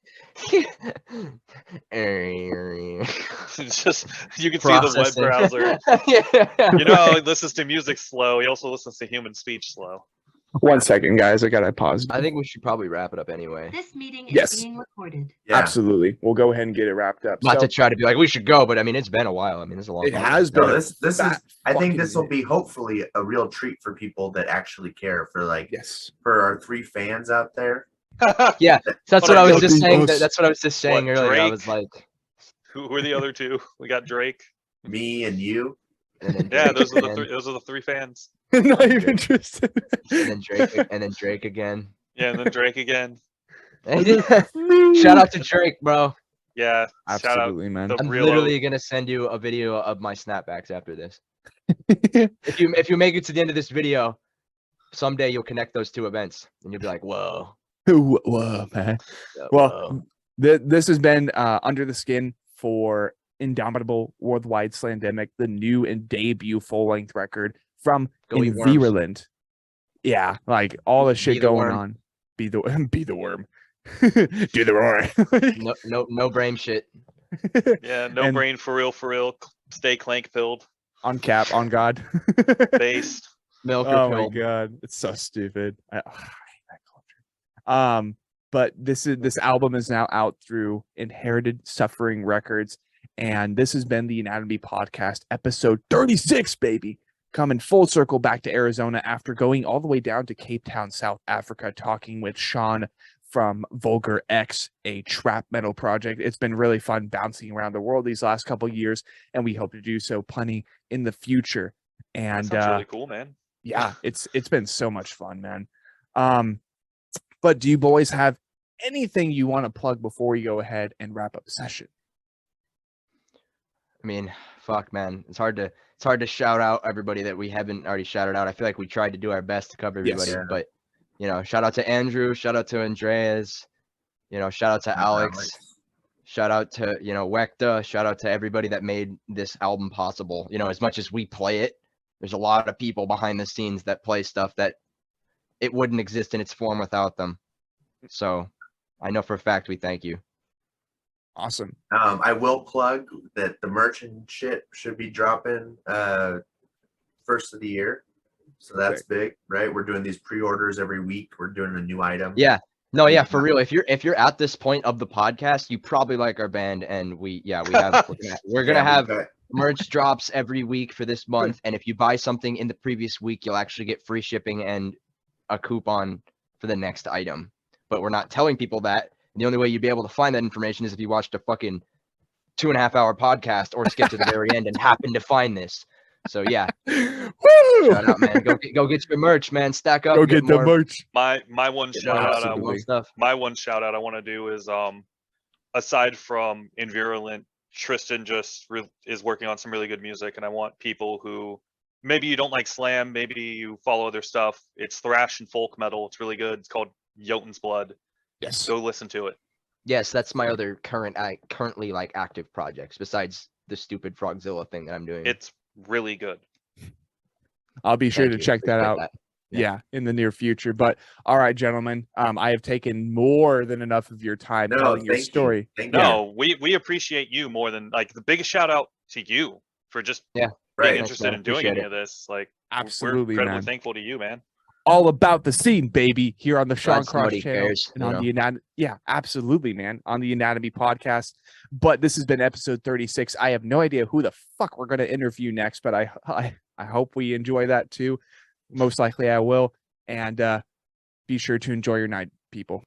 Speaker 4: It's just you can see the web
Speaker 2: Processing.
Speaker 4: browser.
Speaker 2: Yeah.
Speaker 4: You know, how he listens to music slow. He also listens to human speech slow.
Speaker 1: 1 second, guys. I gotta pause.
Speaker 2: I think we should probably wrap it up anyway.
Speaker 5: This meeting is
Speaker 1: Yes.
Speaker 5: being recorded.
Speaker 3: Yeah,
Speaker 1: Absolutely, we'll go ahead and get it wrapped up.
Speaker 2: Not
Speaker 1: So,
Speaker 2: to try to be like we should go, but I mean it's been a while. I mean it's a long
Speaker 1: it
Speaker 2: time.
Speaker 1: has been.
Speaker 3: no,
Speaker 1: a
Speaker 3: this is.
Speaker 1: fat
Speaker 3: I think
Speaker 1: fucking
Speaker 3: this will
Speaker 1: minute.
Speaker 3: be hopefully a real treat for people that actually care. For like
Speaker 1: Yes.
Speaker 3: for our 3 fans out there.
Speaker 2: Yeah, that's
Speaker 4: Hold
Speaker 2: what
Speaker 4: on,
Speaker 2: I was
Speaker 1: Guilty
Speaker 2: just saying.
Speaker 1: us.
Speaker 2: That's what I was just saying
Speaker 4: What,
Speaker 2: earlier. I
Speaker 4: Drake?
Speaker 2: was like,
Speaker 4: Who are the other two? We got Drake.
Speaker 3: Me and you.
Speaker 2: and then
Speaker 4: Yeah,
Speaker 2: Drake
Speaker 4: those are the
Speaker 2: again,
Speaker 4: three. Those are the 3 fans.
Speaker 1: Not even interested.
Speaker 2: and then Drake, and then Drake again.
Speaker 4: Yeah, and then Drake again.
Speaker 2: Shout out to Drake, bro.
Speaker 4: Yeah, shout out
Speaker 1: Absolutely, man.
Speaker 4: the
Speaker 2: I'm
Speaker 4: real
Speaker 2: literally gonna send you a video of my snapbacks after this. If you make it to the end of this video, someday you'll connect those 2 events, and you'll be like, whoa.
Speaker 1: Whoa, man. Well,
Speaker 2: whoa.
Speaker 1: this has been Under the Skin for Indomitable Worldwide Slamdemic, the new and debut full-length record from
Speaker 2: Go eat worms.
Speaker 1: Invirulant. Yeah, like all the shit
Speaker 2: Be the
Speaker 1: going
Speaker 2: worm.
Speaker 1: on. Be the be the worm. Do the roar.
Speaker 2: No brain shit.
Speaker 4: Yeah, no
Speaker 1: And
Speaker 4: brain for real. Stay clank pilled,
Speaker 1: on cap, on God.
Speaker 4: based.
Speaker 2: Milk
Speaker 1: Oh
Speaker 2: or
Speaker 1: my
Speaker 2: pill.
Speaker 1: god, it's so stupid. I hate that culture. But this album is now out through Inherited Suffering Records, and this has been the Anatomy Podcast, episode 36, baby. Coming full circle back to Arizona after going all the way down to Cape Town, South Africa, talking with Sean from Vulgar X, a trap metal project. It's been really fun bouncing around the world these last couple years, and we hope to do so plenty in the future. And
Speaker 4: That sounds really cool, man.
Speaker 1: yeah, it's been so much fun, man. But do you boys have anything you want to plug before we go ahead and wrap up the session?
Speaker 2: I mean, fuck, man. It's hard to shout out everybody that we haven't already shouted out. I feel like we tried to do our best to cover
Speaker 1: Yes.
Speaker 2: everybody,
Speaker 3: Yeah.
Speaker 2: but you know, shout out to Andrew, shout out to Andreas, you know, shout out to Alex, shout out to, you know, Wekta, shout out to everybody that made this album possible. You know, as much as we play it, there's a lot of people behind the scenes that play stuff that it wouldn't exist in its form without them. So I know for a fact we thank you.
Speaker 1: Awesome.
Speaker 3: I will plug that the merch and shit should be dropping first of the year. So that's big, right? We're doing these pre-orders every week. We're doing a new item.
Speaker 2: Yeah. No, yeah, for real. If you're at this point of the podcast, you probably like our band, and we're gonna have merch drops every week for this month, and if you buy something in the previous week, you'll actually get free shipping and a coupon for the next item. But we're not telling people that. The only way you'd be able to find that information is if you watched a fucking 2.5-hour podcast or skip to the very end and happen to find this. So yeah,
Speaker 1: Woo!
Speaker 2: shout out, man. Go get your merch, man. Stack up.
Speaker 1: Go get the merch.
Speaker 4: My one shout out.
Speaker 1: Absolutely.
Speaker 2: Stuff.
Speaker 4: My one shout out I want to do is aside from Invirulant, Triston is working on some really good music, and I want people who maybe you don't like slam, maybe you follow other stuff. It's thrash and folk metal. It's really good. It's called Jotun's Blood.
Speaker 1: Yes.
Speaker 4: Go listen to it.
Speaker 2: Yes, that's my other currently like active projects besides the stupid Frogzilla thing that I'm doing.
Speaker 4: It's really good.
Speaker 1: I'll be sure
Speaker 2: Thank
Speaker 1: to
Speaker 2: you.
Speaker 1: check that
Speaker 2: Appreciate
Speaker 1: out.
Speaker 2: that.
Speaker 1: Yeah, in the near future. But all right, gentlemen, I have taken more than enough of your time
Speaker 3: No,
Speaker 1: telling your
Speaker 3: thank you.
Speaker 1: story.
Speaker 3: Thank you.
Speaker 4: No, we appreciate you more than like the biggest shout out to you for just being
Speaker 3: Right.
Speaker 4: interested
Speaker 2: man.
Speaker 4: in doing
Speaker 2: Appreciate
Speaker 4: any
Speaker 2: it.
Speaker 4: of this. Like
Speaker 1: Absolutely,
Speaker 4: we're incredibly
Speaker 1: man.
Speaker 4: thankful to you, man.
Speaker 1: all about the scene, baby, here on the Sean
Speaker 2: Glad
Speaker 1: Cross
Speaker 2: somebody
Speaker 1: channel
Speaker 2: cares,
Speaker 1: and
Speaker 2: you
Speaker 1: on
Speaker 2: know?
Speaker 1: the Anatomy. Yeah, absolutely, man. On the Anatomy podcast. But this has been episode 36. I have no idea who the fuck we're going to interview next, but I hope we enjoy that too. Most likely I will. And be sure to enjoy your night, people.